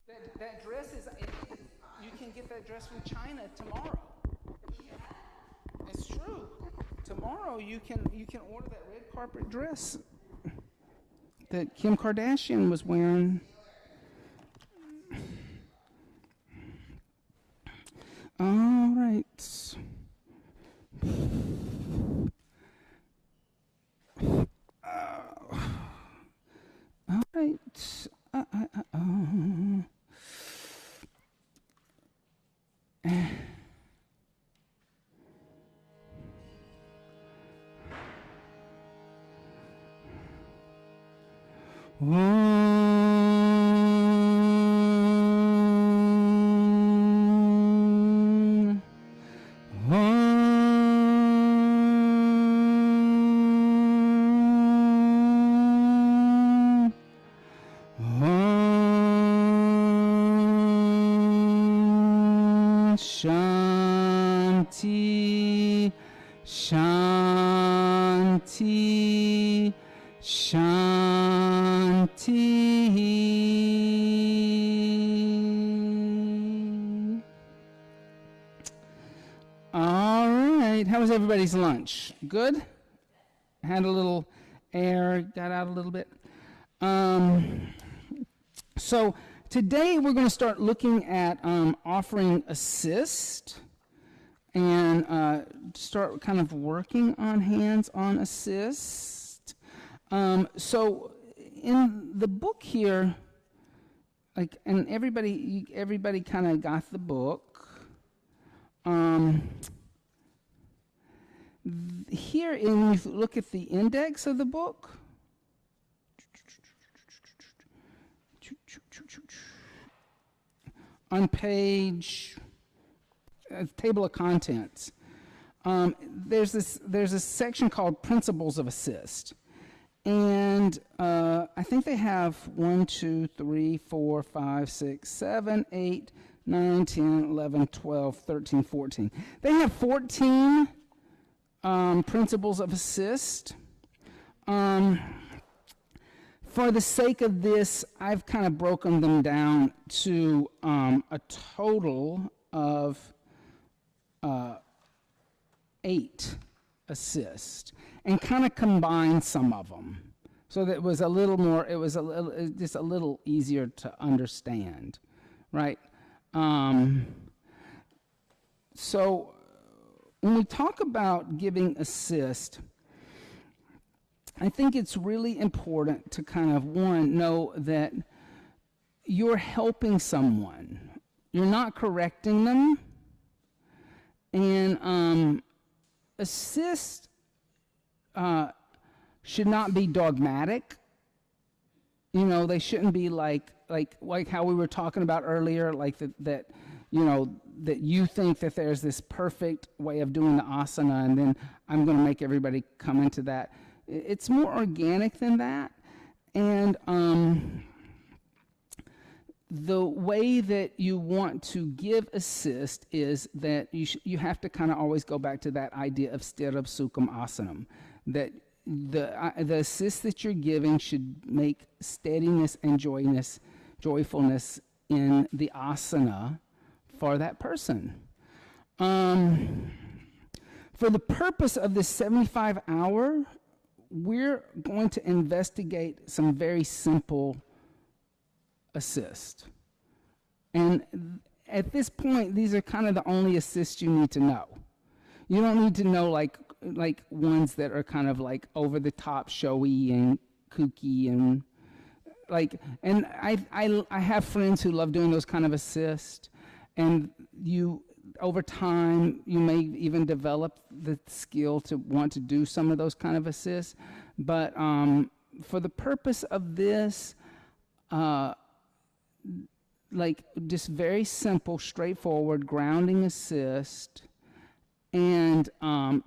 That dress is, you can get that dress from China tomorrow. It's true. Tomorrow you can order that red carpet dress that Kim Kardashian was wearing. All right. All right. Om, Om, Om, Shanti, Shanti, Shanti. All right. How was everybody's lunch? Good? Had a little air, got out a little bit. So today we're going to start looking at offering assist and start kind of working on hands-on assist. So in the book here, like, and everybody kind of got the book. Here, if you look at the index of the book, on page table of contents, there's a section called Principles of Assist, and I think they have 1, 2, 3, 4, 5, 6, 7, 8, 9, 10, 11, 12, 13, 14. They have 14 principles of assist. For the sake of this, I've kind of broken them down to a total of 8 assists, and kind of combined some of them, so that it was a little more. It was just a little easier to understand, right? So when we talk about giving assist, I think it's really important to kind of, one, know that you're helping someone. You're not correcting them. And assist should not be dogmatic. You know, they shouldn't be like how we were talking about earlier, like that you think that there's this perfect way of doing the asana, and then I'm going to make everybody come into that. It's more organic than that. And the way that you want to give assist is that you have to kind of always go back to that idea of sthira sukham asanam, that the assist that you're giving should make steadiness and joyfulness in the asana for that person. For the purpose of this 75-hour, we're going to investigate some very simple assist. And at this point, these are kind of the only assists you need to know. You don't need to know like ones that are kind of like over the top, showy and kooky, and and I have friends who love doing those kind of assists, and over time you may even develop the skill to want to do some of those kind of assists. But for the purpose of this, just very simple, straightforward grounding assist, and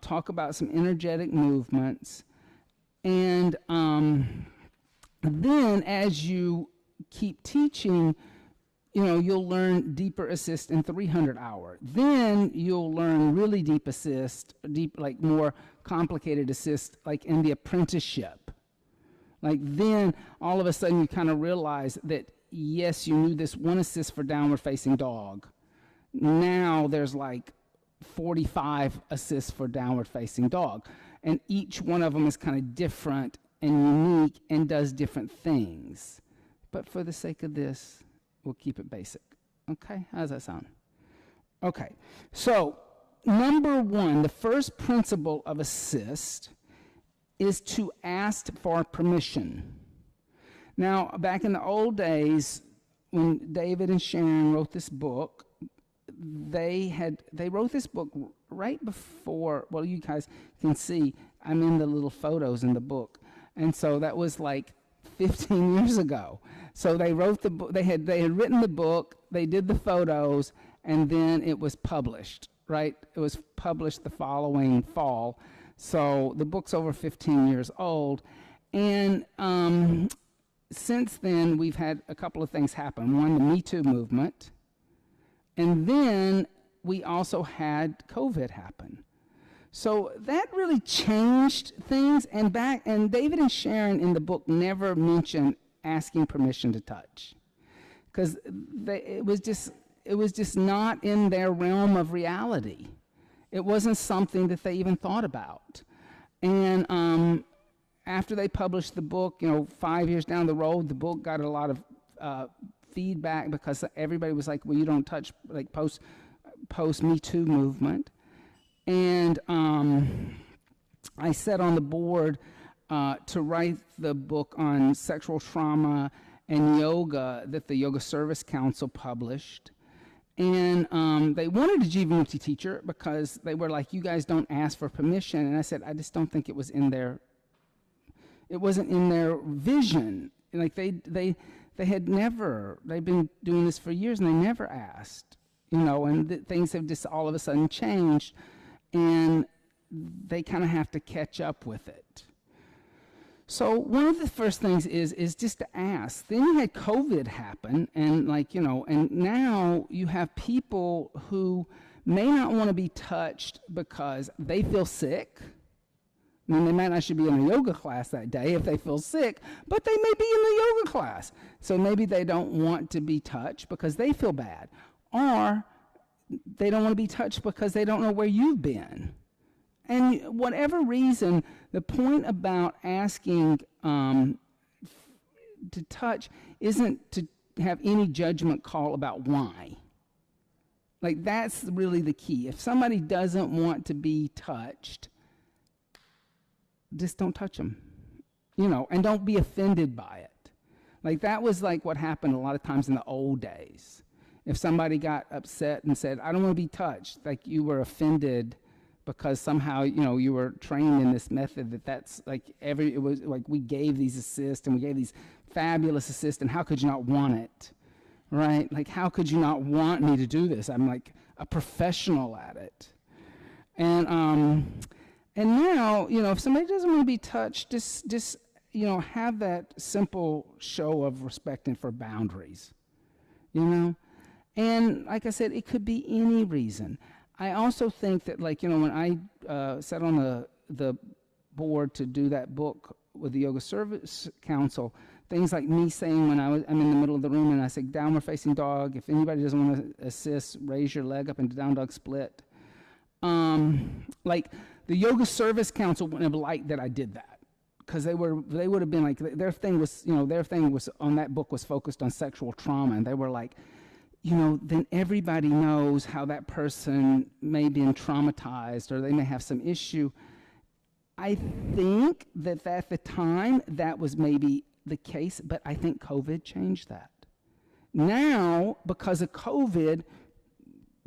talk about some energetic movements. And then as you keep teaching, you'll learn deeper assist in 300-hour. Then you'll learn really deep assist, more complicated assist, like in the apprenticeship. Then all of a sudden you kind of realize that yes, you knew this one assist for downward facing dog. Now there's like 45 assists for downward facing dog. And each one of them is kind of different and unique and does different things. But for the sake of this, we'll keep it basic. Okay, how does that sound? Okay, so number one, the first principle of assist is to ask for permission. Now, back in the old days, when David and Sharon wrote this book, they wrote this book right before, well, you guys can see, I'm in the little photos in the book. And so that was like 15 years ago. So they wrote the book, they had written the book, they did the photos, and then it was published, right? It was published the following fall. So the book's over 15 years old. And since then, we've had a couple of things happen. One, the Me Too movement. And then we also had COVID happen. So that really changed things. And David and Sharon in the book never mentioned asking permission to touch, because it was just not in their realm of reality. It wasn't something that they even thought about. And after they published the book, 5 years down the road, the book got a lot of feedback, because everybody was like, well, you don't touch, like post Me Too movement. And I sat on the board to write the book on sexual trauma and yoga that the Yoga Service Council published. And they wanted a Jivamukti teacher because they were like, you guys don't ask for permission. And I said, I just don't think it wasn't in their vision. Like they'd been doing this for years and they never asked, and things have just all of a sudden changed, and they kind of have to catch up with it. So one of the first things is just to ask. Then you had COVID happen, and and now you have people who may not want to be touched because they feel sick. I mean, they might not should be in a yoga class that day if they feel sick, but they may be in the yoga class. So maybe they don't want to be touched because they feel bad. Or they don't want to be touched because they don't know where you've been. And whatever reason, the point about asking to touch isn't to have any judgment call about why. Like, that's really the key. If somebody doesn't want to be touched, just don't touch them, and don't be offended by it. Like, that was like what happened a lot of times in the old days. If somebody got upset and said, I don't want to be touched, like you were offended because somehow, you were trained in this method that's like it was like we gave these assists and we gave these fabulous assists, and how could you not want it, right? Like, how could you not want me to do this? I'm like a professional at it. And now, if somebody doesn't want to be touched, just have that simple show of respect and for boundaries, And like I said, it could be any reason. I also think that, when I sat on the board to do that book with the Yoga Service Council, things like me saying when I'm in the middle of the room and I say, downward facing dog, if anybody doesn't want to assist, raise your leg up into down dog split. Like, the Yoga Service Council wouldn't have liked that I did that, because they would have been like, their thing was on that book was focused on sexual trauma, and they were like, then everybody knows how that person may be traumatized or they may have some issue. I think that at the time that was maybe the case, but I think COVID changed that. Now, because of COVID,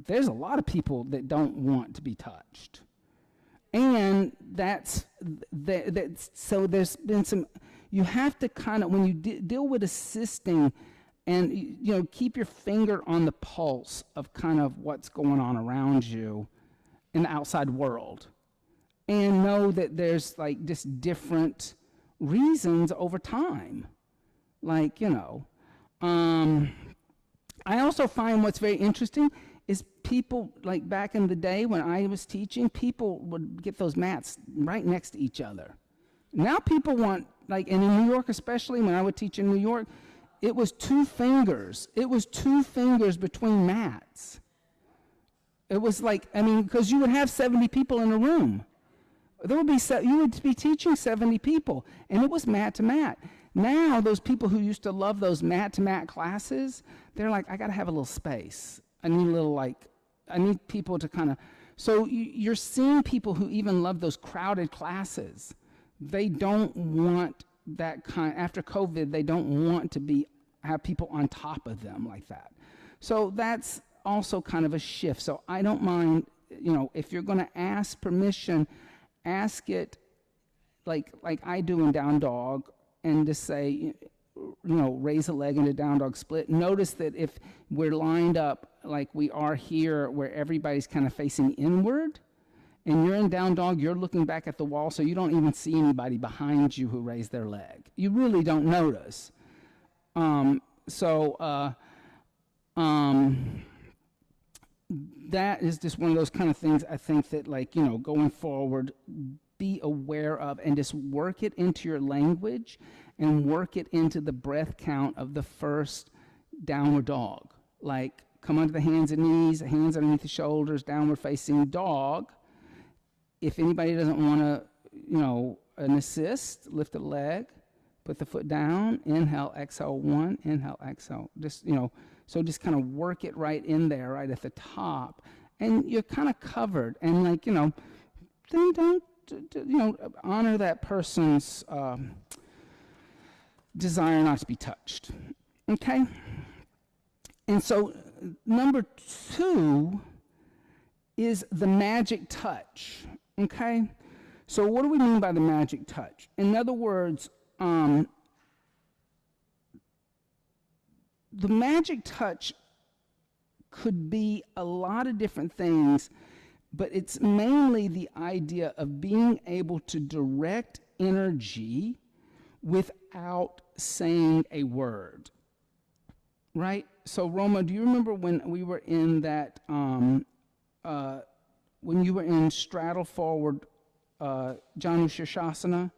there's a lot of people that don't want to be touched. And so there's been some, you have to kind of, when you deal with assisting, and keep your finger on the pulse of kind of what's going on around you in the outside world, and know that there's like just different reasons over time. Like, I also find what's very interesting is people, like back in the day when I was teaching, people would get those mats right next to each other. Now people want, like, and in New York especially, when I would teach in New York, it was 2 fingers. It was 2 fingers between mats. It was like, I mean, because you would have 70 people in a room. There would be you would be teaching 70 people, and it was mat to mat. Now, those people who used to love those mat to mat classes, they're like, I got to have a little space. I need a little, like, I need people to kind of. So you're seeing people who even love those crowded classes. They don't want that kind. After COVID, they don't want to have people on top of them like that. So that's also kind of a shift. So I don't mind, if you're going to ask permission, ask it like I do in Down Dog, and just say, raise a leg in a Down Dog split. Notice that if we're lined up like we are here, where everybody's kind of facing inward, and you're in Down Dog, you're looking back at the wall, so you don't even see anybody behind you who raised their leg. You really don't notice. That is just one of those kind of things I think that, going forward, be aware of, and just work it into your language and work it into the breath count of the first downward dog. Like, come onto the hands and knees, hands underneath the shoulders, downward facing dog. If anybody doesn't want to, an assist, lift a leg, put the foot down, inhale, exhale, 1, inhale, exhale. Just, so just kind of work it right in there, right at the top. And you're kind of covered. And then don't, honor that person's desire not to be touched. Okay? And so number 2 is the magic touch. Okay? So what do we mean by the magic touch? In other words, the magic touch could be a lot of different things, but it's mainly the idea of being able to direct energy without saying a word. Right? So, Roma, do you remember when we were in that, when you were in straddle forward Janu Shirshasana,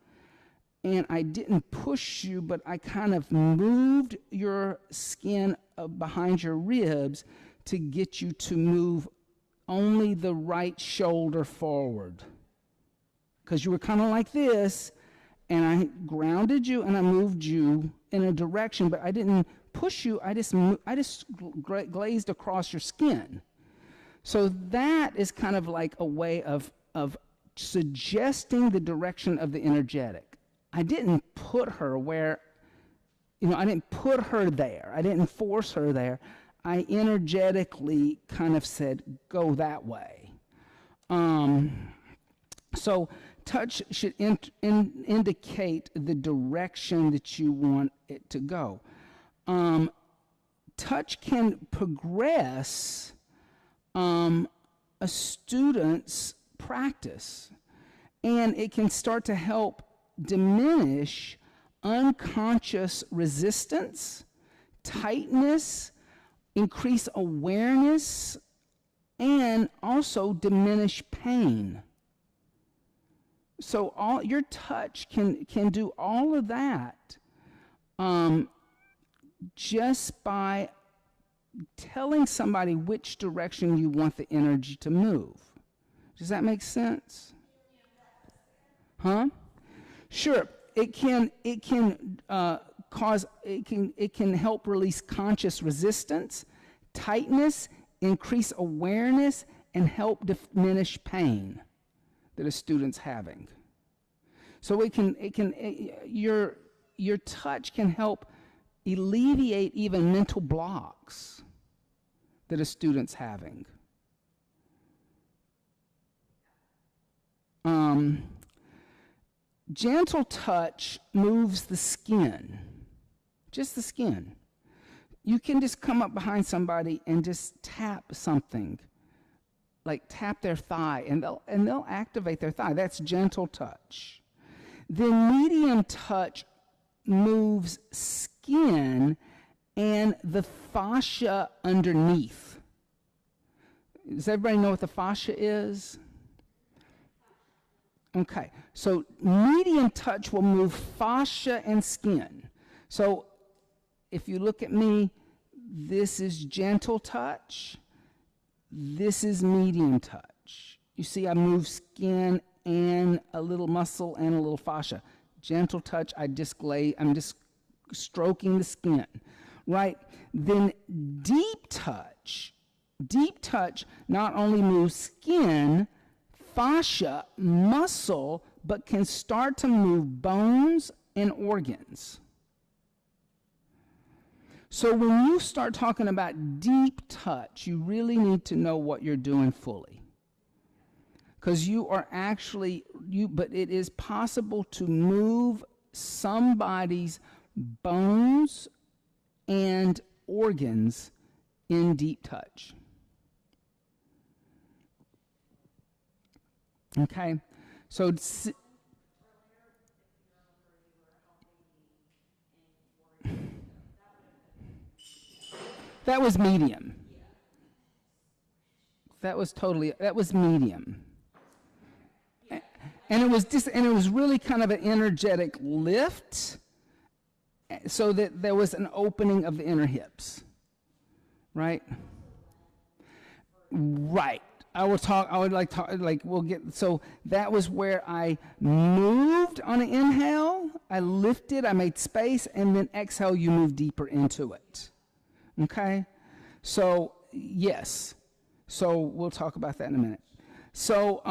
and I didn't push you, but I kind of moved your skin behind your ribs to get you to move only the right shoulder forward, because you were kind of like this, and I grounded you and I moved you in a direction, but I didn't push you. I just glazed across your skin. So that is kind of like a way of suggesting the direction of the energetic. I didn't put her where, I didn't put her there. I didn't force her there. I energetically kind of said, go that way. So touch should indicate the direction that you want it to go. Touch can progress a student's practice, and it can start to help diminish unconscious resistance, tightness, increase awareness, and also diminish pain. So all your touch can do all of that just by telling somebody which direction you want the energy to move. Does that make sense? Huh? Sure. It can help release conscious resistance, tightness, increase awareness, and help diminish pain that a student's having. So your touch can help alleviate even mental blocks that a student's having. Gentle touch moves the skin, just the skin. You can just come up behind somebody and just tap something, like tap their thigh, and they'll activate their thigh. That's gentle touch. Then medium touch moves skin and the fascia underneath. Does everybody know what the fascia is? Okay, so medium touch will move fascia and skin. So if you look at me, this is gentle touch. This is medium touch. You see, I move skin and a little muscle and a little fascia. Gentle touch, I'm just stroking the skin, right? Then deep touch not only moves skin, fascia, muscle, but can start to move bones and organs. So when you start talking about deep touch, you really need to know what you're doing fully. Because you are actually, but it is possible to move somebody's bones and organs in deep touch. Okay? So that was medium. That was medium. And it was really kind of an energetic lift, so that there was an opening of the inner hips. Right? Right. So that was where I moved on an inhale, I lifted, I made space, and then exhale, you move deeper into it. Okay? So, yes. So we'll talk about that in a minute. So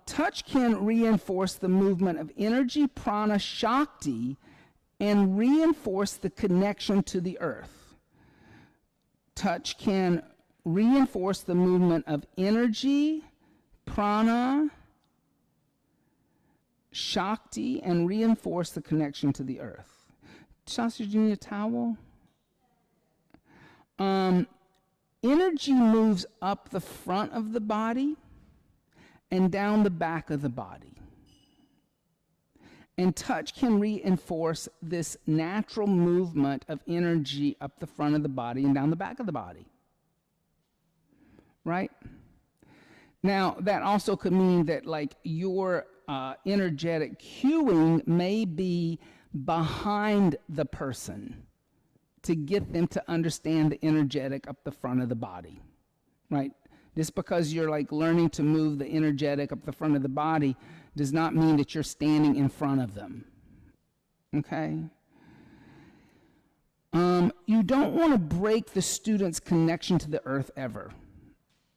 touch can reinforce the movement of energy, prana, shakti, and reinforce the connection to the earth. Touch can reinforce the movement of energy, prana, shakti, and reinforce the connection to the earth. Shasta, do you need a towel? Energy moves up the front of the body and down the back of the body. And touch can reinforce this natural movement of energy up the front of the body and down the back of the body. Right? Now, that also could mean that like your energetic cueing may be behind the person to get them to understand the energetic up the front of the body. Right? Just because you're like learning to move the energetic up the front of the body does not mean that you're standing in front of them. Okay? You don't want to break the student's connection to the earth ever.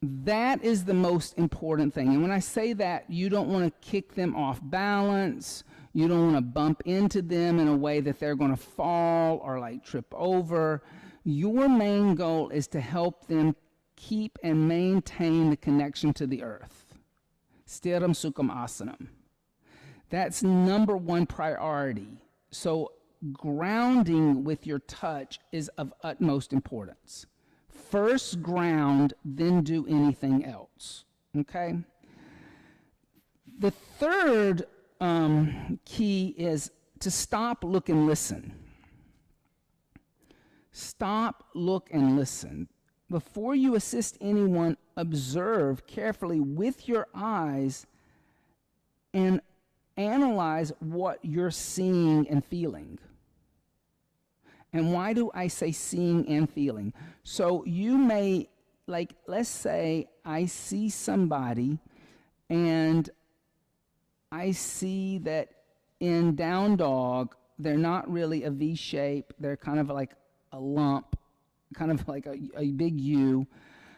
That is the most important thing. And when I say that, you don't want to kick them off balance. You don't want to bump into them in a way that they're going to fall or like trip over. Your main goal is to help them keep and maintain the connection to the earth. Stiram Sukham Asanam. That's number one priority. So grounding with your touch is of utmost importance. First ground, then do anything else. Okay? The third key is to stop, look, and listen. Stop, look, and listen. Before you assist anyone, observe carefully with your eyes and analyze what you're seeing and feeling. And why do I say seeing and feeling? So you may, like, let's say I see somebody and I see that in down dog, they're not really a V shape. They're kind of like a lump, kind of like a big U.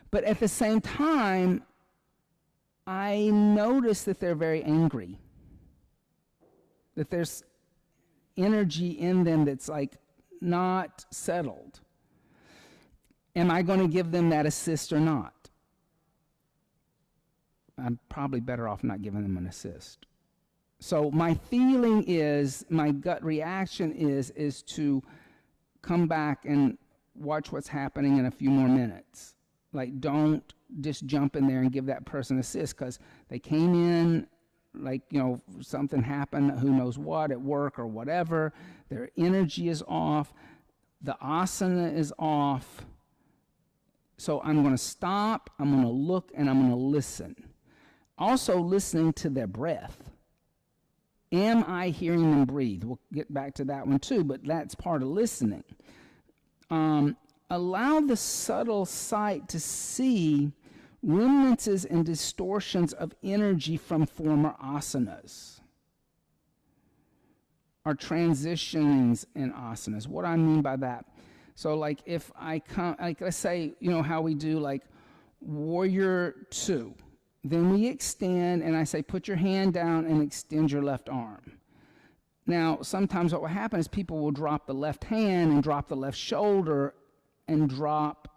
But at the same time, I notice that they're very angry. That there's energy in them that's like not settled. Am I going to give them that assist or not? I'm probably better off not giving them an assist. So my feeling is, my gut reaction is to come back and watch what's happening in a few more minutes. Like, don't just jump in there and give that person assist, because they came in, like, you know, something happened, who knows what, at work or whatever. Their energy is off. The asana is off. So I'm going to stop, I'm going to look, and I'm going to listen. Also listening to their breath. Am I hearing them breathe? We'll get back to that one too, but that's part of listening. Allow the subtle sight to see remnants and distortions of energy from former asanas, or transitionings in asanas. What do I mean by that? So like if I come, like let's say, you know how we do like warrior 2. Then we extend and I say, put your hand down and extend your left arm. Now, sometimes what will happen is people will drop the left hand and drop the left shoulder and drop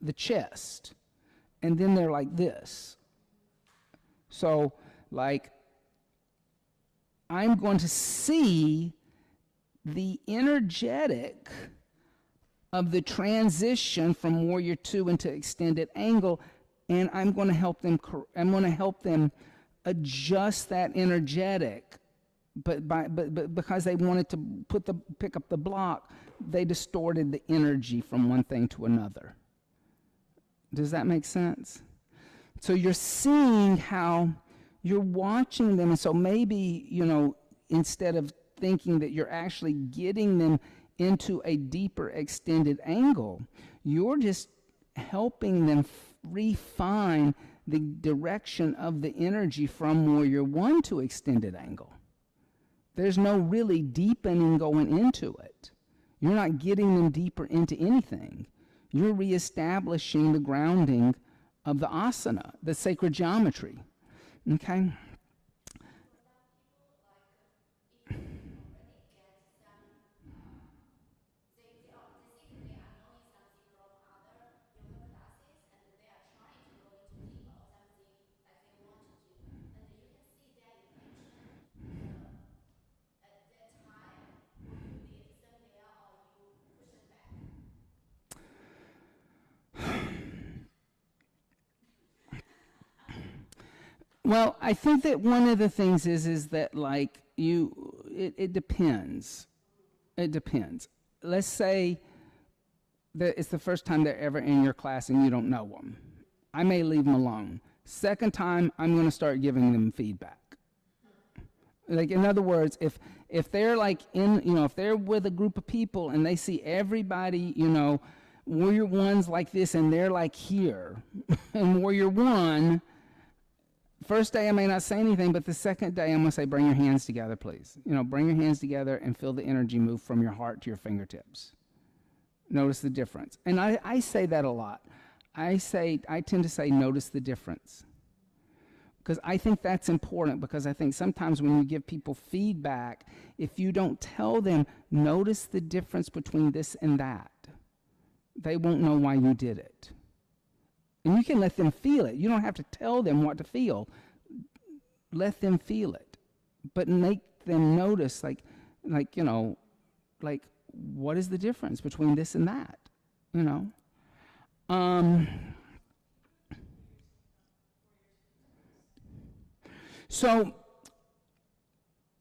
the chest. And then they're like this. So, like, I'm going to see the energetic of the transition from warrior 2 into extended angle, and I'm going to help them adjust that energetic. But because they wanted to pick up the block, they distorted the energy from one thing to another. Does that make sense? So you're seeing how you're watching them, and so maybe, you know, instead of thinking that you're actually getting them into a deeper extended angle, you're just helping them refine the direction of the energy from warrior 1 to extended angle. There's no really deepening going into it. You're not getting them deeper into anything. You're reestablishing the grounding of the asana, the sacred geometry. Okay? Well, I think that one of the things is that like it depends. It depends. Let's say that it's the first time they're ever in your class and you don't know them. I may leave them alone. Second time, I'm going to start giving them feedback. Like, in other words, if they're like if they're with a group of people and they see everybody, warrior 1's like this and they're like here, and warrior 1, first day I may not say anything, but the second day I'm going to say, bring your hands together, please. Bring your hands together and feel the energy move from your heart to your fingertips. Notice the difference. And I say that a lot. I tend to say, notice the difference. Because I think that's important, because I think sometimes when you give people feedback, if you don't tell them, notice the difference between this and that, they won't know why you did it. And you can let them feel it. You don't have to tell them what to feel. Let them feel it. But make them notice, what is the difference between this and that? So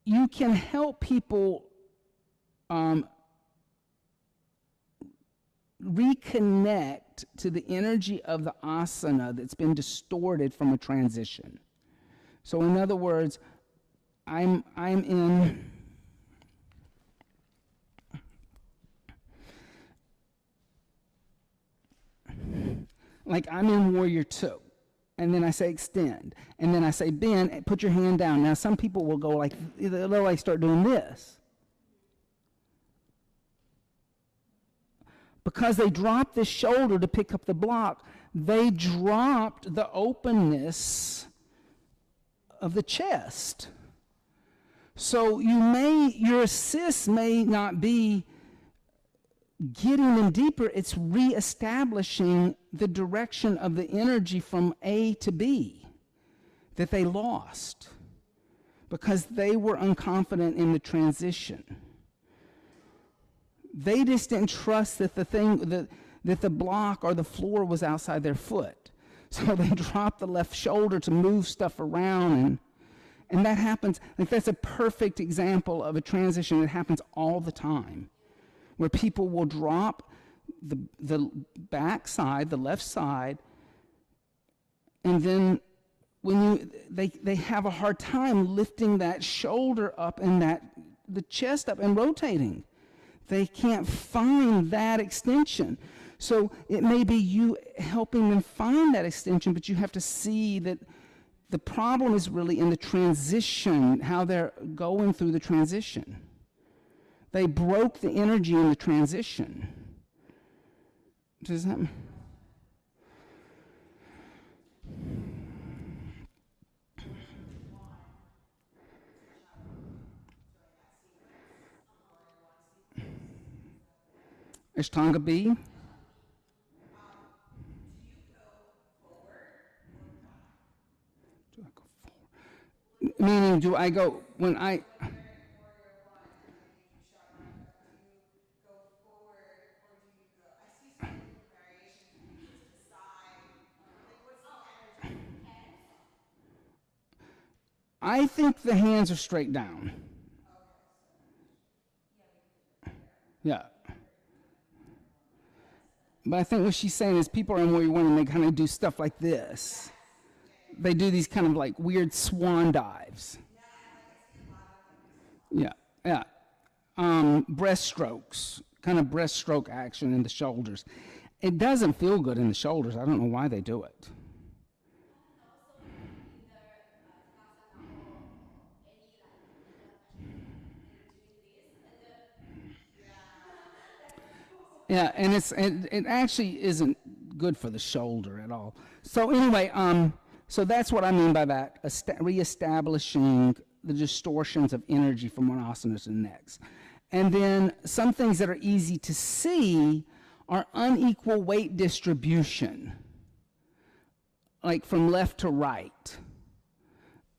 you can help people reconnect to the energy of the asana that's been distorted from a transition. So in other words, I'm in warrior 2. And then I say extend. And then I say bend, put your hand down. Now some people will go they'll start doing this. Because they dropped the shoulder to pick up the block, they dropped the openness of the chest. So your assist may not be getting them deeper, it's reestablishing the direction of the energy from A to B that they lost because they were unconfident in the transition. They just didn't trust that that the block or the floor was outside their foot. So they dropped the left shoulder to move stuff around, and that happens. That's a perfect example of a transition that happens all the time, where people will drop the back side, the left side, and then when they have a hard time lifting that shoulder up and the chest up and rotating. They can't find that extension. So it may be you helping them find that extension, but you have to see that the problem is really in the transition, how they're going through the transition. They broke the energy in the transition. Does that? Ashtanga B? Do I go forward? Meaning, do I go, when I... I think the hands are straight down. Yeah. But I think what she's saying is people are in Warrior One and they kind of do stuff like this. They do these kind of like weird swan dives. Yeah, yeah. Breaststrokes, kind of breaststroke action in the shoulders. It doesn't feel good in the shoulders. I don't know why they do it. Yeah, and it actually isn't good for the shoulder at all. So anyway, so that's what I mean by that, reestablishing the distortions of energy from one asana to the next. And then some things that are easy to see are unequal weight distribution, like from left to right.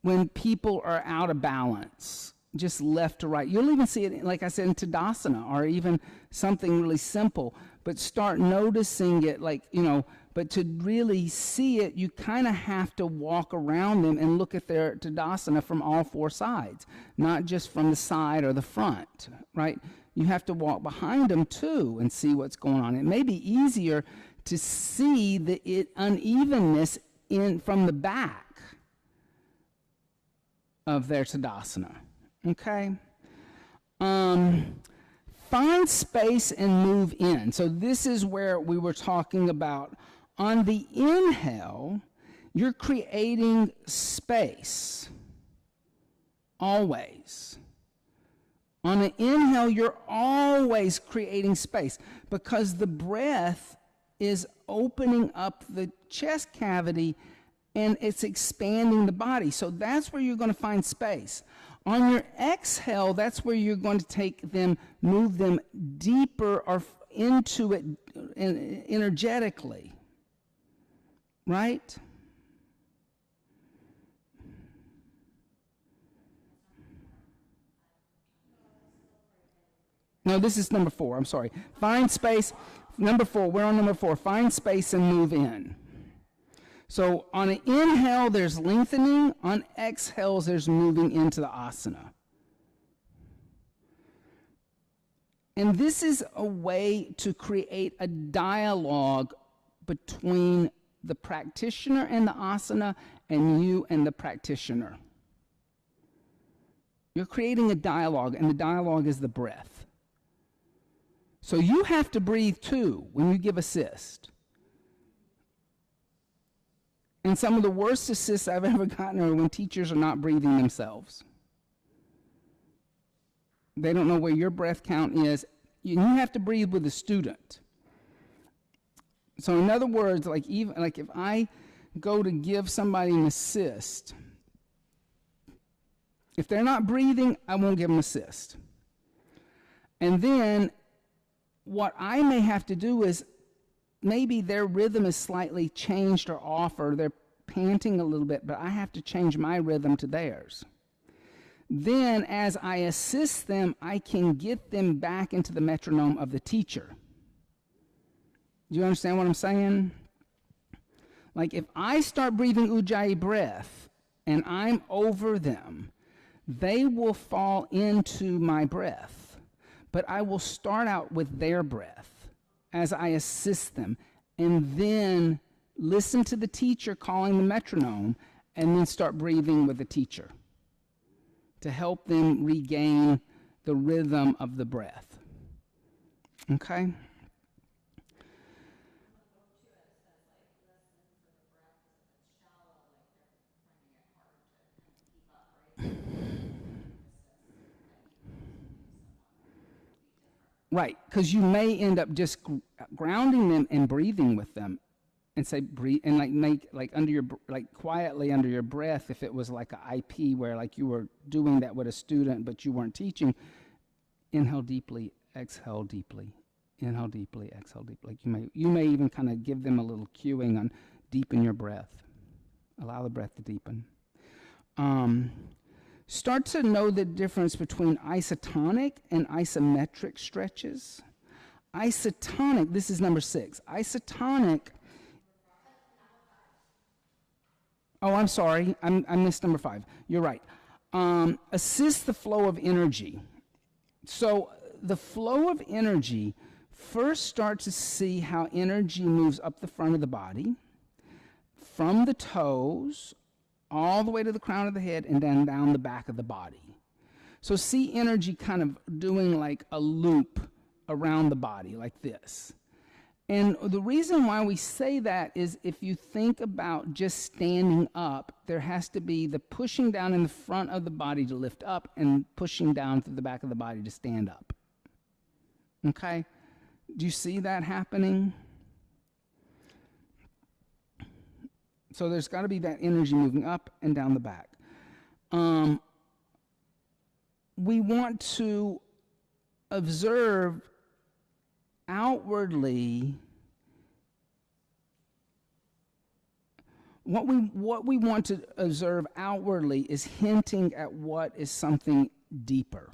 When people are out of balance, just left to right. You'll even see it, like I said, in Tadasana, or even something really simple. But start noticing it, like, you know, but to really see it, you kind of have to walk around them and look at their Tadasana from all four sides, not just from the side or the front, right? You have to walk behind them too and see what's going on. It may be easier to see the unevenness from the back of their Tadasana. Okay? Find space and move in. So this is where we were talking about. On the inhale, you're creating space. Always. On the inhale, you're always creating space because the breath is opening up the chest cavity and it's expanding the body. So that's where you're going to find space. On your exhale, that's where you're going to take them, move them deeper or into it energetically. Right? No, this is number 4. I'm sorry. Find space. Number 4. We're on number 4. Find space and move in. So on an inhale, there's lengthening. On exhales, there's moving into the asana. And this is a way to create a dialogue between the practitioner and the asana and you and the practitioner. You're creating a dialogue, and the dialogue is the breath. So you have to breathe too when you give assist. And some of the worst assists I've ever gotten are when teachers are not breathing themselves. They don't know where your breath count is. You have to breathe with the student. So in other words, like if I go to give somebody an assist, if they're not breathing, I won't give them assist. And then what I may have to do is maybe their rhythm is slightly changed or off, or they're panting a little bit, but I have to change my rhythm to theirs. Then as I assist them, I can get them back into the metronome of the teacher. Do you understand what I'm saying? Like if I start breathing Ujjayi breath and I'm over them, they will fall into my breath. But I will start out with their breath as I assist them, and then listen to the teacher calling the metronome, and then start breathing with the teacher to help them regain the rhythm of the breath. Okay? Right, because you may end up just grounding them and breathing with them, and say breathe and like make like under your like quietly under your breath. If it was like a IP where like you were doing that with a student but you weren't teaching, inhale deeply, exhale deeply, inhale deeply, exhale deeply. Like you may even kind of give them a little cueing on deepen your breath, allow the breath to deepen. Start to know the difference between isotonic and isometric stretches. Isotonic, this is number 6. Isotonic, oh, I'm sorry, I missed number 5. You're right. Assist the flow of energy. So the flow of energy, first start to see how energy moves up the front of the body, from the toes, all the way to the crown of the head, and then down the back of the body. So see energy kind of doing like a loop around the body, like this. And the reason why we say that is if you think about just standing up, there has to be the pushing down in the front of the body to lift up and pushing down through the back of the body to stand up. Okay? Do you see that happening? So there's got to be that energy moving up and down the back. We want to observe outwardly what we want to observe outwardly is hinting at what is something deeper.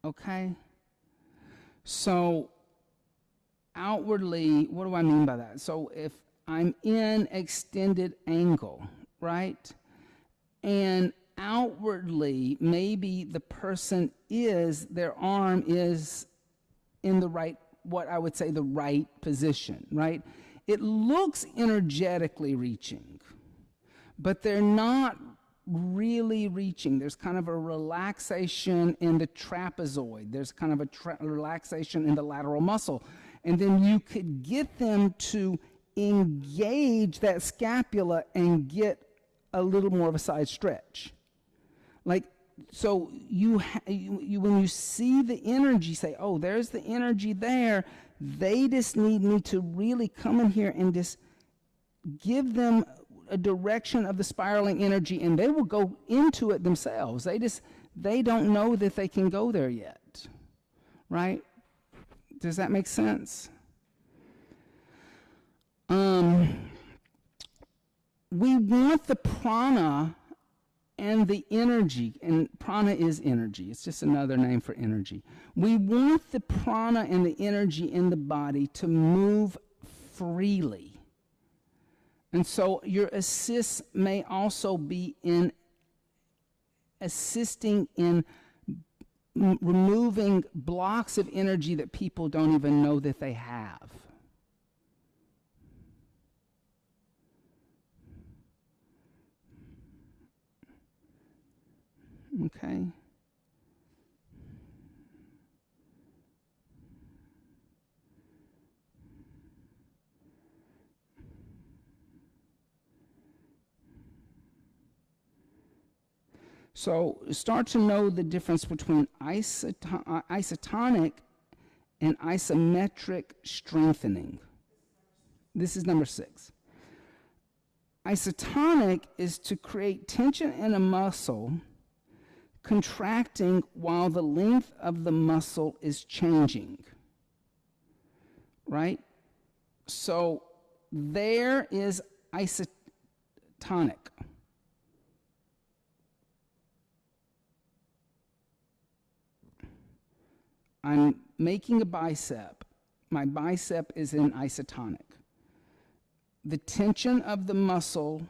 Okay? So outwardly, what do I mean by that? So if I'm in extended angle, right? And outwardly, maybe the person their arm is in the right, what I would say the right position, right? It looks energetically reaching, but they're not really reaching. There's kind of a relaxation in the trapezoid. There's kind of a relaxation in the lateral muscle. And then you could get them to engage that scapula and get a little more of a side stretch. Like, so you when you see the energy, say, oh, there's the energy there. They just need me to really come in here and just give them a direction of the spiraling energy, and they will go into it themselves. They don't know that they can go there yet, right? Does that make sense? We want the prana and the energy, and prana is energy. It's just another name for energy. We want the prana and the energy in the body to move freely. And so your assist may also be in assisting in removing blocks of energy that people don't even know that they have. Okay. So start to know the difference between isotonic and isometric strengthening. This is number 6. Isotonic is to create tension in a muscle contracting while the length of the muscle is changing. Right? So there is isotonic. I'm making a bicep. My bicep is in isotonic. The tension of the muscle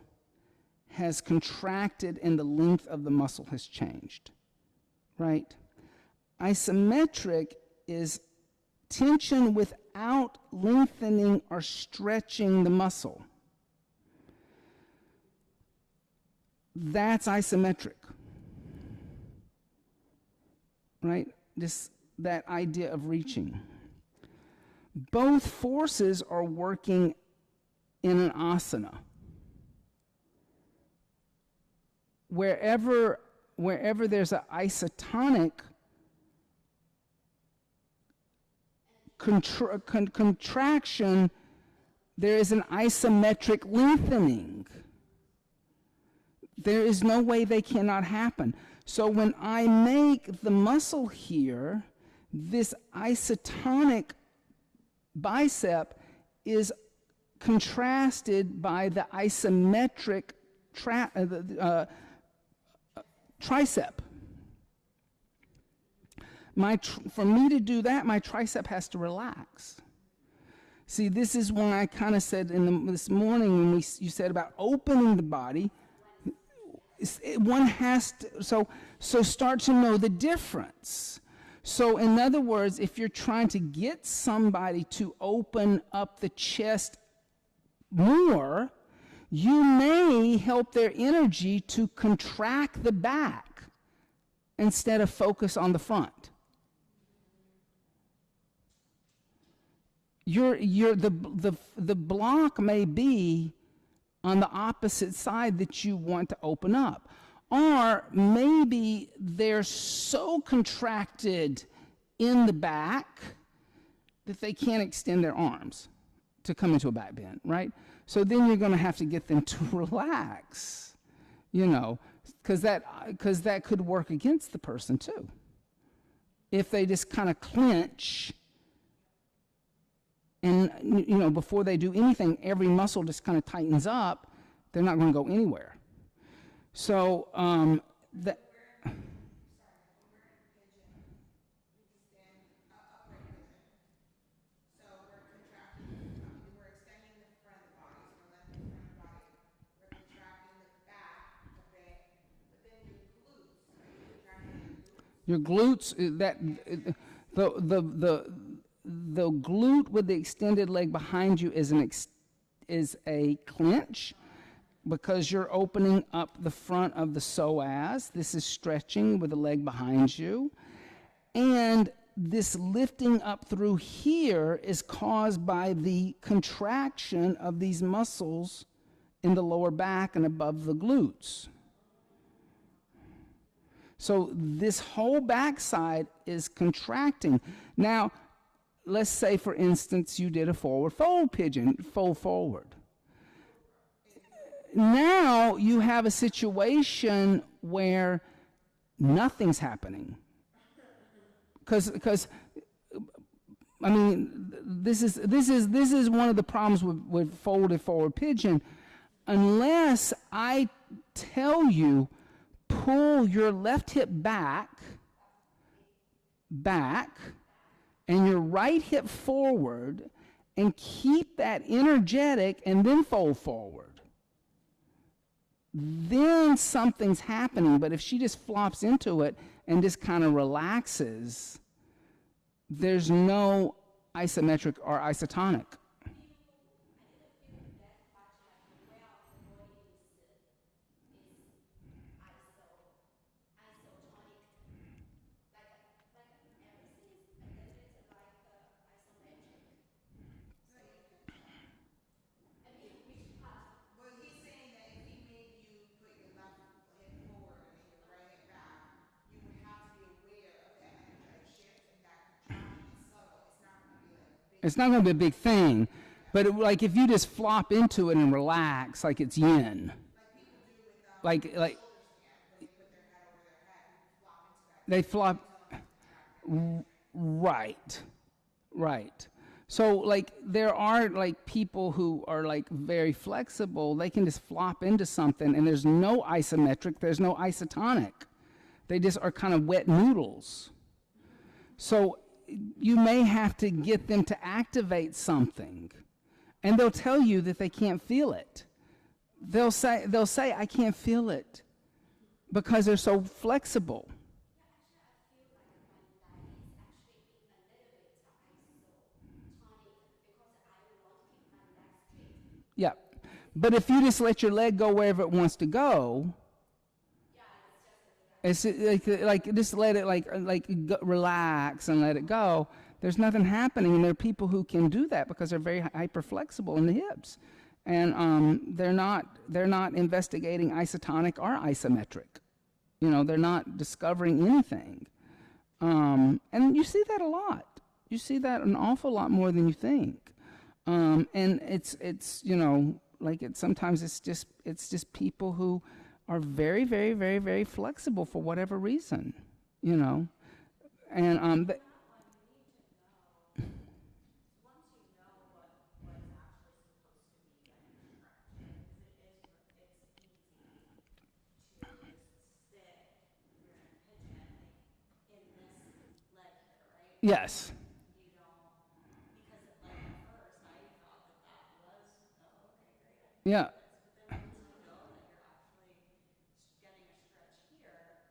has contracted and the length of the muscle has changed, right? Isometric is tension without lengthening or stretching the muscle. That's isometric, right? Just that idea of reaching. Both forces are working in an asana. Wherever there's an isotonic contraction, there is an isometric lengthening. There is no way they cannot happen. So when I make the muscle here, this isotonic bicep is contrasted by the isometric tricep. For me to do that, my tricep has to relax. See, this is when I kind of said this morning when you said about opening the body. One has to, so start to know the difference. So in other words, if you're trying to get somebody to open up the chest more, you may help their energy to contract the back instead of focus on the front. The block may be on the opposite side that you want to open up. Or maybe they're so contracted in the back that they can't extend their arms to come into a back bend, right? So then you're going to have to get them to relax, because that could work against the person too. If they just kind of clench and, before they do anything, every muscle just kind of tightens up, they're not going to go anywhere. So, that. Your glutes, the glute with the extended leg behind you is a clench, because you're opening up the front of the psoas. This is stretching with the leg behind you. And this lifting up through here is caused by the contraction of these muscles in the lower back and above the glutes. So this whole backside is contracting. Now, let's say, for instance, you did a forward fold pigeon, fold forward. Now you have a situation where nothing's happening. Because I mean, this is one of the problems with folded forward pigeon. Unless I tell you, pull your left hip back, and your right hip forward, and keep that energetic, and then fold forward. Then something's happening. But if she just flops into it and just kind of relaxes, there's no isometric or isotonic. It's not going to be a big thing, but like if you just flop into it and relax, like it's yin. Like they flop. Right. So like there are like people who are like very flexible. They can just flop into something, and there's no isometric. There's no isotonic. They just are kind of wet noodles. So you may have to get them to activate something, and they'll tell you that they can't feel it. They'll say I can't feel it, because they're so flexible. Yeah, but if you just let your leg go wherever it wants to go, It's like just let it relax and let it go. There's nothing happening, and there are people who can do that because they're very hyper flexible in the hips, and they're not investigating isotonic or isometric. They're not discovering anything, and you see that a lot. You see that an awful lot more than you think, and it's sometimes it's just people who are very, very, very, very flexible for whatever reason, and yes. Yeah.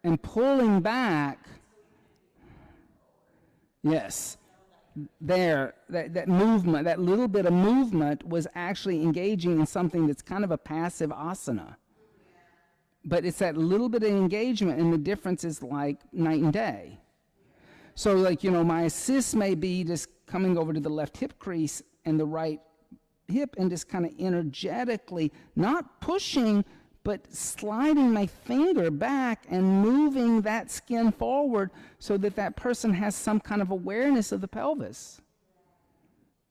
And pulling back, yes, that movement, that little bit of movement was actually engaging in something that's kind of a passive asana. But it's that little bit of engagement, and the difference is like night and day. So my assist may be just coming over to the left hip crease and the right hip and just kind of energetically, not pushing, but sliding my finger back and moving that skin forward so that that person has some kind of awareness of the pelvis.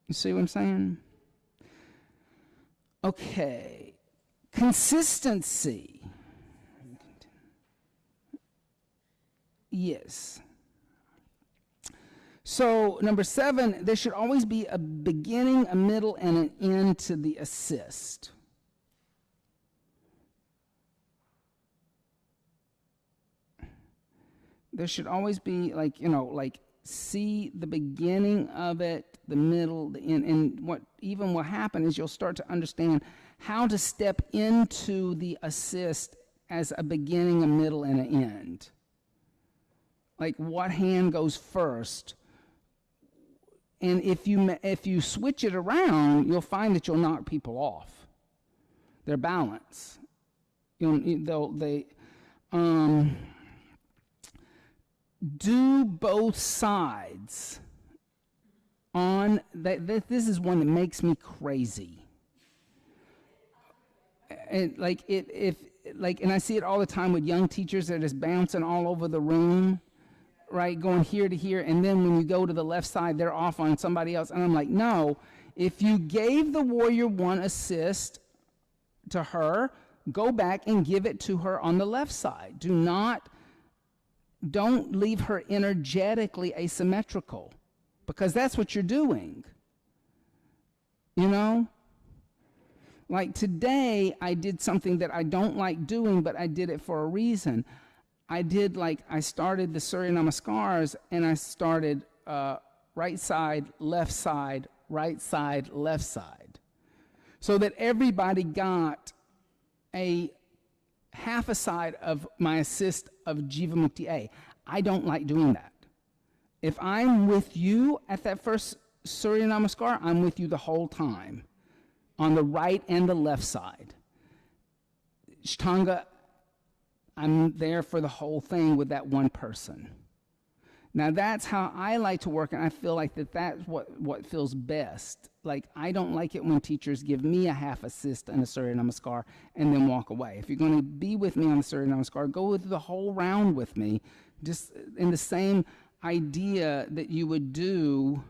You see what I'm saying? Okay. Consistency. Yes. So, number 7, there should always be a beginning, a middle, and an end to the assist. There should always be see the beginning of it, the middle, the end, and what will happen is you'll start to understand how to step into the assist as a beginning, a middle, and an end. Like what hand goes first. And if you switch it around, you'll find that you'll knock people off their balance. Do both sides on that. This is one that makes me crazy. And and I see it all the time with young teachers that are just bouncing all over the room, right, going here to here, and then when you go to the left side, they're off on somebody else. And I'm like, no, if you gave the warrior 1 assist to her, go back and give it to her on the left side. Don't leave her energetically asymmetrical, because that's what you're doing. Like today, I did something that I don't like doing, but I did it for a reason. I started the Surya Namaskars, and I started right side, left side, right side, left side, so that everybody got a half a side of my assist of Jivamukti A. I don't like doing that. If I'm with you at that first Surya Namaskar, I'm with you the whole time, on the right and the left side. Ashtanga, I'm there for the whole thing with that one person. Now that's how I like to work, and I feel like that's what feels best. Like, I don't like it when teachers give me a half assist and a Surya Namaskar and then walk away. If you're going to be with me on the Surya Namaskar, go with the whole round with me, just in the same idea that you would do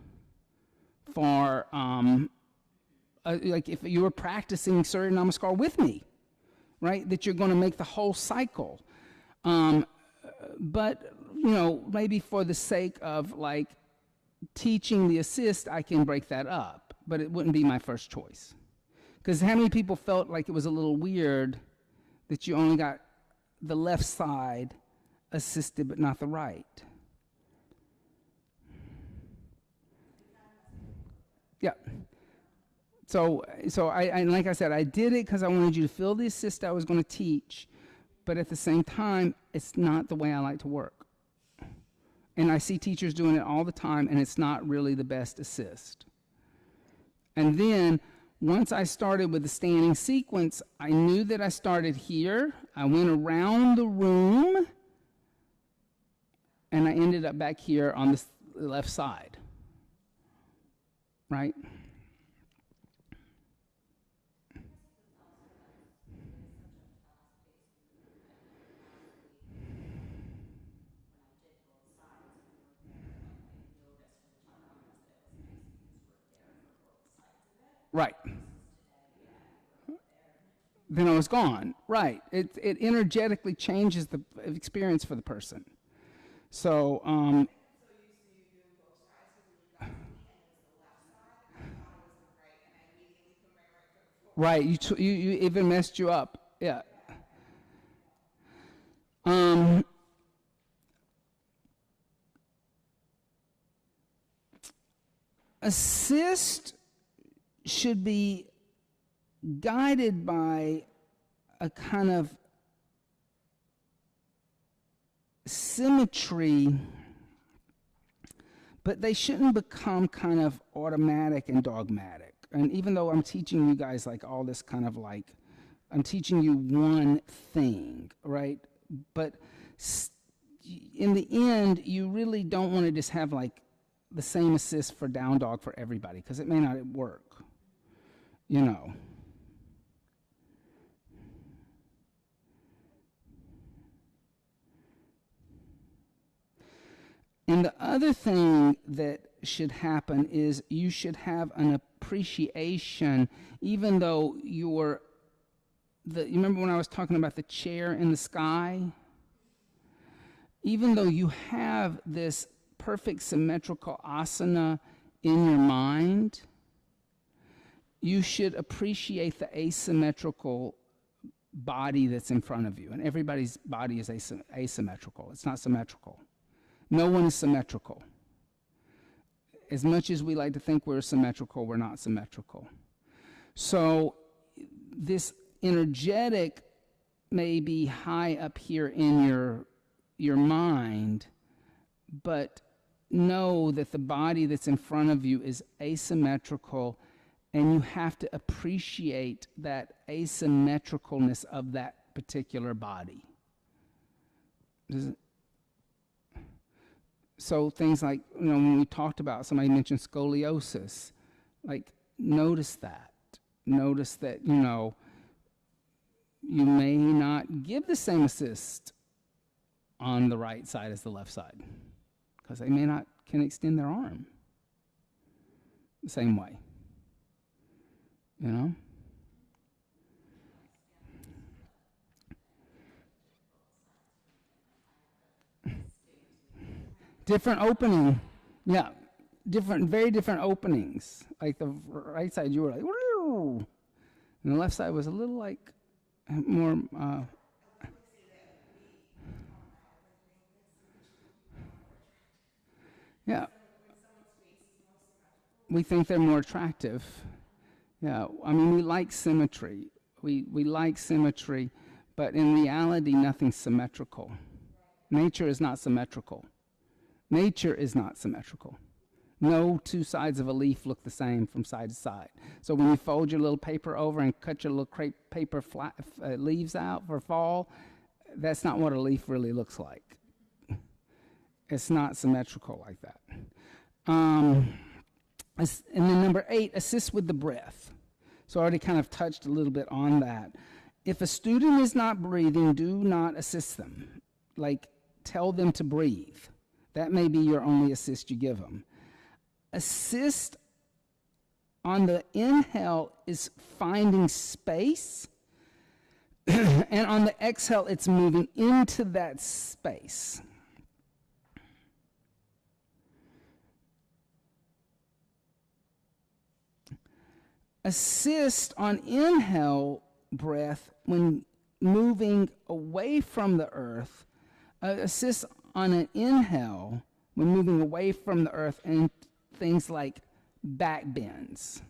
for, like if you were practicing Surya Namaskar with me, right? That you're going to make the whole cycle. But, maybe for the sake of teaching the assist, I can break that up, but it wouldn't be my first choice. Because how many people felt like it was a little weird that you only got the left side assisted but not the right? Yeah. So I like I said, I did it because I wanted you to feel the assist I was going to teach, but at the same time, it's not the way I like to work. And I see teachers doing it all the time, and it's not really the best assist. And then, once I started with the standing sequence, I knew that I started here. I went around the room, and I ended up back here on the left side, right? Right. Then I was gone. Right. It energetically changes the experience for the person. So, right. You even messed you up. Yeah. Assist should be guided by a kind of symmetry, but they shouldn't become kind of automatic and dogmatic. And even though I'm teaching you guys like all this kind of like, I'm teaching you one thing, right? But in the end, you really don't want to just have like the same assist for down dog for everybody, because it may not work, you know. And the other thing that should happen is you should have an appreciation, even though you remember when I was talking about the chair in the sky? Even though you have this perfect symmetrical asana in your mind, you should appreciate the asymmetrical body that's in front of you. And everybody's body is asymmetrical. It's not symmetrical. No one is symmetrical. As much as we like to think we're symmetrical, we're not symmetrical. So this energetic may be high up here in your mind, but know that the body that's in front of you is asymmetrical, and you have to appreciate that asymmetricalness of that particular body. So things like, when we talked about, somebody mentioned scoliosis, like notice that. Notice that, you may not give the same assist on the right side as the left side, because they may not can extend their arm the same way, Different opening, yeah, very different openings. Like the right side, you were like, woo! And the left side was a little like more. Yeah, we think they're more attractive. Yeah, I mean, we like symmetry. We like symmetry, but in reality, nothing's symmetrical. Nature is not symmetrical. Nature is not symmetrical. No two sides of a leaf look the same from side to side. So when you fold your little paper over and cut your little crepe paper leaves out for fall, that's not what a leaf really looks like. It's not symmetrical like that. And then number 8, assist with the breath. So I already kind of touched a little bit on that. If a student is not breathing, do not assist them. Like, tell them to breathe. That may be your only assist you give them. Assist on the inhale is finding space, and on the exhale, it's moving into that space. Assist on inhale breath when moving away from the earth. Assist on an inhale when moving away from the earth, and things like back bends.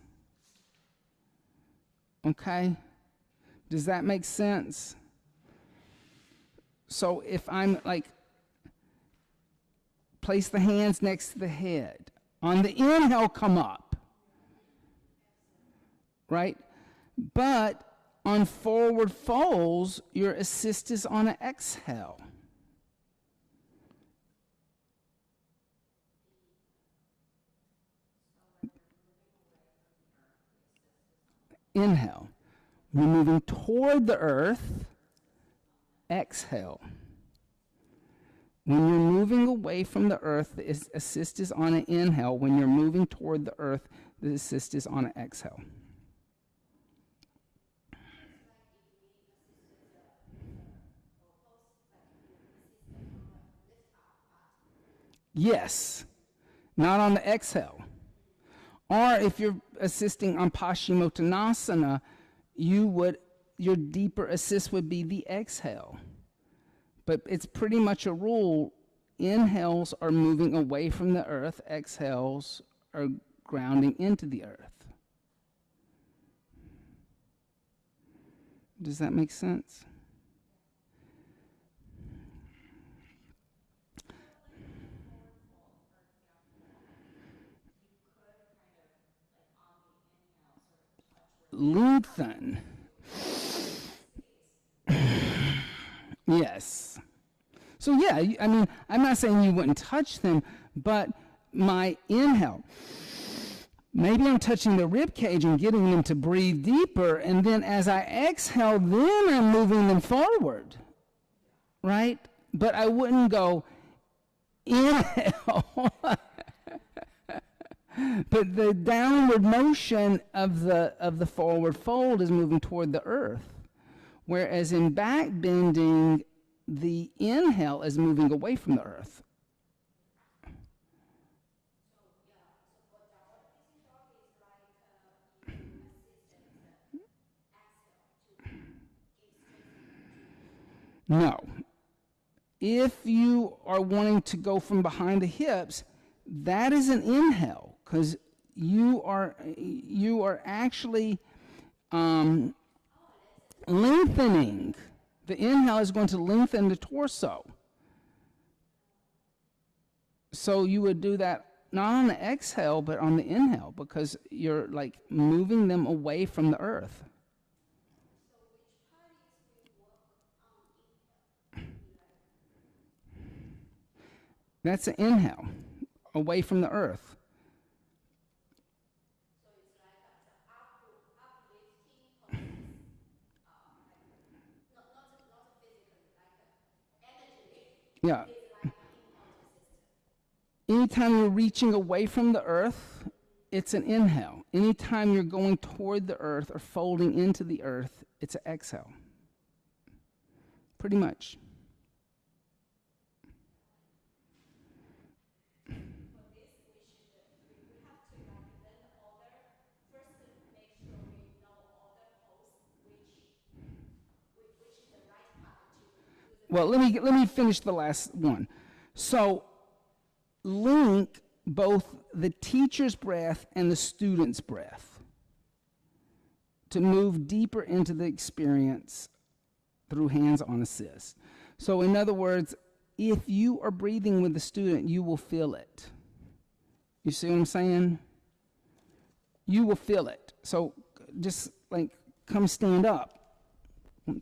Okay? Does that make sense? So if I'm like, place the hands next to the head. On the inhale, come up. Right? But on forward folds, your assist is on an exhale. Inhale. When you're moving toward the earth, exhale. When you're moving away from the earth, the assist is on an inhale. When you're moving toward the earth, the assist is on an exhale. Yes, not on the exhale. Or if you're assisting on Paschimottanasana, your deeper assist would be the exhale. But it's pretty much a rule. Inhales are moving away from the earth. Exhales are grounding into the earth. Does that make sense? Lengthen. Yes. So yeah, I mean, I'm not saying you wouldn't touch them, but my inhale, maybe I'm touching the rib cage and getting them to breathe deeper, and then as I exhale, then I'm moving them forward, right? But I wouldn't go inhale. But the downward motion of the forward fold is moving toward the earth. Whereas in back bending, the inhale is moving away from the earth. No. If you are wanting to go from behind the hips, that is an inhale, because you are actually lengthening. The inhale is going to lengthen the torso. So you would do that not on the exhale, but on the inhale, because you're like moving them away from the earth. That's an inhale, away from the earth. Yeah. Anytime you're reaching away from the earth, it's an inhale. Anytime you're going toward the earth or folding into the earth, it's an exhale. Pretty much. Well, let me finish the last one. So link both the teacher's breath and the student's breath to move deeper into the experience through hands-on assist. So in other words, if you are breathing with the student, you will feel it. You see what I'm saying? You will feel it. So just like come stand up.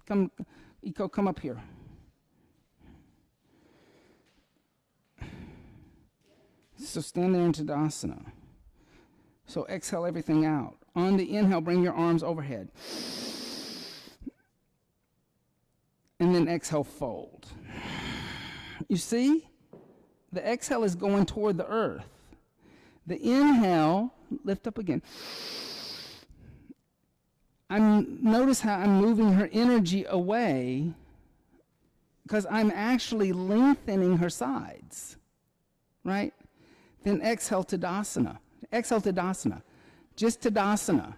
Come, Iko, come up here. So stand there in Tadasana. So exhale everything out. On the inhale, bring your arms overhead. And then exhale, fold. You see? The exhale is going toward the earth. The inhale, lift up again. Notice how I'm moving her energy away, because I'm actually lengthening her sides, right? Then exhale, Tadasana. Exhale, Tadasana. Just Tadasana.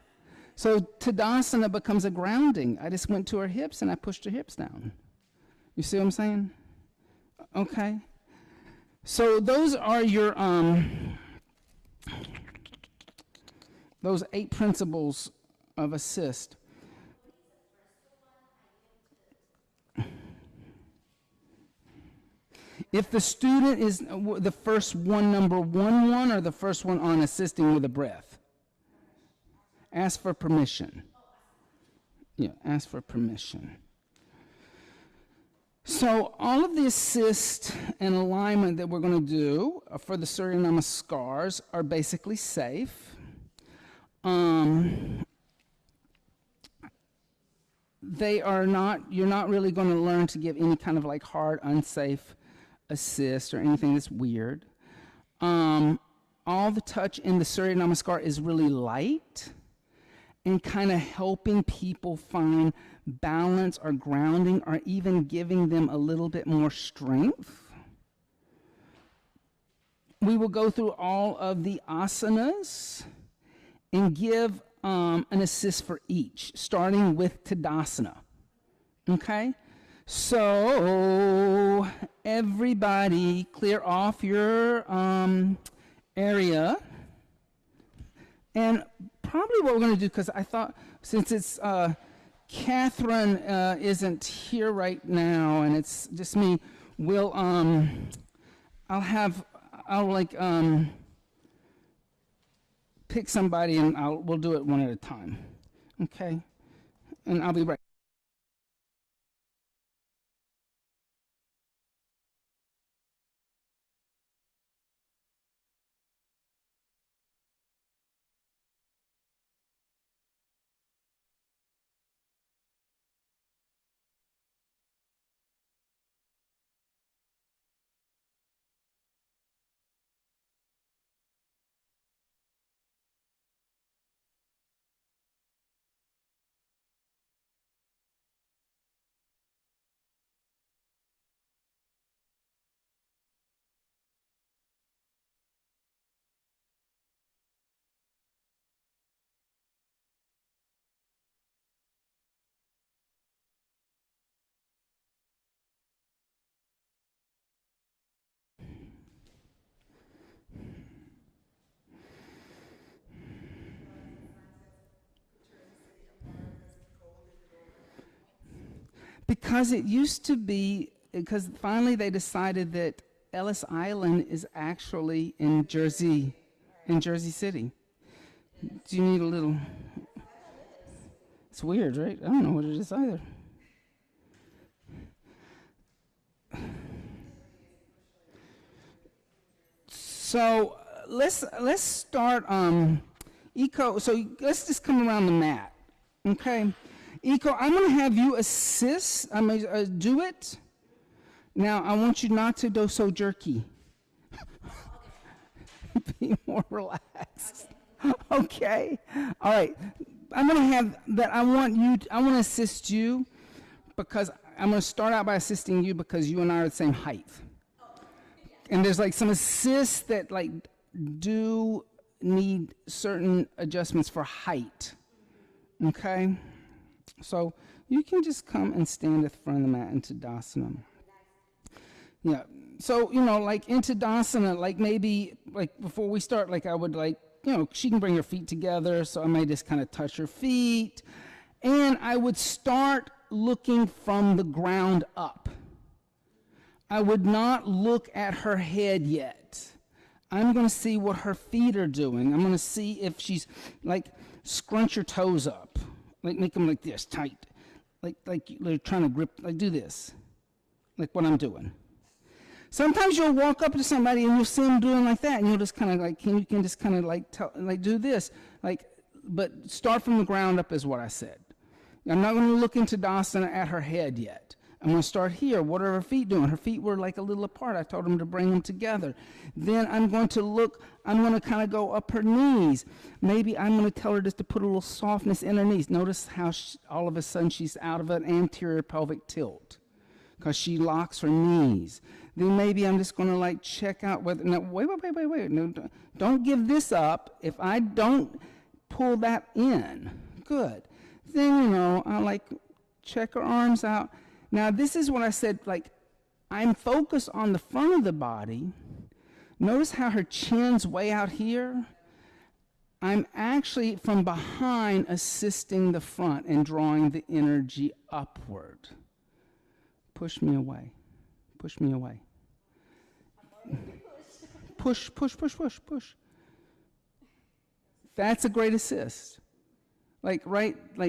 So Tadasana becomes a grounding. I just went to her hips and I pushed her hips down. You see what I'm saying? Okay. So those are your those 8 principles of assist. If the student is the first one, number 1, or the first one on assisting with the breath, ask for permission. Yeah, ask for permission. So all of the assist and alignment that we're going to do for the Surya Namaskars are basically safe. you're not really going to learn to give any kind of like hard, unsafe assist or anything that's weird. All the touch in the Surya Namaskar is really light and kind of helping people find balance or grounding or even giving them a little bit more strength. We will go through all of the asanas and give an assist for each, starting with Tadasana. Okay? So, everybody clear off your area. And probably what we're going to do, because I thought since it's Catherine isn't here right now and it's just me, I'll pick somebody and we'll do it one at a time. Okay? And I'll be right. Because it used to be, because finally they decided that Ellis Island is actually in Jersey City. Do you need a little? It's weird, right? I don't know what it is either. So let's start. Eco. So let's just come around the mat, okay? Eco, I'm going to have you assist. I'm going to do it. Now, I want you not to do so jerky. Be more relaxed. Okay. All right. I'm going to have that. I want to assist you because I'm going to start out by assisting you because you and I are the same height. And there's like some assists that like do need certain adjustments for height. Okay? So you can just come and stand at the front of the mat in Tadasana. Yeah. So, like in Tadasana, like maybe, like before we start, like I would like, she can bring her feet together. So I may just kind of touch her feet. And I would start looking from the ground up. I would not look at her head yet. I'm going to see what her feet are doing. I'm going to see if she's like, scrunch your toes up. Like make them like this, tight. Like you're trying to grip, like do this. Like what I'm doing. Sometimes you'll walk up to somebody and you'll see them doing like that and you'll just kind of like, you can just kind of like do this. But start from the ground up is what I said. I'm not going to look into Tadasana at her head yet. I'm going to start here. What are her feet doing? Her feet were like a little apart. I told them to bring them together. Then I'm going to kind of go up her knees. Maybe I'm going to tell her just to put a little softness in her knees. Notice how all of a sudden she's out of an anterior pelvic tilt because she locks her knees. Then maybe I'm just going to like check out whether, no, wait. No, don't give this up. If I don't pull that in, good. Then, I like check her arms out. Now, this is what I said, like, I'm focused on the front of the body. Notice how her chin's way out here. I'm actually, from behind, assisting the front and drawing the energy upward. Push me away. Push me away. Push. That's a great assist. Like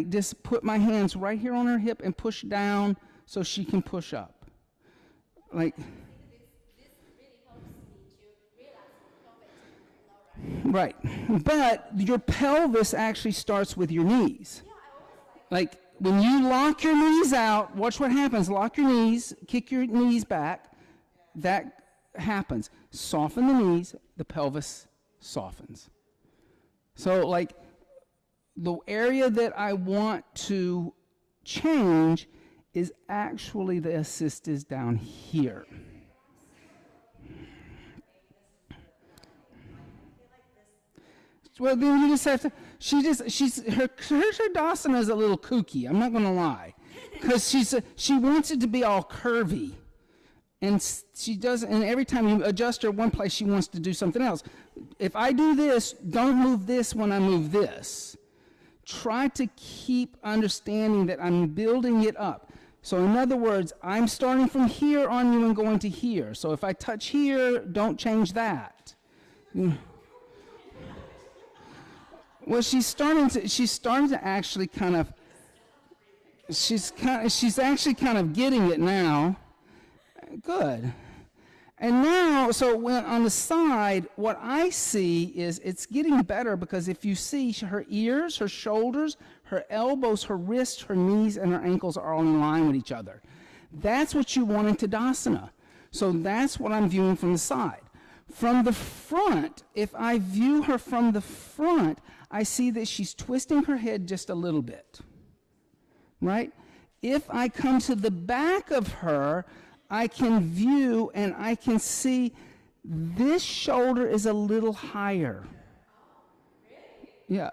just put my hands right here on her hip and push down so she can push up. Like, this really helps me to realize my pelvic. right. But your pelvis actually starts with your knees. Yeah, I always Like, when you lock your knees out, watch what happens. Lock your knees, kick your knees back. That happens. Soften the knees, the pelvis softens. So, like, the area that I want to change is actually the assist is down here. Well, then you just have to. Her Tadasana is a little kooky. I'm not going to lie, because she wants it to be all curvy, and she doesn't. And every time you adjust her one place, she wants to do something else. If I do this, don't move this when I move this. Try to keep understanding that I'm building it up. So in other words, I'm starting from here on you and going to here. So if I touch here, don't change that. Well, she's starting to actually kind of, she's actually kind of getting it now. Good. And now, so when on the side, what I see is it's getting better, because if you see her ears, her shoulders, her elbows, her wrists, her knees, and her ankles are all in line with each other. That's what you want in Tadasana. So that's what I'm viewing from the side. From the front, if I view her from the front, I see that she's twisting her head just a little bit, right? If I come to the back of her, I can view and I can see this shoulder is a little higher. Yeah.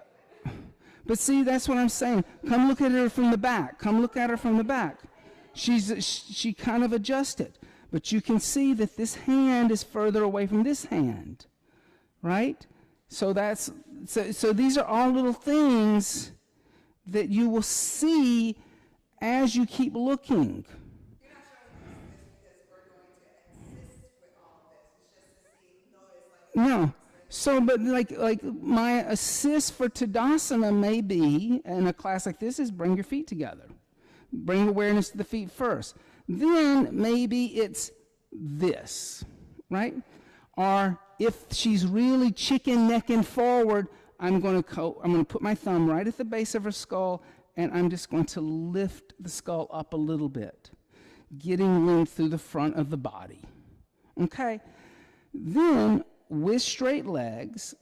But see, that's what I'm saying. Come look at her from the back. Come look at her from the back. She kind of adjusted. But you can see that this hand is further away from this hand, right? So these are all little things that you will see as you keep looking. No. So, but like my assist for Tadasana may be, in a class like this, is bring your feet together. Bring awareness to the feet first. Then maybe it's this, right? Or if she's really chicken necking forward, I'm going to put my thumb right at the base of her skull, and I'm just going to lift the skull up a little bit, getting length through the front of the body. Okay? Then, with straight legs,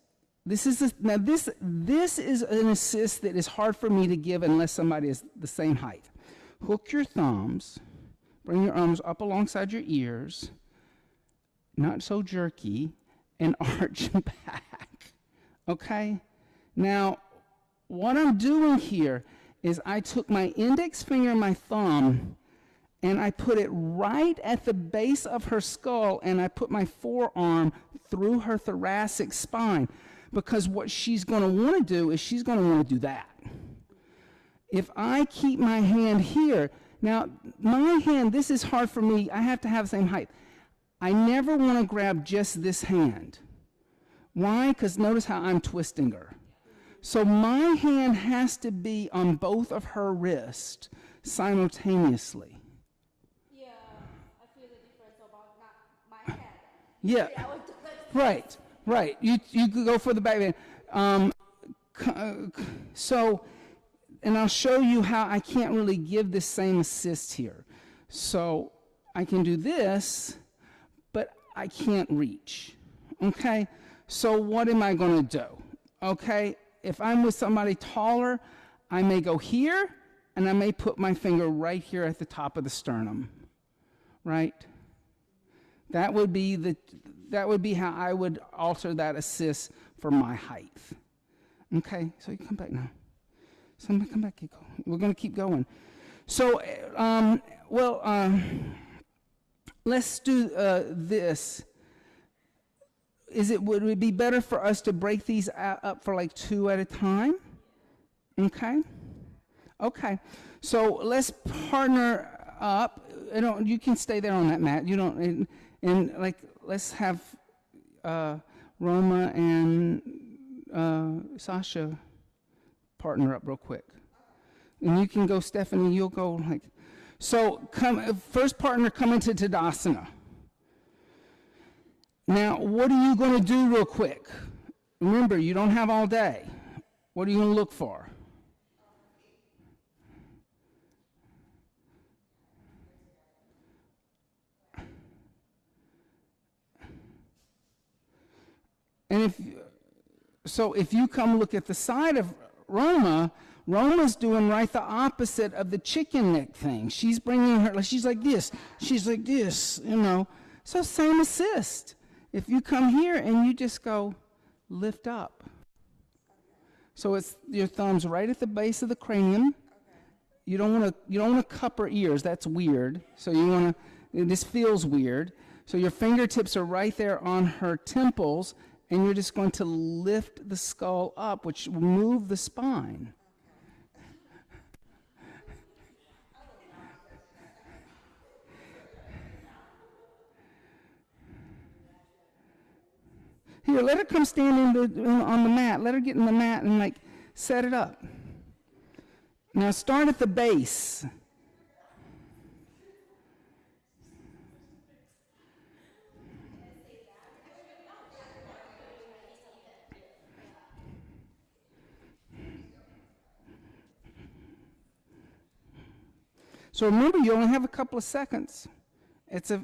this is an assist that is hard for me to give unless somebody is the same height. Hook your thumbs, bring your arms up alongside your ears, not so jerky, and arch back. Okay? Now, what I'm doing here is I took my index finger and my thumb, and I put it right at the base of her skull, and I put my forearm through her thoracic spine, because what she's going to want to do is she's going to want to do that. If I keep my hand here, now my hand, this is hard for me, I have to have the same height. I never want to grab just this hand. Why? Because notice how I'm twisting her. So my hand has to be on both of her wrists simultaneously. Yeah, I feel the difference about not my head. Yeah, I would do that. right. You could go for the back end. So, and I'll show you how I can't really give this same assist here. So I can do this, but I can't reach. Okay? So what am I going to do? Okay? If I'm with somebody taller, I may go here, and I may put my finger right here at the top of the sternum. Right? That would be how I would alter that assist for my height. Okay? So you come back now. Somebody come back. Keep going. We're going to keep going. So, let's do this. Would it be better for us to break these up for like 2 at a time? Okay. Okay. So let's partner up. You can stay there on that mat. You don't. And like, let's have Roma and Sasha partner up real quick. And you can go, Stephanie, you'll go like, so first partner come into Tadasana. Now, what are you going to do real quick? Remember, you don't have all day. What are you going to look for? And if you come look at the side of Roma, Roma's doing right the opposite of the chicken neck thing. She's bringing her, like, she's like this, you know. So same assist. If you come here and you just go lift up. So it's your thumbs right at the base of the cranium. You don't want to cup her ears. That's weird. So you want to. This feels weird. So your fingertips are right there on her temples, and you're just going to lift the skull up, which will move the spine. Here, let her come stand on the mat. Let her get in the mat and like set it up. Now start at the base. So remember, you only have a couple of seconds.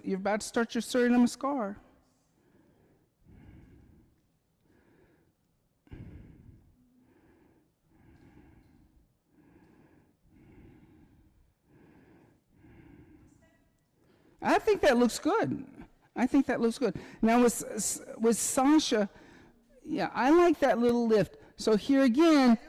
You're about to start your Surya Namaskar. I think that looks good. Now with Sasha, yeah, I like that little lift. So here again,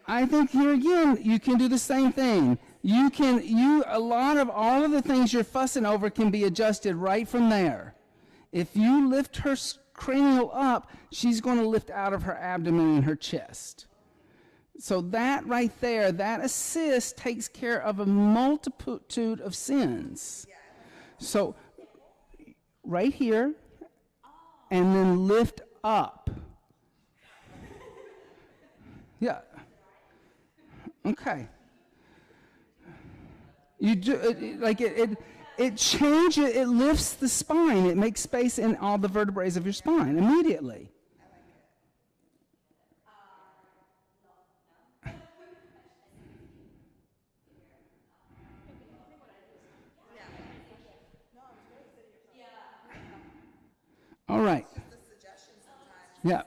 I think here again, you can do the same thing. All of the things you're fussing over can be adjusted right from there. If you lift her cranial up, she's going to lift out of her abdomen and her chest. So that right there, that assist takes care of a multitude of sins. So right here, and then lift up. Yeah. Okay. You do it changes. It lifts the spine. It makes space in all the vertebrae of your spine immediately. All right. Yeah.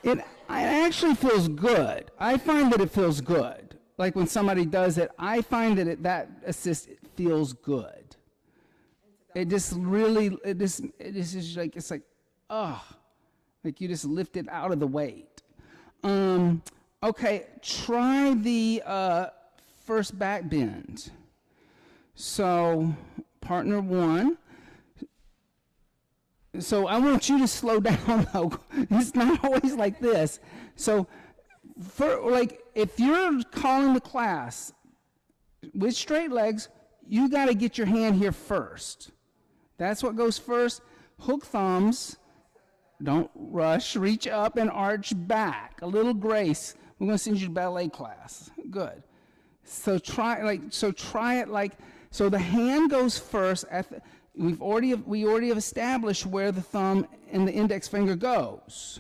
It actually feels good. I find that it feels good. Like when somebody does it, I find that assist feels good. It just really, is like, it's like, like you just lift it out of the weight. Okay, try the first back bend. So, partner one. So I want you to slow down, though. It's not always like this. So, if you're calling the class with straight legs, you got to get your hand here first. That's what goes first. Hook thumbs. Don't rush. Reach up and arch back. A little grace. We're going to send you to ballet class. Good. So try it like so. The hand goes first. We already have established where the thumb and the index finger goes.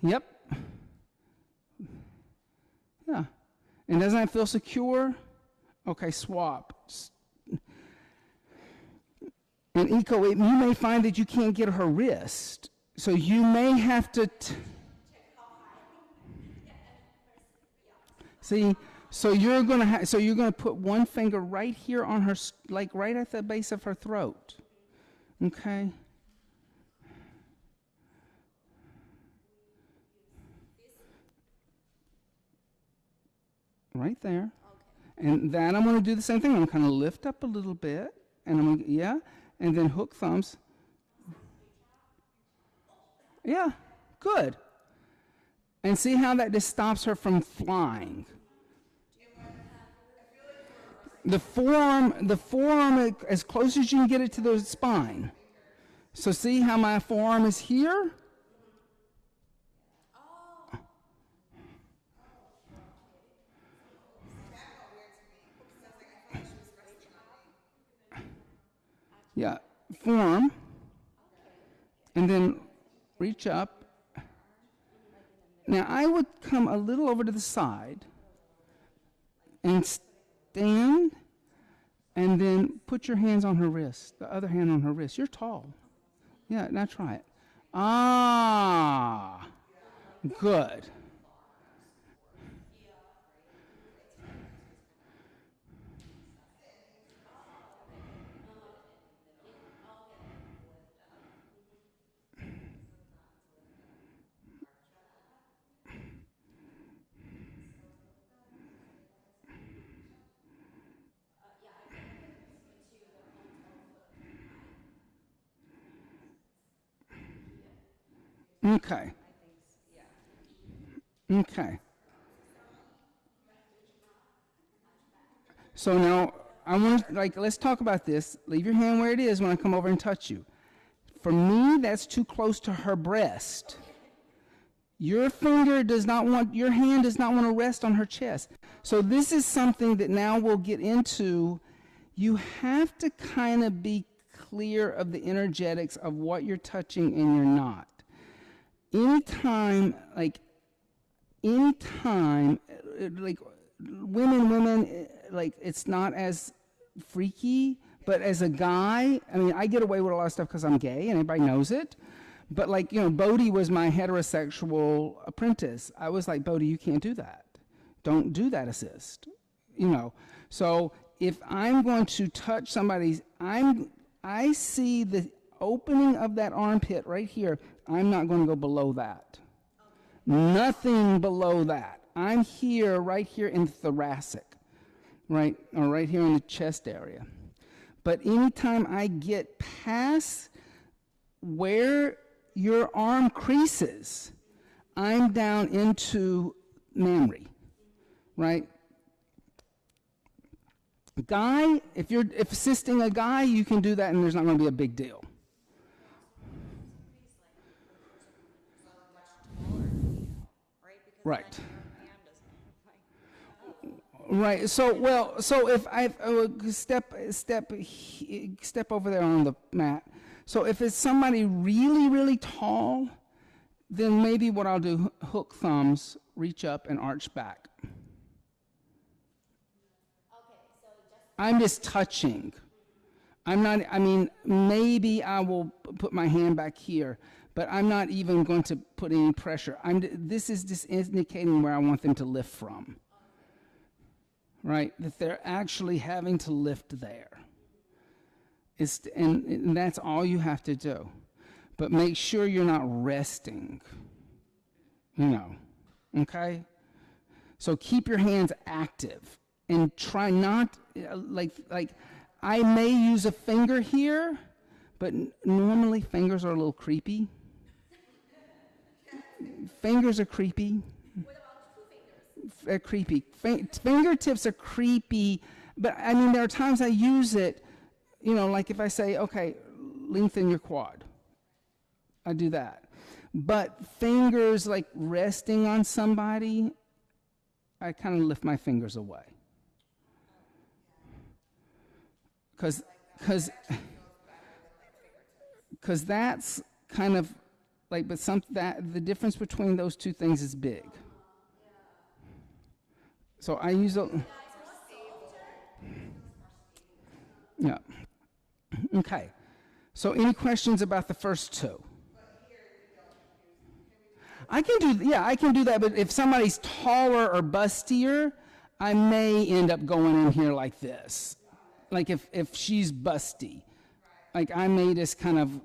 Yep. Yeah. And doesn't that feel secure? Okay, swap. And Eco, you may find that you can't get her wrist, so you may have to. See. So you're gonna put one finger right here on her, like right at the base of her throat. Okay. Right there. Okay. And then I'm gonna do the same thing. I'm gonna kind of lift up a little bit, and I'm gonna, and then hook thumbs. Yeah, good. And see how that just stops her from flying. The forearm, as close as you can get it to the spine. So see how my forearm is here? Yeah, forearm. And then reach up. Now I would come a little over to the side and stand And then put your hands on her wrist, the other hand on her wrist. You're tall. Yeah, now try it. Ah, good. Okay. Okay. So now I want to let's talk about this. Leave your hand where it is when I come over and touch you. For me, that's too close to her breast. Your hand does not want to rest on her chest. So this is something that now we'll get into. You have to kind of be clear of the energetics of what you're touching and you're not. Anytime, like women, like it's not as freaky, but as a guy, I mean, I get away with a lot of stuff because I'm gay and everybody knows it. But Bodhi was my heterosexual apprentice. I was like, Bodhi, you can't do that. Don't do that assist. So if I'm going to touch somebody's, I see the opening of that armpit right here. I'm not going to go below that. Nothing below that. I'm here, right here in the thoracic, right? Or right here in the chest area. But anytime I get past where your arm creases, I'm down into mammary, right? Guy, if assisting a guy, you can do that and there's not going to be a big deal. Right. Right. So if I step over there on the mat. So if it's somebody really, really tall, then maybe what I'll do, hook thumbs, reach up and arch back. I'm just touching. Maybe I will put my hand back here, but I'm not even going to put any pressure. This is just indicating where I want them to lift from. Right? That they're actually having to lift there. And that's all you have to do. But make sure you're not resting. Okay? So keep your hands active and try not, I may use a finger here, but normally fingers are a little creepy. Fingers are creepy. What about two fingers? Creepy. Fingertips are creepy, but there are times I use it, like if I say, okay, lengthen your quad. I do that. But fingers like resting on somebody, I kind of lift my fingers away. Because that's kind of like, but the difference between those two things is big. So I use a, yeah. Okay. So any questions about the first two? I can do that, but if somebody's taller or bustier, I may end up going in here like this. Like if she's busty, like I may just kind of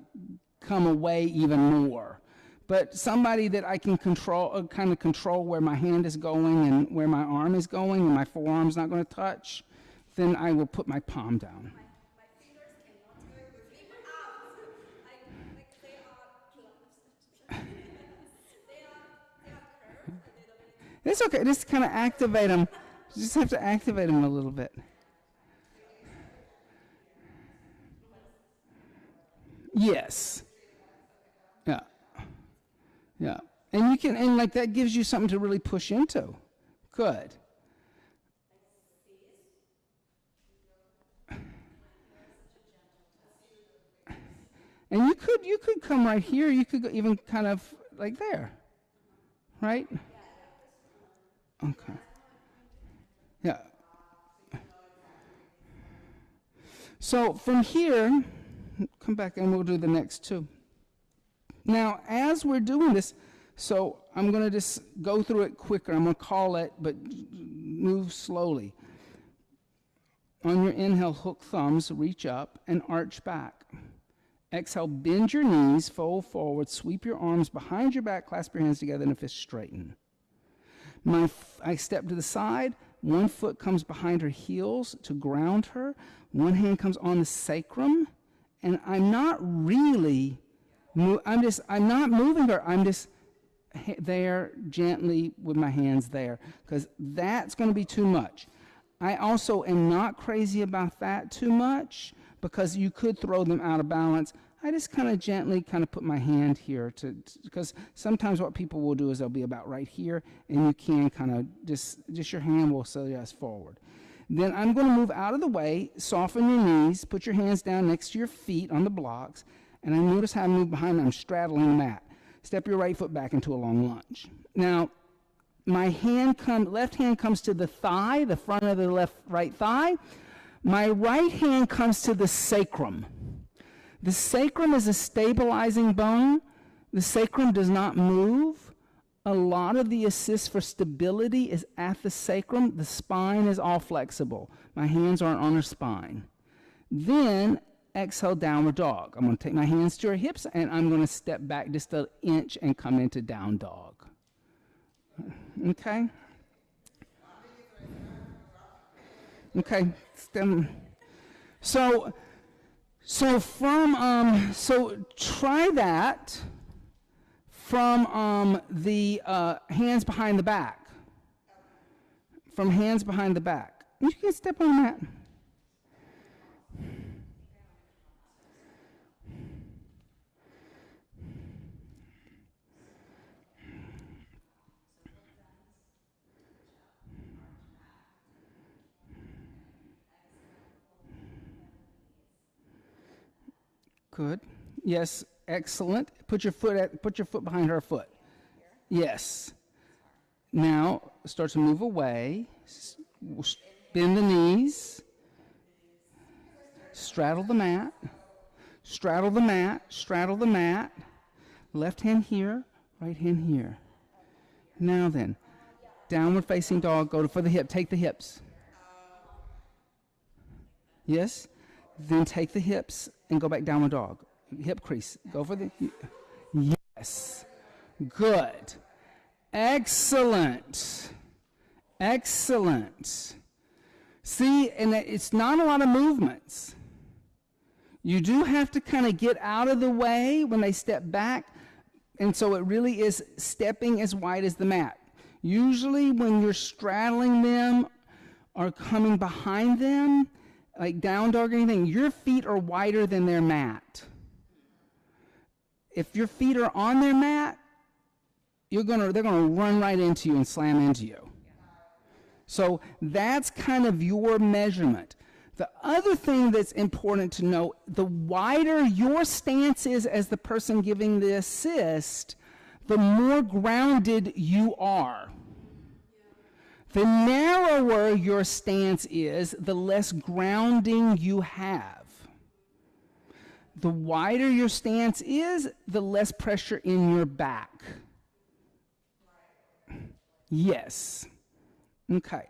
come away even more. But somebody that I can kind of control where my hand is going and where my arm is going and my forearm's not going to touch, then I will put my palm down. My fingers cannot flip out. They are they are curved a little bit. It's okay. Just kind of activate them. You just have to activate them a little bit. Yes. Yeah. Yeah. And you can, and like that gives you something to really push into. Good. And you could come right here. You could go even kind of like there. Right? Okay. Yeah. So from here, come back and we'll do the next two. Now, as we're doing this, so I'm going to just go through it quicker. I'm going to call it, but move slowly. On your inhale, hook thumbs, reach up and arch back. Exhale, bend your knees, fold forward, sweep your arms behind your back, clasp your hands together, and a fist straighten. I step to the side. One foot comes behind her heels to ground her. One hand comes on the sacrum, and I'm not really, I'm not moving her. I'm just there gently with my hands there, because that's going to be too much. I also am not crazy about that too much, because you could throw them out of balance. I just kind of gently kind of put my hand here because sometimes what people will do is they'll be about right here, and you can kind of just your hand will suggest forward. Then I'm going to move out of the way, soften your knees, put your hands down next to your feet on the blocks, and I notice how I move behind, I'm straddling the mat. Step your right foot back into a long lunge. Now, my left hand comes to the thigh, the front of the right thigh. My right hand comes to the sacrum. The sacrum is a stabilizing bone. The sacrum does not move. A lot of the assist for stability is at the sacrum. The spine is all flexible. My hands aren't on her spine. Then exhale, downward dog. I'm going to take my hands to her hips, and I'm going to step back just an inch and come into down dog. Okay? Okay. So try that from the hands behind the back. From hands behind the back. You can step on that. Good. Yes. Excellent. Put your foot behind her foot. Yes. Now start to move away. Bend the knees. Straddle the mat. Straddle the mat. Straddle the mat. Left hand here. Right hand here. Now then, downward facing dog. Go for the hip. Take the hips. Yes. Then take the hips and go back downward dog. Hip crease. Go for the... Yes. Good. Excellent. Excellent. See, and it's not a lot of movements. You do have to kind of get out of the way when they step back, and so it really is stepping as wide as the mat. Usually when you're straddling them or coming behind them, like down dog or anything, your feet are wider than their mat. If your feet are on their mat, they're gonna run right into you and slam into you. So that's kind of your measurement. The other thing that's important to know, the wider your stance is as the person giving the assist, the more grounded you are. The narrower your stance is, the less grounding you have. The wider your stance is, the less pressure in your back. Yes. Okay.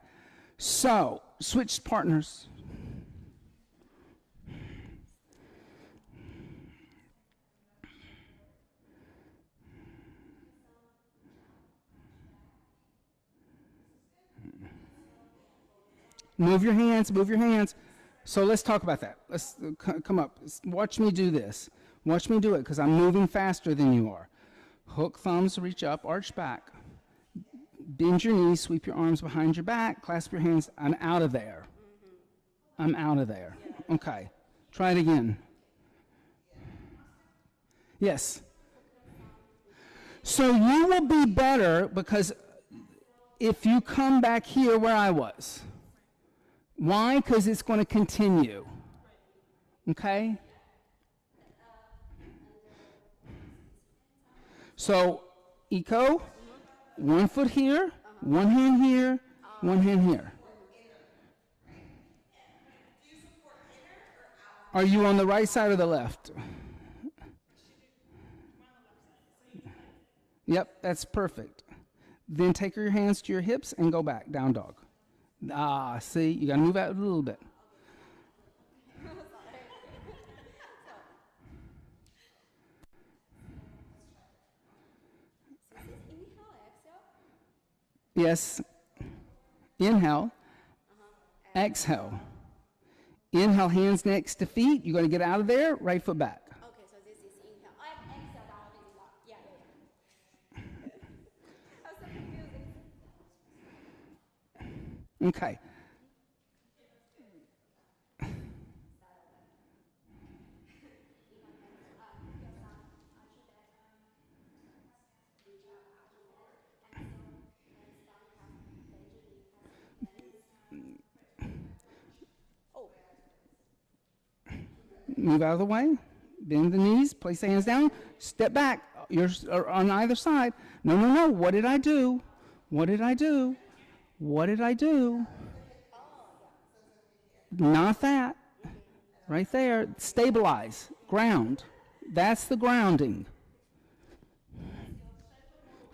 So, switch partners. Move your hands, move your hands. So let's talk about that. Let's come up. Watch me do this. Watch me do it because I'm moving faster than you are. Hook thumbs, reach up, arch back. Bend your knees, sweep your arms behind your back, clasp your hands. I'm out of there. I'm out of there. Okay. Try it again. Yes. So you will be better because if you come back here where I was. Why? Because it's going to continue. Okay? So, eco, one foot here, one hand here, one hand here. Are you on the right side or the left? Yep, that's perfect. Then take your hands to your hips and go back, down dog. Ah, see, you gotta move out a little bit. Yes. Inhale. Exhale. Inhale, hands next to feet. You're going to get out of there, right foot back. Okay, so this is inhale. I exhale down, this is up. Yeah. I'm so confused. Okay. Move out of the way. Bend the knees. Place the hands down. Step back. You're on either side. No, no, no. What did I do? What did I do? What did I do? Not that. Right there. Stabilize. Ground. That's the grounding.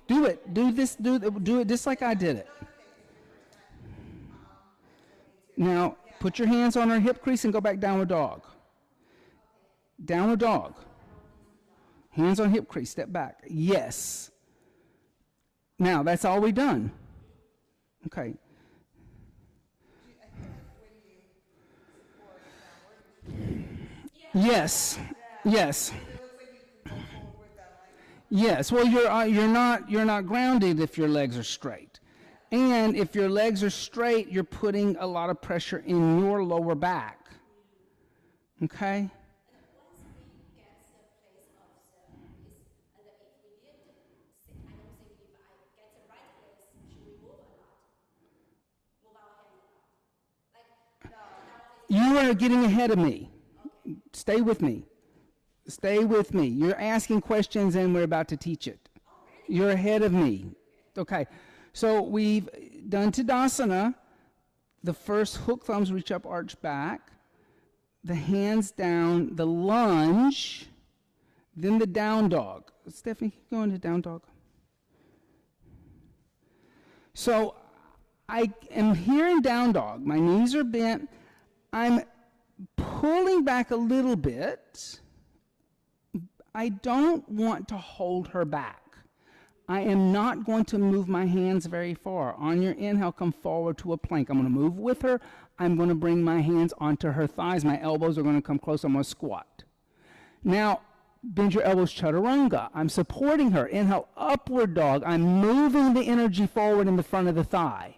Do it. Do this. Do it just like I did it. Now, put your hands on her hip crease and go back downward dog. Downward dog. Hands on hip crease. Step back. Yes. Now, that's all we've done. Okay. Yes. Yes. Yes. Well, you're not grounded if your legs are straight. And if your legs are straight, you're putting a lot of pressure in your lower back. Okay? You are getting ahead of me. Stay with me. Stay with me. You're asking questions and we're about to teach it. You're ahead of me. Okay. So we've done Tadasana. The first hook thumbs reach up, arch back. The hands down, the lunge, then the down dog. Stephanie, keep going to down dog. So I am here in down dog. My knees are bent. I'm pulling back a little bit. I don't want to hold her back. I am not going to move my hands very far. On your inhale, come forward to a plank. I'm going to move with her. I'm going to bring my hands onto her thighs. My elbows are going to come close. I'm going to squat. Now, bend your elbows, chaturanga. I'm supporting her. Inhale, upward dog. I'm moving the energy forward in the front of the thigh.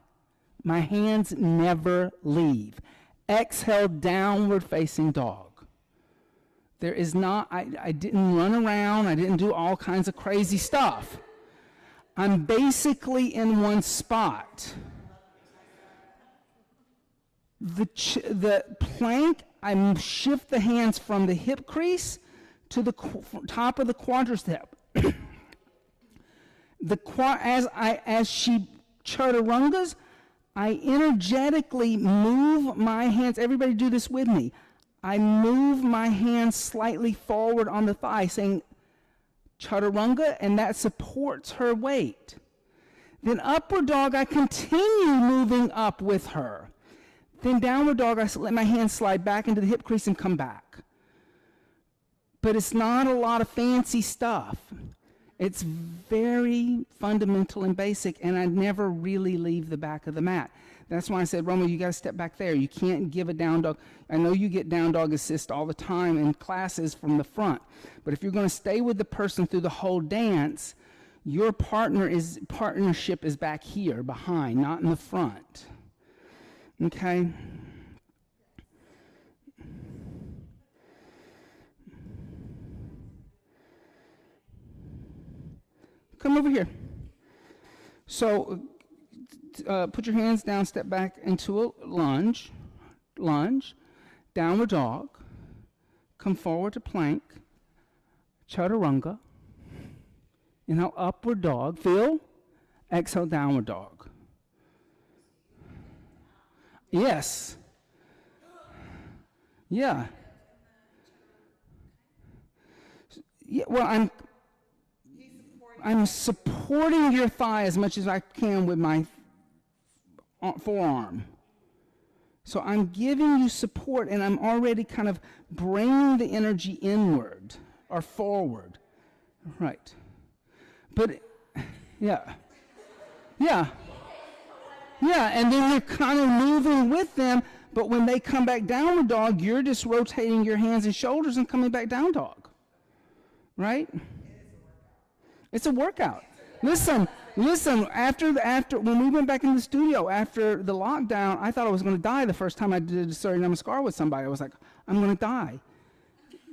My hands never leave. Exhale, downward facing dog. There is not, I didn't run around. I didn't do all kinds of crazy stuff. I'm basically in one spot. The plank, I shift the hands from the hip crease to the top of the quadricep. As she chaturangas, I energetically move my hands. Everybody do this with me. I move my hands slightly forward on the thigh, saying chaturanga, and that supports her weight. Then upward dog, I continue moving up with her. Then downward dog, I let my hands slide back into the hip crease and come back. But it's not a lot of fancy stuff. It's very fundamental and basic, and I never really leave the back of the mat. That's why I said, Roma, you got to step back there. You can't give a down dog. I know you get down dog assist all the time in classes from the front, but if you're going to stay with the person through the whole dance, your partnership is back here, behind, not in the front. Okay? Come over here. So put your hands down, step back into a lunge, downward dog, come forward to plank, chaturanga, inhale upward dog, feel, exhale downward dog. Yes. Yeah. Yeah, well, I'm supporting your thigh as much as I can with my forearm. So I'm giving you support, and I'm already kind of bringing the energy inward or forward. Right. But, yeah. Yeah. Yeah, and then you're kind of moving with them, but when they come back downward dog, you're just rotating your hands and shoulders and coming back down dog. Right? It's a workout. Listen, after when we went back in the studio after the lockdown, I thought I was going to die the first time I did a Surya Namaskar with somebody. I was like, I'm going to die.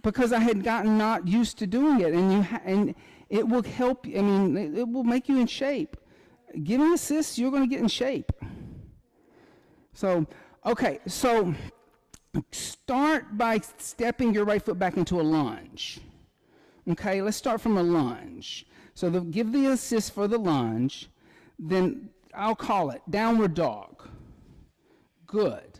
Because I had gotten not used to doing it, and it will help. I mean, it will make you in shape. Giving assists, you're going to get in shape. So, okay, so start by stepping your right foot back into a lunge. Okay, let's start from a lunge. So give the assist for the lunge, then I'll call it downward dog. Good.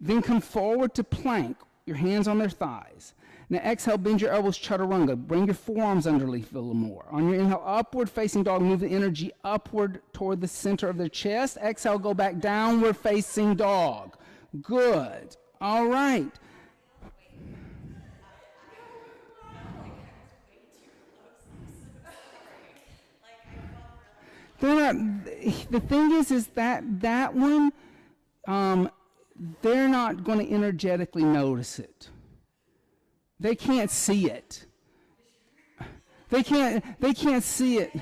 Then come forward to plank, your hands on their thighs. Now exhale, bend your elbows, chaturanga. Bring your forearms underneath a little more. On your inhale, upward facing dog, move the energy upward toward the center of the chest. Exhale, go back, downward facing dog. Good. All right. They're not, the thing is that one, they're not going to energetically notice it. They can't see it. They can't see it.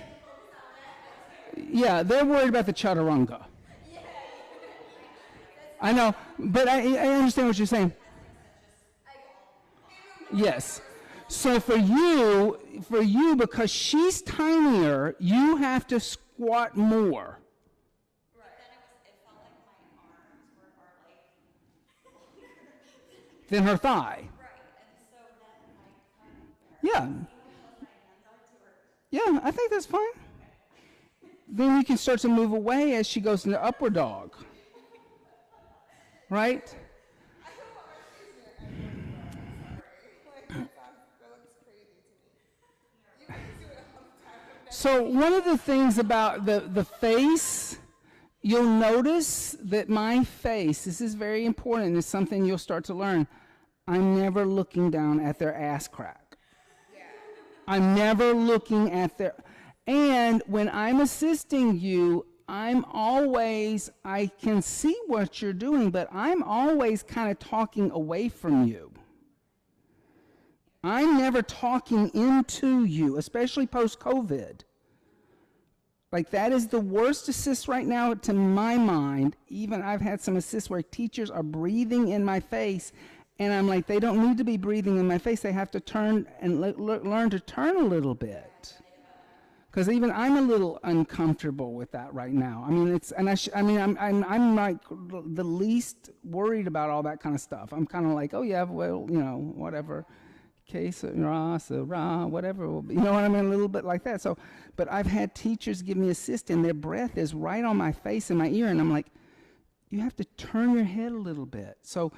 Yeah, they're worried about the chaturanga. I know, but I understand what you're saying. Yes. So for you, because she's tinier, you have to squat more. But then it felt like my arms were like Than her thigh. right, and so then Yeah. Yeah, I think that's fine. Then you can start to move away as she goes into upward dog. Right? So one of the things about the face, you'll notice that my face, this is very important, it's something you'll start to learn. I'm never looking down at their ass crack. I'm never looking at their, and when I'm assisting you, I can see what you're doing, but I'm always kind of talking away from you. I'm never talking into you, especially post-COVID. Like, that is the worst assist right now to my mind. Even I've had some assists where teachers are breathing in my face, and I'm like, they don't need to be breathing in my face. They have to turn and learn to turn a little bit. Because even I'm a little uncomfortable with that right now. I mean, I'm like the least worried about all that kind of stuff. I'm kind of like, oh yeah, well, whatever. Case, whatever will be. You know what I mean? A little bit like that. So, but I've had teachers give me assist, and their breath is right on my face and my ear, and I'm like, you have to turn your head a little bit. So,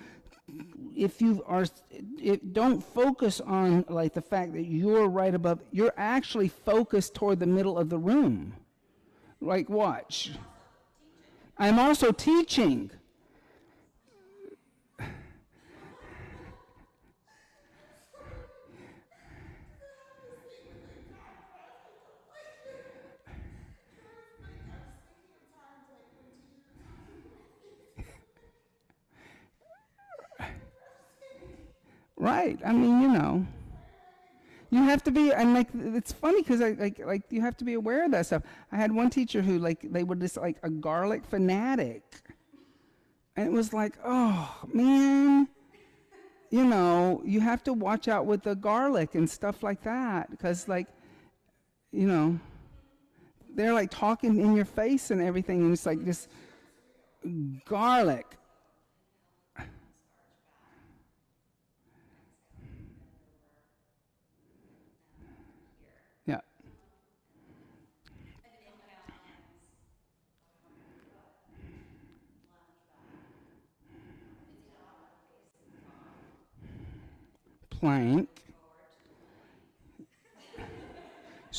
don't focus on like the fact that you're right above. You're actually focused toward the middle of the room. Like, watch. I'm also teaching. Right. I mean, you have to be, and like, it's funny because like you have to be aware of that stuff. I had one teacher who they were just like a garlic fanatic, and it was like, oh man, you have to watch out with the garlic and stuff like that because they're like talking in your face and everything, and it's like this garlic. Yeah. Plank.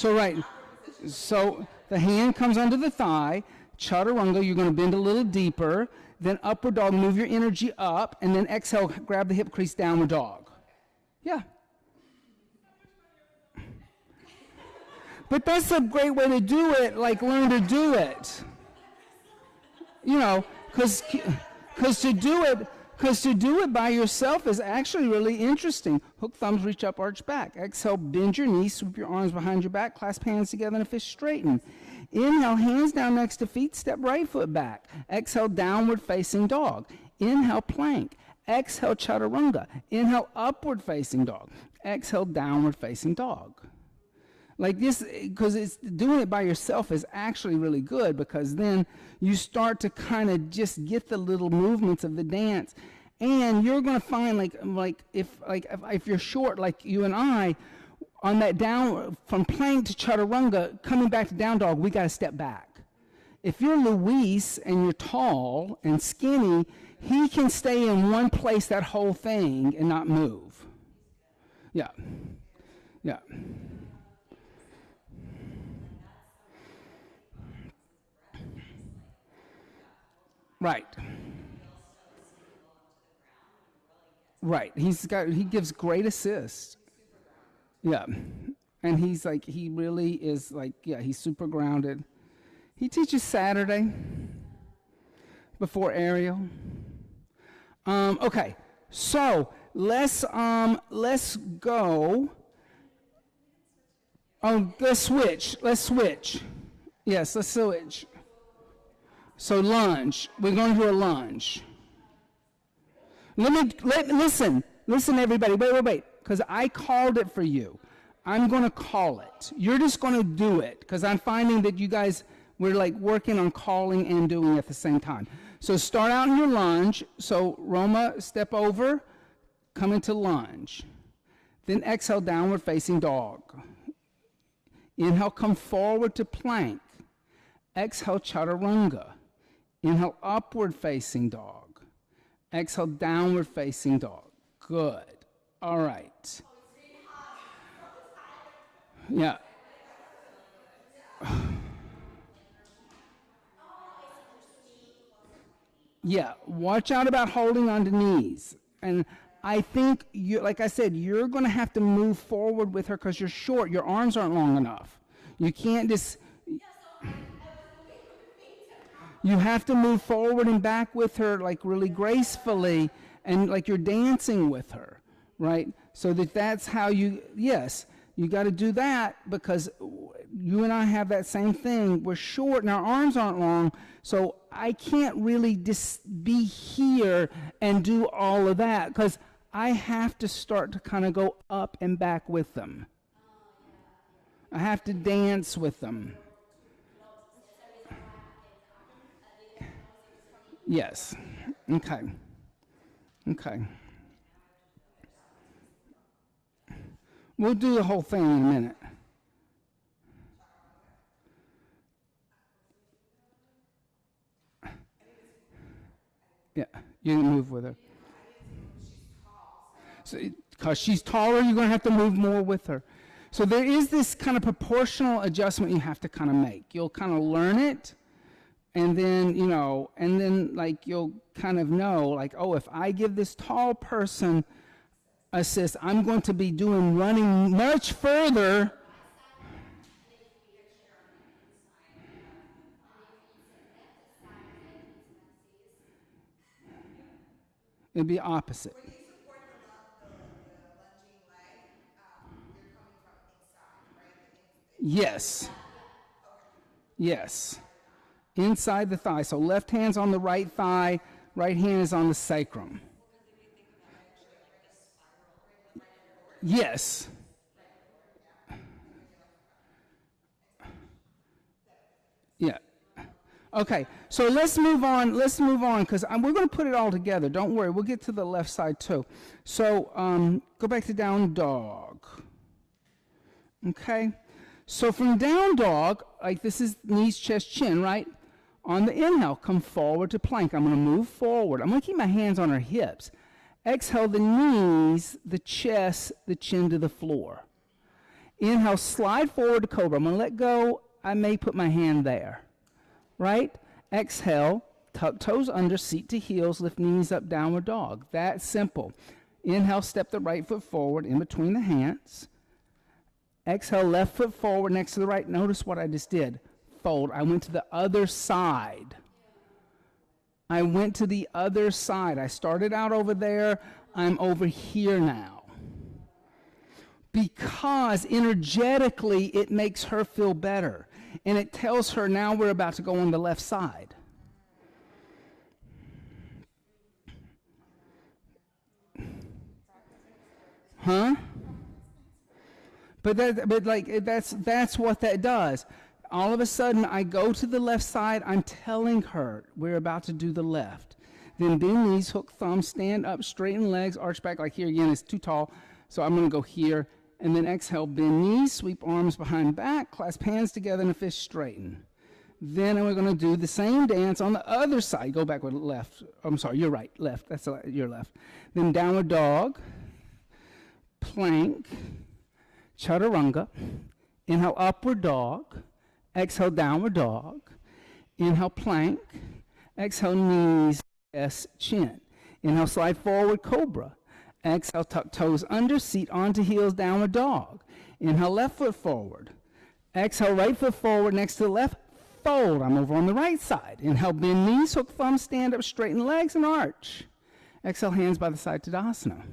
So right, so the hand comes under the thigh. Chaturanga, you're going to bend a little deeper. Then upward dog, move your energy up, and then exhale, grab the hip crease, downward dog. Yeah. But that's a great way to do it, like learn to do it. You know, because to do it by yourself is actually really interesting. Hook thumbs, reach up, arch back. Exhale, bend your knees, sweep your arms behind your back, clasp hands together in a fist, straighten. Inhale, hands down next to feet, step right foot back. Exhale, downward facing dog. Inhale, plank. Exhale, chaturanga. Inhale, upward facing dog. Exhale, downward facing dog. Like this, because it's doing it by yourself is actually really good, because then you start to kind of just get the little movements of the dance, and you're going to find if you're short like you and I, on that down from plank to chaturanga, coming back to down dog, we got to step back. If you're Luis and you're tall and skinny, he can stay in one place that whole thing and not move. Yeah. Yeah. Right. Right. He gives great assist. Yeah. And he really is he's super grounded. He teaches Saturday before aerial. Okay. So let's go. Oh, let's switch. Yes, let's switch. So lunge. We're going to do a lunge. Listen, everybody. Wait. Because I called it for you. I'm going to call it. You're just going to do it, because I'm finding that you guys, we're working on calling and doing at the same time. So start out in your lunge. So Roma, step over, come into lunge. Then exhale, downward facing dog. Inhale, come forward to plank. Exhale, chaturanga. Inhale, upward facing dog. Exhale, downward facing dog. Good. All right. Yeah. Yeah. Watch out about holding onto knees. And I think, like I said, you're going to have to move forward with her because you're short. Your arms aren't long enough. You can't just... You have to move forward and back with her really gracefully, and you're dancing with her, right? So that's how you got to do that, because you and I have that same thing. We're short and our arms aren't long, so I can't really just be here and do all of that, because I have to start to kind of go up and back with them. I have to dance with them. Yes. Okay. We'll do the whole thing in a minute. Yeah, you didn't move with her. So, because she's taller, you're going to have to move more with her. So there is this kind of proportional adjustment you have to kind of make. You'll kind of learn it. And then, you'll kind of know, if I give this tall person assist, I'm going to be running much further. It'd be opposite. When you support the lunging leg, you're coming from inside, right? Yes. Yes. Inside the thigh. So left hand's on the right thigh, right hand is on the sacrum. Yes. Yeah. Okay, so let's move on, because we're going to put it all together. Don't worry, we'll get to the left side too. So go back to down dog. Okay, so from down dog, this is knees, chest, chin, right? On the inhale, come forward to plank. I'm going to move forward. I'm going to keep my hands on her hips. Exhale the knees, the chest, the chin to the floor. Inhale, slide forward to cobra. I'm going to let go. I may put my hand there, right? Exhale, tuck toes under, seat to heels, lift knees up, downward dog. That's simple. Inhale, step the right foot forward in between the hands. Exhale, left foot forward next to the right. Notice what I just did. Fold. I went to the other side. I went to the other side. I started out over there. I'm over here now. Because energetically, it makes her feel better. And it tells her now we're about to go on the left side. Huh? But that's what that does. All of a sudden, I go to the left side. I'm telling her we're about to do the left. Then bend knees, hook thumbs, stand up, straighten legs, arch back. Like here again, it's too tall, so I'm going to go here. And then exhale, bend knees, sweep arms behind back, clasp hands together in a fist, straighten. Then we're going to do the same dance on the other side. Go back with left. I'm sorry, you're right, left. That's your left. Then downward dog, plank, chaturanga. Inhale, upward dog. Exhale, downward dog. Inhale, plank. Exhale, knees, chest, chin. Inhale, slide forward, cobra. Exhale, tuck toes under, seat onto heels, downward dog. Inhale, left foot forward. Exhale, right foot forward next to the left. Fold. I'm over on the right side. Inhale, bend knees, hook thumbs, stand up, straighten legs, and arch. Exhale, hands by the side, Tadasana.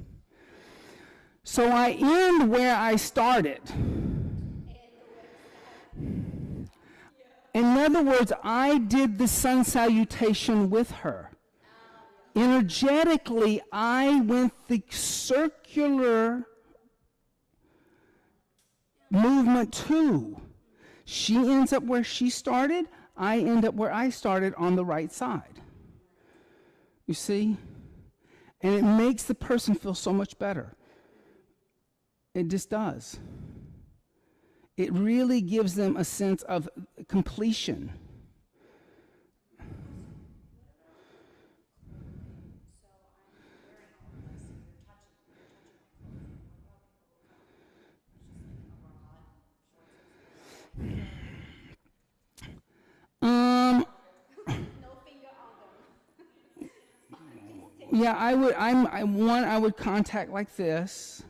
So I end where I started. In other words, I did the sun salutation with her. Energetically, I went the circular movement too. She ends up where she started. I end up where I started on the right side. You see? And it makes the person feel so much better. It just does. It really gives them a sense of completion. Yeah, I would contact like this.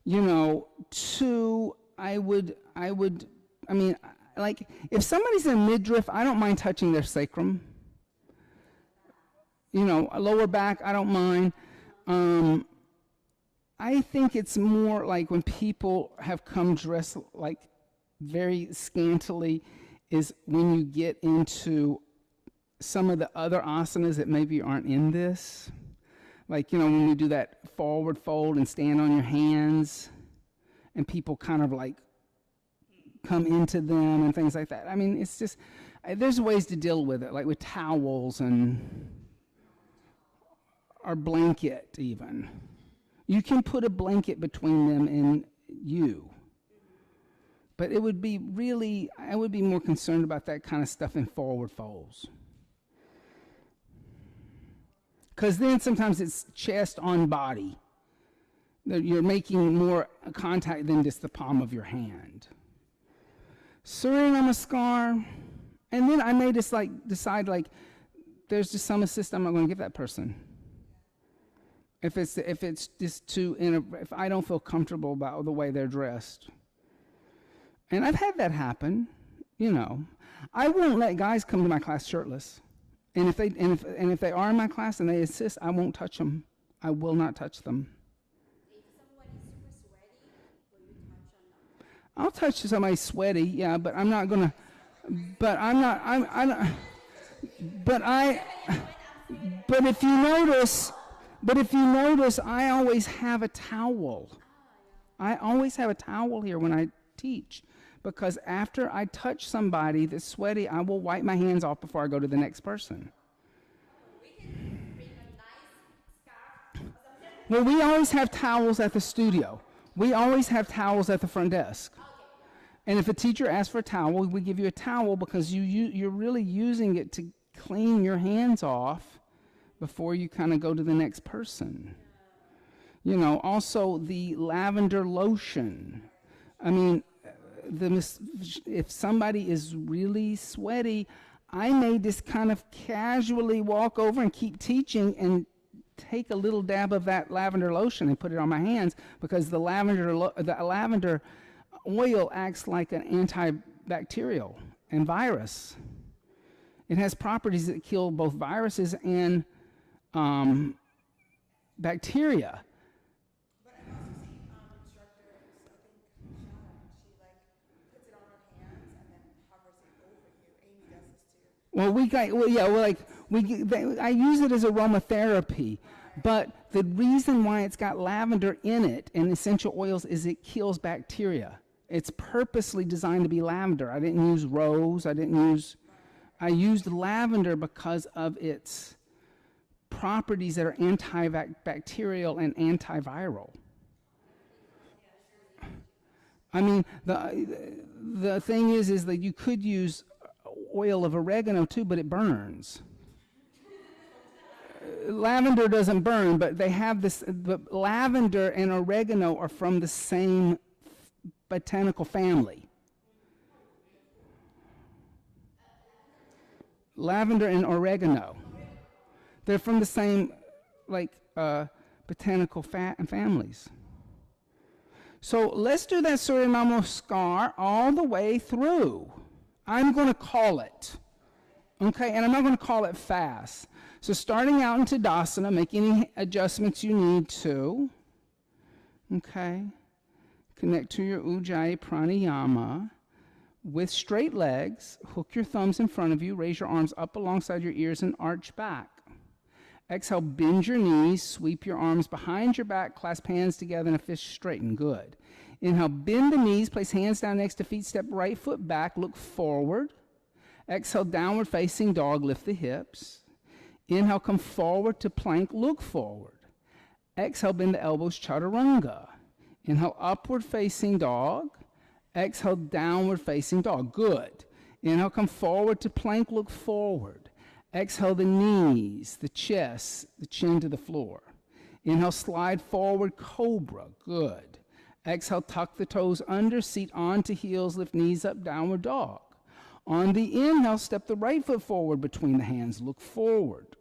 You know, two, I mean, like, if somebody's in midriff, I don't mind touching their sacrum. You know, a lower back, I don't mind. I think it's more like when people have come dressed like very scantily is when you get into some of the other asanas that maybe aren't in this. Like, you know, when you do that forward fold and stand on your hands and people kind of like come into them and things like that. I mean, it's just, there's ways to deal with it, like with towels and, or blanket even. You can put a blanket between them and you. But it would be really, I would be more concerned about that kind of stuff in forward folds. Because then sometimes it's chest on body. You're making more contact than just the palm of your hand. Surya Namaskar. And then I may just like decide like there's just some assist I'm not going to give that person. If it's just too, if I don't feel comfortable about the way they're dressed. And I've had that happen, you know. I won't let guys come to my class shirtless. And if they are in my class and they assist, I won't touch them. I will not touch them. If someone is super sweaty, will you touch on them? I'll touch somebody sweaty, yeah, but I'm not gonna. But if you notice, I always have a towel. I always have a towel here when I teach. Because after I touch somebody that's sweaty, I will wipe my hands off before I go to the next person. We can bring a nice scarf or something. Well, we always have towels at the studio. We always have towels at the front desk. Okay. And if a teacher asks for a towel, we give you a towel because you're really using it to clean your hands off before you kind of go to the next person. You know, also the lavender lotion. I mean, if somebody is really sweaty, I may just kind of casually walk over and keep teaching and take a little dab of that lavender lotion and put it on my hands, because the lavender oil acts like an antibacterial and virus. It has properties that kill both viruses and bacteria. But I've also seen instructors, I think Shauna, she like puts it on her hands and then hovers it over you. Amy does this too. Well, I use it as aromatherapy, but the reason why it's got lavender in it and essential oils is it kills bacteria. It's purposely designed to be lavender. I didn't use rose. I used lavender because of its properties that are antibacterial and antiviral. I mean, the thing is that you could use oil of oregano too, but it burns. Lavender doesn't burn, but they have this. But lavender and oregano are from the same botanical family. Lavender and oregano. They're from the same, botanical families. So let's do that Surya Namaskar all the way through. I'm going to call it. Okay, and I'm not going to call it fast. So starting out in Tadasana, make any adjustments you need to. Okay. Connect to your Ujjayi Pranayama. With straight legs, hook your thumbs in front of you, raise your arms up alongside your ears and arch back. Exhale, bend your knees, sweep your arms behind your back, clasp hands together in a fist straighten. Good. Inhale, bend the knees, place hands down next to feet, step right foot back, look forward. Exhale, downward facing dog, lift the hips. Inhale, come forward to plank, look forward. Exhale, bend the elbows, chaturanga. Inhale, upward facing dog. Exhale, downward facing dog. Good. Inhale, come forward to plank, look forward. Exhale, the knees, the chest, the chin to the floor. Inhale, slide forward, cobra. Good. Exhale, tuck the toes under, seat onto heels, lift knees up, downward dog. On the inhale, step the right foot forward between the hands, look forward.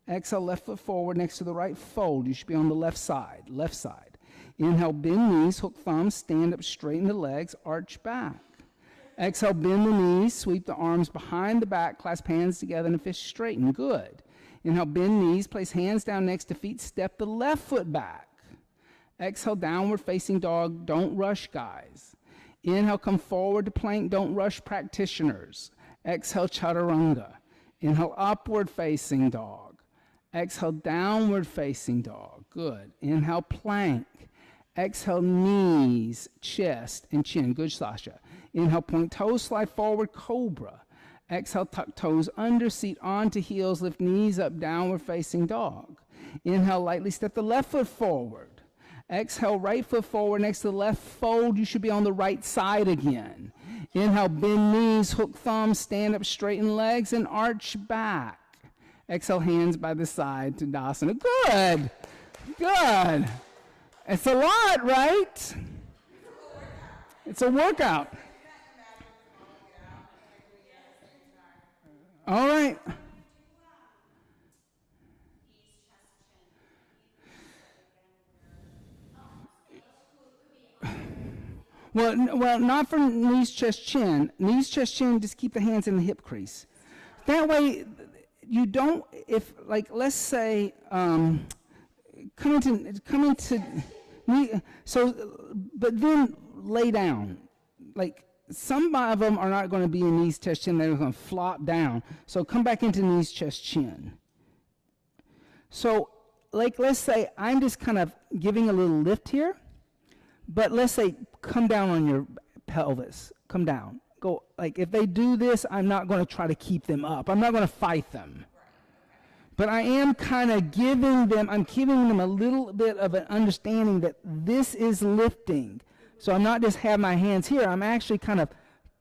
Exhale, left foot forward next to the right fold. You should be on the left side, left side. Inhale, bend knees, hook thumbs, stand up, straighten the legs, arch back. Exhale, bend the knees, sweep the arms behind the back, clasp hands together in a fist straighten. Good. Inhale, bend knees, place hands down next to feet, step the left foot back. Exhale, downward facing dog. Don't rush, guys. Inhale, come forward to plank. Don't rush, practitioners. Exhale, chaturanga. Inhale, upward facing dog. Exhale, downward facing dog. Good. Inhale, plank. Exhale, knees, chest, and chin. Good, Sasha. Inhale, point toes, slide forward, cobra. Exhale, tuck toes under, seat onto heels, lift knees up, downward facing dog. Inhale, lightly step the left foot forward. Exhale, right foot forward next to the left fold. You should be on the right side again. Inhale, bend knees, hook thumbs, stand up, straighten legs, and arch back. Exhale, hands by the side to Tadasana. Good. Good. It's a lot, right? It's a workout. All right. Well, not for knees, chest, chin. Knees, chest, chin, just keep the hands in the hip crease. That way, you don't, let's say, come into knee, but then lay down. Like, some of them are not going to be in knees, chest, chin. They're going to flop down. So come back into knees, chest, chin. So, let's say I'm just kind of giving a little lift here. But let's say come down on your pelvis. Come down. Go. If they do this, I'm not going to try to keep them up. I'm not going to fight them. But I am kind of giving them a little bit of an understanding that this is lifting. So I'm not just have my hands here. I'm actually kind of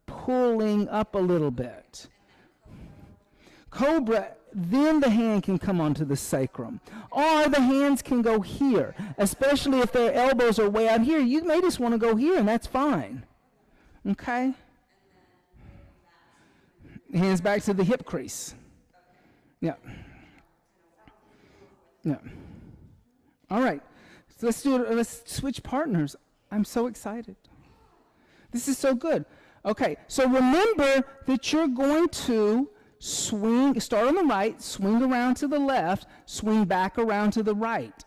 pulling up a little bit. Cobra then the hand can come onto the sacrum. Or the hands can go here, especially if their elbows are way out here. You may just want to go here, and that's fine. Okay? Hands back to the hip crease. Yeah. Yeah. All right. So let's do it. Let's switch partners. I'm so excited. This is so good. Okay. So remember that you're going to swing, start on the right, swing around to the left, swing back around to the right.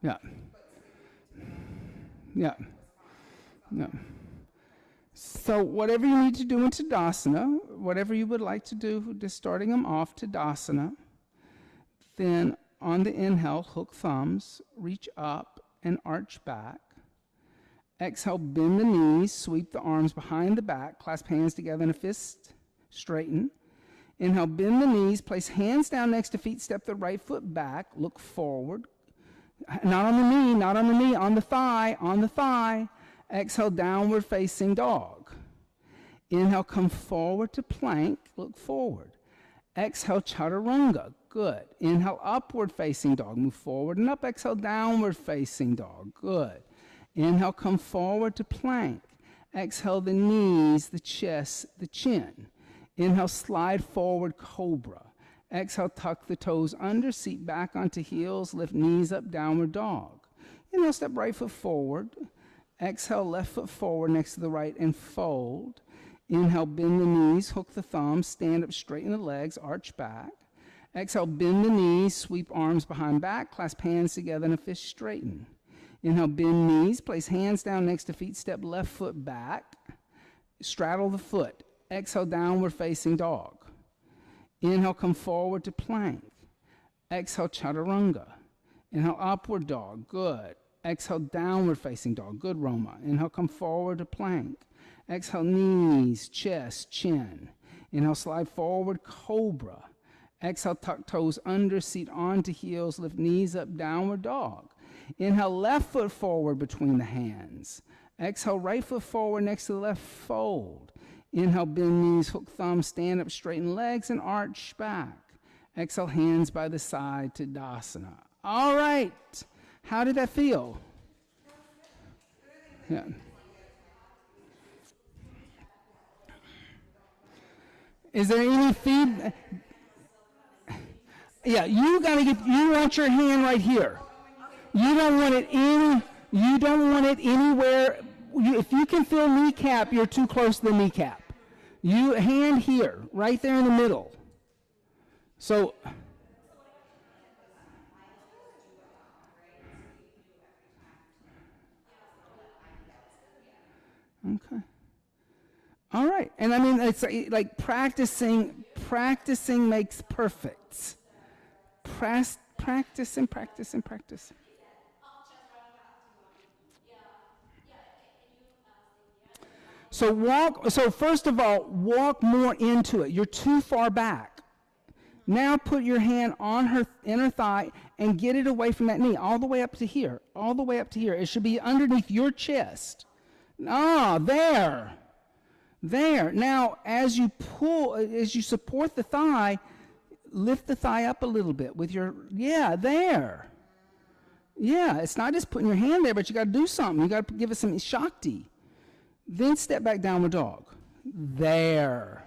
Yeah. Yeah. Yeah. So whatever you need to do in Tadasana, whatever you would like to do, just starting them off, Tadasana, then on the inhale, hook thumbs, reach up and arch back. Exhale, bend the knees, sweep the arms behind the back, clasp hands together in a fist, straighten. Inhale, bend the knees, place hands down next to feet, step the right foot back, look forward. Not on the knee, not on the knee, on the thigh, on the thigh. Exhale, downward facing dog. Inhale, come forward to plank, look forward. Exhale, chaturanga, good. Inhale, upward facing dog, move forward and up. Exhale, downward facing dog, good. Inhale, come forward to plank. Exhale, the knees, the chest, the chin. Inhale, slide forward, cobra. Exhale, tuck the toes under, seat back onto heels, lift knees up, downward dog. Inhale, step right foot forward. Exhale, left foot forward next to the right and fold. Inhale, bend the knees, hook the thumbs, stand up, straighten the legs, arch back. Exhale, bend the knees, sweep arms behind back, clasp hands together in a fist, straighten. Inhale, bend knees, place hands down next to feet, step left foot back, straddle the foot. Exhale, downward facing dog. Inhale, come forward to plank. Exhale, chaturanga. Inhale, upward dog, good. Exhale, downward facing dog, good, Roma. Inhale, come forward to plank. Exhale, knees, chest, chin. Inhale, slide forward, cobra. Exhale, tuck toes under, seat onto heels, lift knees up, downward dog. Inhale, left foot forward between the hands. Exhale, right foot forward next to the left, fold. Inhale, bend knees, hook thumbs, stand up, straighten legs, and arch back. Exhale, hands by the side, Tadasana. All right. How did that feel? Yeah. Is there any feedback? Yeah, you want your hand right here. You don't want it anywhere. If you can feel kneecap, you're too close to the kneecap. You hand here, right there in the middle. So, okay. All right. And I mean, it's like practicing makes perfect. Practice. So first of all, walk more into it. You're too far back. Now put your hand on her inner thigh and get it away from that knee, all the way up to here. All the way up to here. It should be underneath your chest. Ah, there. There. Now, as you support the thigh, lift the thigh up a little bit with your, there. Yeah, it's not just putting your hand there, but you got to do something. You got to give it some Shakti. Then step back, downward dog. There.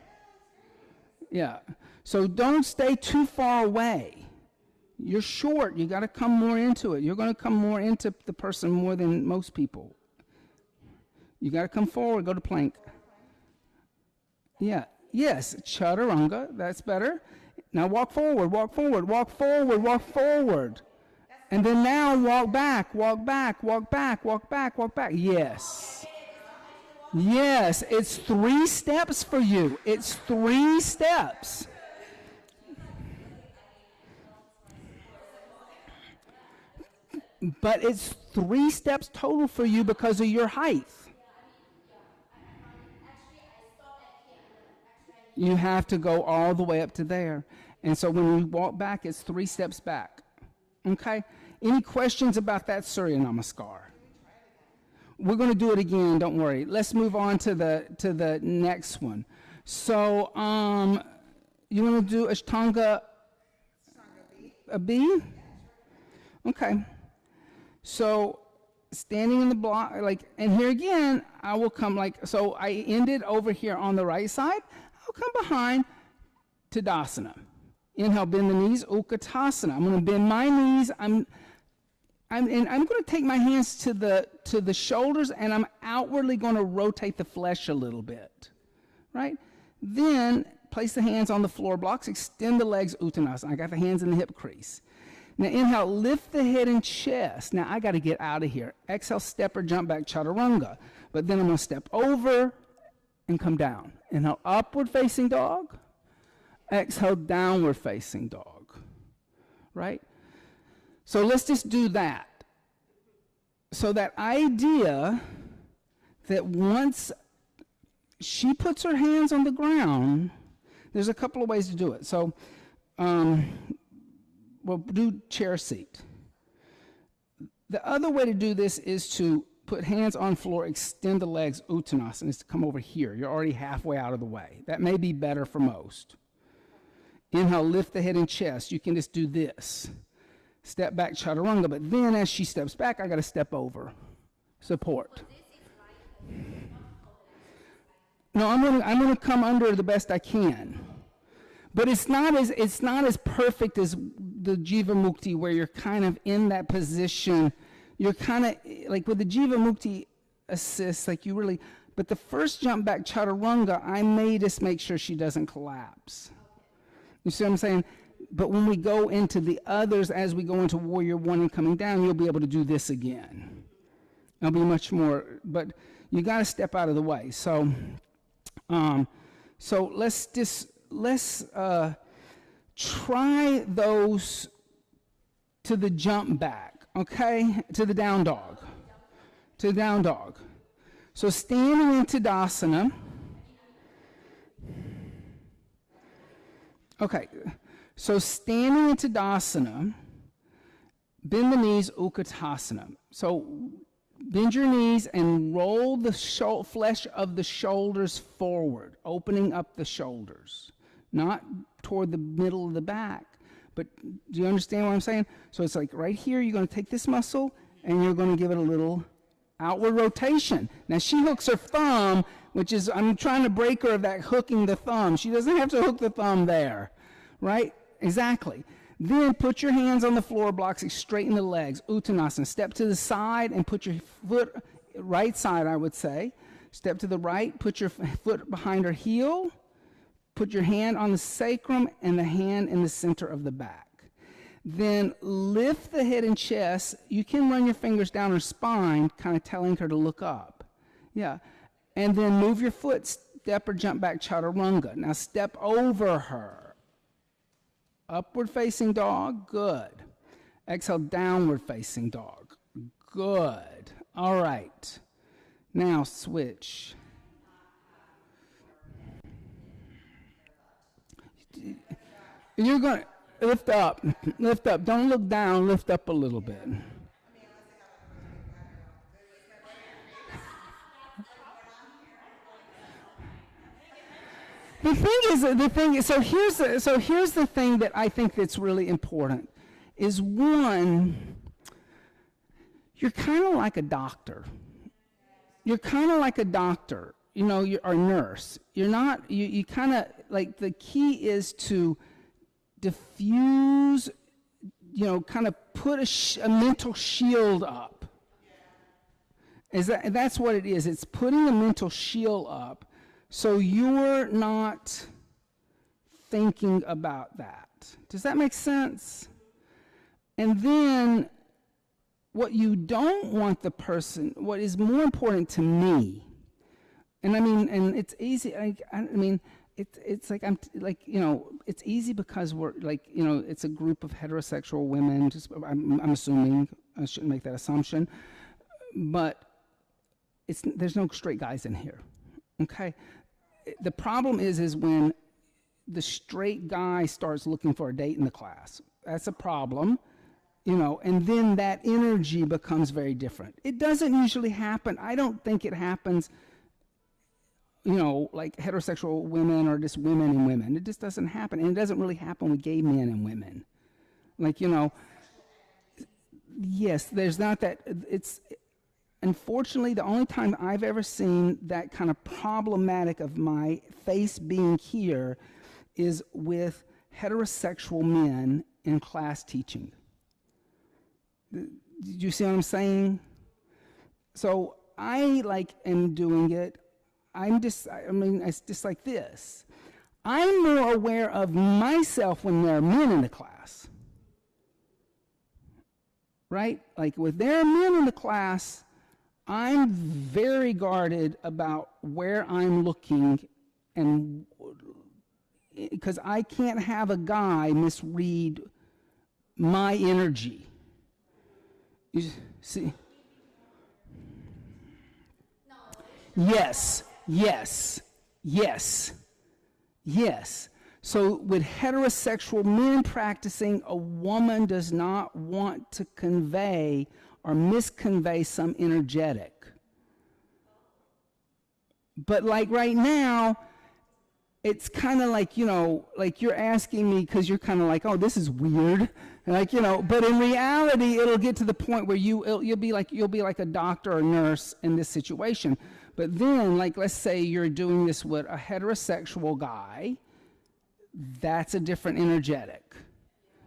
Yeah. So don't stay too far away. You're short. You got to come more into it. You're going to come more into the person more than most people. You got to come forward, go to plank. Yeah. Yes. Chaturanga. That's better. Now walk forward, walk forward, walk forward, walk forward. And then now walk back, walk back, walk back, walk back, walk back. Yes. Yes. It's 3 steps for you. It's 3 steps. But it's 3 steps total for you because of your height. You have to go all the way up to there. And so when you walk back, it's 3 steps back. Okay? Any questions about that Surya Namaskar? We're going to do it again, don't worry. Let's move on to the next one. So, you want to do Ashtanga a B? Okay. So, standing in the block, like, and here again, I will come like, so I ended over here on the right side. I'll come behind Tadasana. Inhale, bend the knees, Utkatasana. I'm going to bend my knees. And I'm going to take my hands to the shoulders, and I'm outwardly going to rotate the flesh a little bit, right? Then place the hands on the floor blocks, extend the legs, Uttanasana. I got the hands in the hip crease. Now inhale, lift the head and chest. Now I got to get out of here. Exhale, step or jump back, Chaturanga. But then I'm going to step over and come down. Inhale, upward facing dog. Exhale, downward facing dog, right? So let's just do that. So that idea that once she puts her hands on the ground, there's a couple of ways to do it. So we'll do chair seat. The other way to do this is to put hands on floor, extend the legs, Uttanasana, is to come over here. You're already halfway out of the way. That may be better for most. Inhale, lift the head and chest. You can just do this. Step back, Chaturanga, but then as she steps back, I got to step over. Support. No, I'm going to come under the best I can. But it's not as perfect as the Jiva Mukti, where you're kind of in that position. You're kind of like with the Jiva Mukti assist, like you really, but the first jump back Chaturanga, I may just make sure she doesn't collapse. You see what I'm saying? But when we go into the others, as we go into Warrior One and coming down, you'll be able to do this again. It'll be much more, but you got to step out of the way. So, let's try those to the jump back, okay? To the down dog. To the down dog. So standing in Tadasana. Okay, so standing in Tadasana, bend the knees, Utkatasana. So bend your knees and roll the flesh of the shoulders forward, opening up the shoulders, not toward the middle of the back. But do you understand what I'm saying? So it's like right here, you're going to take this muscle and you're going to give it a little outward rotation. Now she hooks her thumb, which is, I'm trying to break her of that hooking the thumb. She doesn't have to hook the thumb there, right? Exactly. Then put your hands on the floor blocks, straighten the legs, Uttanasana. Step to the side and put your foot, right side I would say. Step to the right, put your foot behind her heel, put your hand on the sacrum and the hand in the center of the back. Then lift the head and chest. You can run your fingers down her spine, kind of telling her to look up. Yeah. And then move your foot, step or jump back, Chaturanga. Now step over her. Upward facing dog, good. Exhale, downward facing dog, good. All right. Now switch. You're going to lift up. Don't look down, lift up a little bit. So here's the thing that I think that's really important is, one, you're kind of like a doctor. You're kind of like a doctor, you know, you're a nurse. You're not, you kind of, like, the key is to diffuse, you know, kind of put a mental shield up. That's what it is. It's putting a mental shield up. So you're not thinking about that. Does that make sense? And then what you don't want the person, what is more important to me, and I mean, and it's easy, I mean, it's like, you know, it's easy because we're like, you know, it's a group of heterosexual women, I'm assuming, I shouldn't make that assumption, but there's no straight guys in here, okay? The problem is when the straight guy starts looking for a date in the class. That's a problem, you know, and then that energy becomes very different. It doesn't usually happen. I don't think it happens like heterosexual women or just women and women. It just doesn't happen. And it doesn't really happen with gay men and women. Like, yes, there's not that. It's unfortunately the only time I've ever seen that kind of problematic of my face being here is with heterosexual men in class teaching. Did you see what I'm saying? So I am doing it. It's just like this. I'm more aware of myself when there are men in the class. Right? Like with there are men in the class, I'm very guarded about where I'm looking, and because I can't have a guy misread my energy. You see? Yes. So with heterosexual men practicing, a woman does not want to convey or misconvey some energetic. But like right now, it's kind of like, like you're asking me because you're kind of like, oh, this is weird. But in reality, it'll get to the point where you'll be like a doctor or nurse in this situation. But then, let's say you're doing this with a heterosexual guy, that's a different energetic.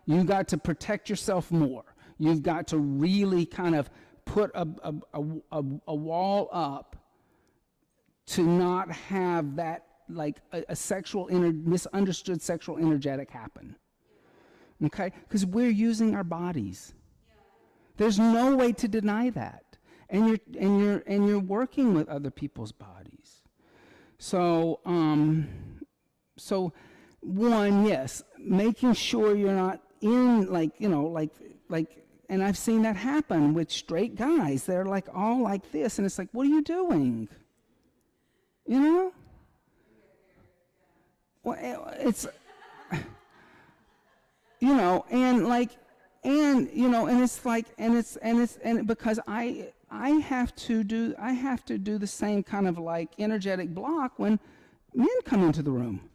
You've got to protect yourself more. You've got to really kind of put a wall up to not have that, a misunderstood sexual energetic happen. Okay? Because we're using our bodies. There's no way to deny that. And you're working with other people's bodies. So one, yes, making sure you're not in and I've seen that happen with straight guys. They're all like this, and it's like, what are you doing? Well, it's and because I have to do the same kind of energetic block when men come into the room.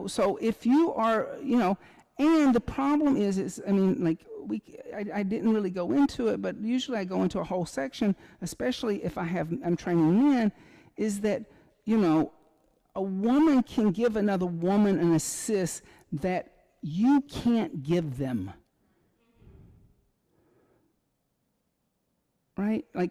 So if you are, and the problem is I didn't really go into it, but usually I go into a whole section, especially if I'm training men, is that, a woman can give another woman an assist that you can't give them. Right? Or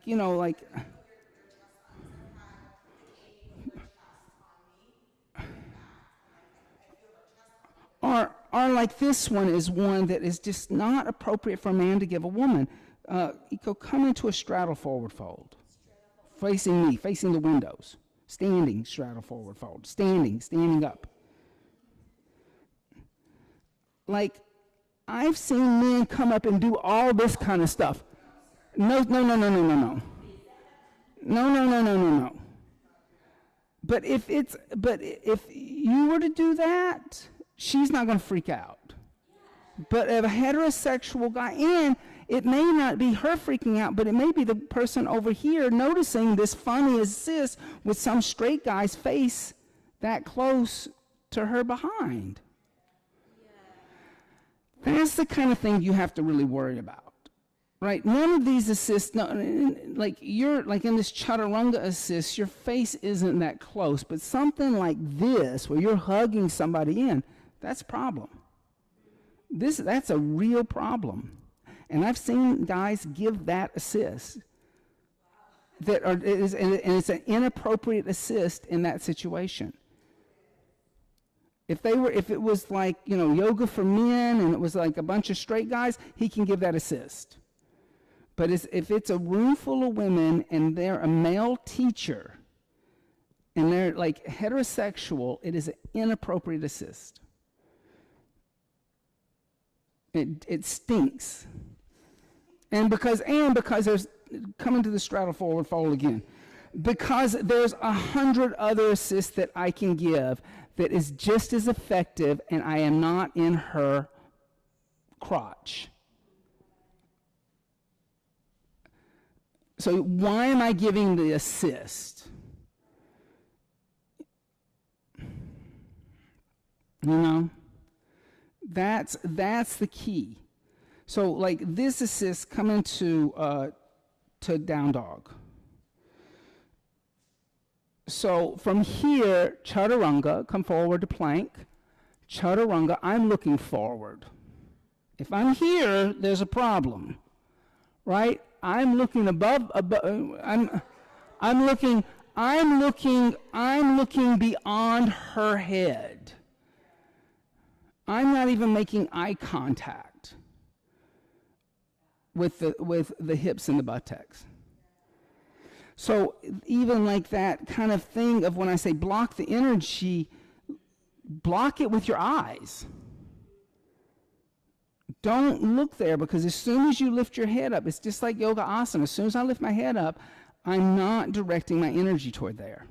like this one is one that is just not appropriate for a man to give a woman. Come into a straddle forward fold. Facing me, facing the windows. Standing, straddle forward fold. Standing up. I've seen men come up and do all this kind of stuff. No. No. But if you were to do that, she's not going to freak out. But if a heterosexual guy, and it may not be her freaking out, but it may be the person over here noticing this funny assist with some straight guy's face that close to her behind. That's the kind of thing you have to really worry about, right? None of these assists, you're in this chaturanga assist, your face isn't that close, but something like this, where you're hugging somebody in, that's a problem. That's a real problem. And I've seen guys give that assist. And it's an inappropriate assist in that situation. If it was yoga for men and it was a bunch of straight guys, he can give that assist. But if it's a room full of women and they're a male teacher and they're heterosexual, it is an inappropriate assist. It stinks. And because there's coming to the straddle forward fold again. Because there's 100 other assists that I can give that is just as effective, and I am not in her crotch. So why am I giving the assist? You know, that's the key. So like this assist coming to down dog. So from here, chaturanga, come forward to plank. Chaturanga, I'm looking forward. If I'm here, there's a problem, right? I'm looking above I'm looking beyond her head. I'm not even making eye contact with the hips and the buttocks. So even like that kind of thing of when I say block the energy, block it with your eyes. Don't look there, because as soon as you lift your head up, it's just like yoga asana. As soon as I lift my head up, I'm not directing my energy toward there.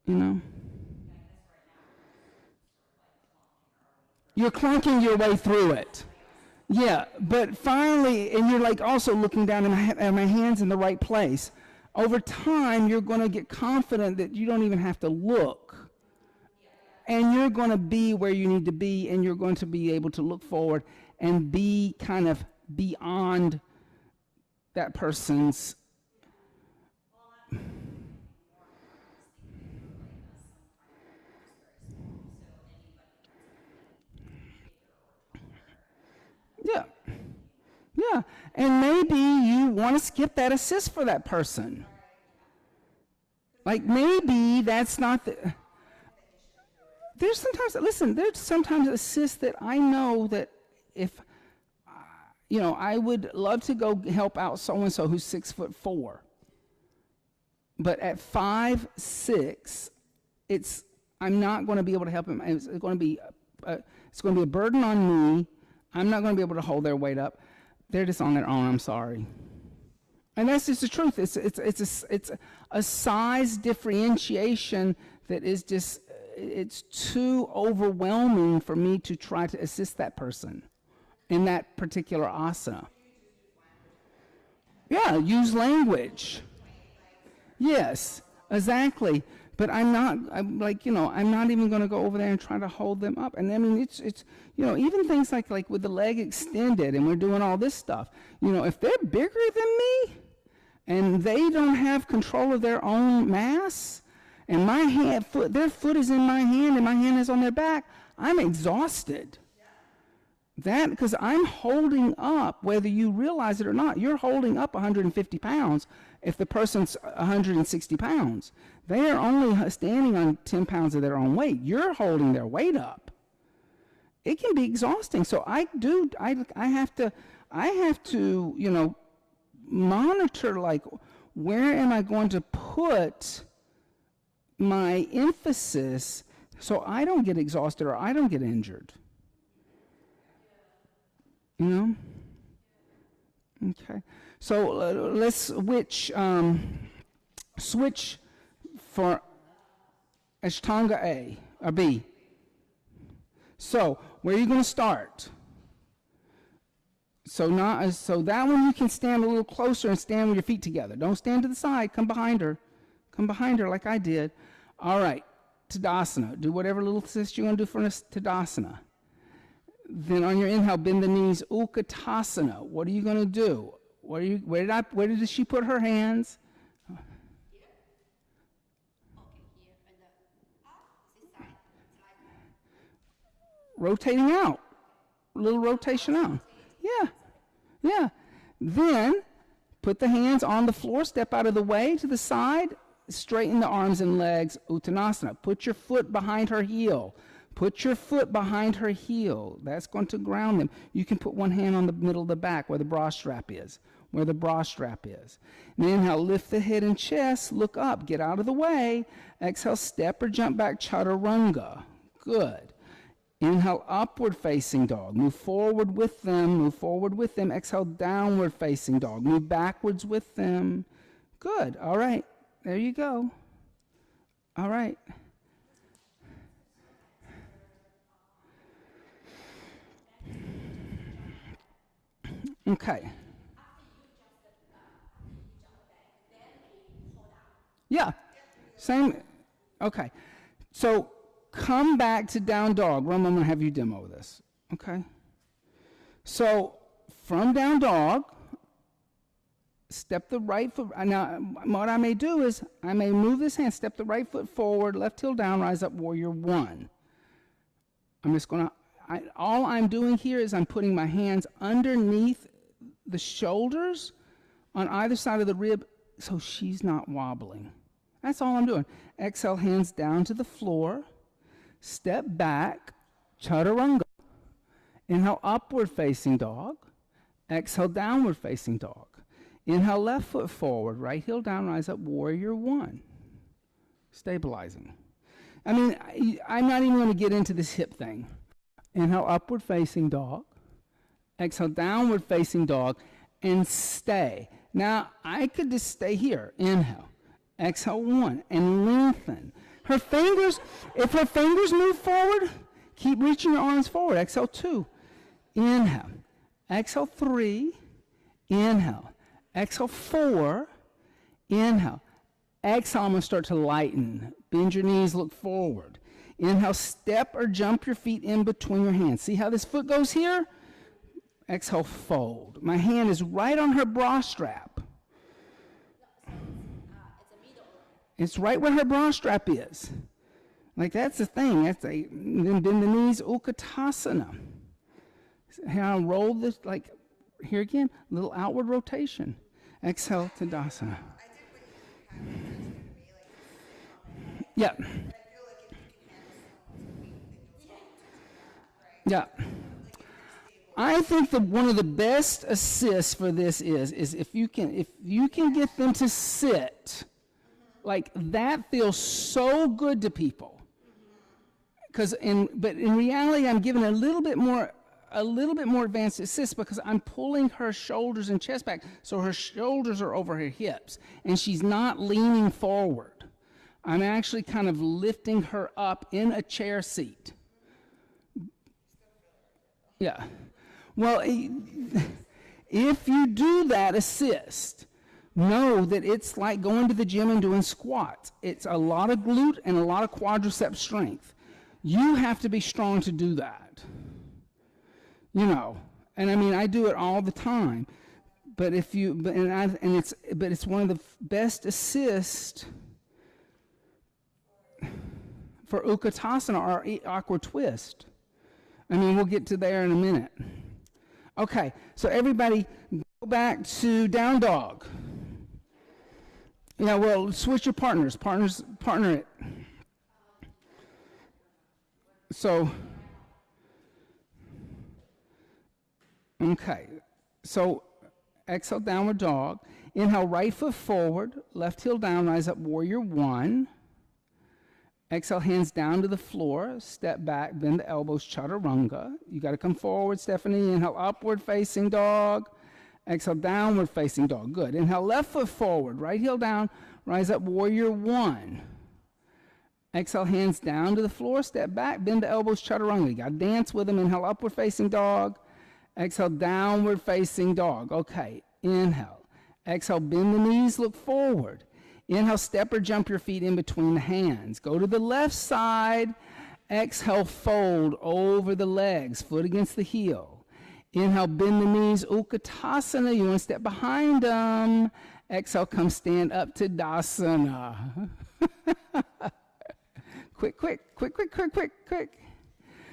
You know? You're clunking your way through it. Yeah, but finally, and you're like also looking down at my hands in the right place. Over time, you're going to get confident that you don't even have to look. And you're going to be where you need to be, and you're going to be able to look forward and be kind of beyond that person's. Yeah. Yeah. And maybe you want to skip that assist for that person. Like maybe that's not the. There's sometimes assists that I know that if, I would love to go help out so-and-so who's 6'4". But at 5'6", I'm not going to be able to help him. It's going to be a burden on me. I'm not going to be able to hold their weight up. They're just on their own. I'm sorry. And that's just the truth. It's a size differentiation that is just, it's too overwhelming for me to try to assist that person in that particular asana. Yeah, use language. Yes, exactly. But I'm not even going to go over there and try to hold them up. And I mean, it's even things like with the leg extended and we're doing all this stuff, if they're bigger than me and they don't have control of their own mass, and their foot is in my hand and my hand is on their back, I'm exhausted. That, because I'm holding up, whether you realize it or not, you're holding up 150 pounds if the person's 160 pounds. They are only standing on 10 pounds of their own weight. You're holding their weight up. It can be exhausting. So I have to, monitor, like, where am I going to put my emphasis so I don't get exhausted or I don't get injured. Okay. So let's switch for Ashtanga A or B. So where are you going to start? So that one you can stand a little closer and stand with your feet together. Don't stand to the side. Come behind her. Come behind her like I did. All right. Tadasana. Do whatever little assist you're going to do for Tadasana. Then on your inhale, bend the knees. Utkatasana. What are you going to do? Where did she put her hands? Here. Okay, here and this side. It's like Rotating out. A little rotation out. Yeah. Then put the hands on the floor. Step out of the way to the side. Straighten the arms and legs. Uttanasana. Put your foot behind her heel. Put your foot behind her heel. That's going to ground them. You can put one hand on the middle of the back where the bra strap is. And then inhale, lift the head and chest. Look up. Get out of the way. Exhale, step or jump back, chaturanga. Good. Inhale, upward facing dog. Move forward with them. Exhale, downward facing dog. Move backwards with them. Good. All right. There you go. All right. Okay. Yeah, same. Okay, so come back to down dog. Rum, I'm gonna have you demo this. Okay. So from down dog, step the right foot. Now, what I may do is I may move this hand, step the right foot forward, left heel down, rise up, warrior one. I'm just gonna. All I'm doing here is I'm putting my hands underneath the shoulders on either side of the rib so she's not wobbling. That's all I'm doing. Exhale, hands down to the floor. Step back, chaturanga. Inhale, upward facing dog. Exhale, downward facing dog. Inhale, left foot forward, right heel down, rise up, warrior one. Stabilizing. I mean, I'm not even going to get into this hip thing. Inhale, upward facing dog. Exhale, downward facing dog, and stay. Now, I could just stay here. Inhale. Exhale, one, and lengthen. Her fingers, if her fingers move forward, keep reaching your arms forward. Exhale, two. Inhale. Exhale, three. Inhale. Exhale, four. Inhale. Exhale, I'm going to start to lighten. Bend your knees, look forward. Inhale, step or jump your feet in between your hands. See how this foot goes here? Exhale, fold. My hand is right on her bra strap. It's right where her bra strap is. Like, that's the thing. Then bend the knees, Utkatasana. Here I roll this, like, here again, little outward rotation. Exhale, Tadasana. Yeah. Yeah. I think that one of the best assists for this is if you can get them to sit, like, that feels so good to people. But in reality, I'm giving a little bit more advanced assist because I'm pulling her shoulders and chest back, so her shoulders are over her hips, and she's not leaning forward. I'm actually kind of lifting her up in a chair seat. Yeah. Well, if you do that assist, know that it's like going to the gym and doing squats. It's a lot of glute and a lot of quadricep strength. You have to be strong to do that. You know, and I mean, I do it all the time. But it's one of the best assists for Utkatasana or awkward twist. I mean, we'll get to there in a minute. Okay, so everybody go back to down dog. Yeah, well, switch your partners. Partner it. So, okay. So, exhale, downward dog. Inhale, right foot forward, left heel down, rise up, warrior one. Exhale, hands down to the floor, step back, bend the elbows, chaturanga. You got to come forward, Stephanie. Inhale, upward facing dog. Exhale, downward facing dog. Good. Inhale, left foot forward, right heel down, rise up, warrior one. Exhale, hands down to the floor, step back, bend the elbows, chaturanga. You got to dance with them. Inhale, upward facing dog. Exhale, downward facing dog. Okay. Inhale. Exhale, bend the knees, look forward. Inhale, step or jump your feet in between the hands. Go to the left side. Exhale, fold over the legs, foot against the heel. Inhale, bend the knees, Utkatasana. You want to step behind them. Exhale, come stand up to Dasana. Quick.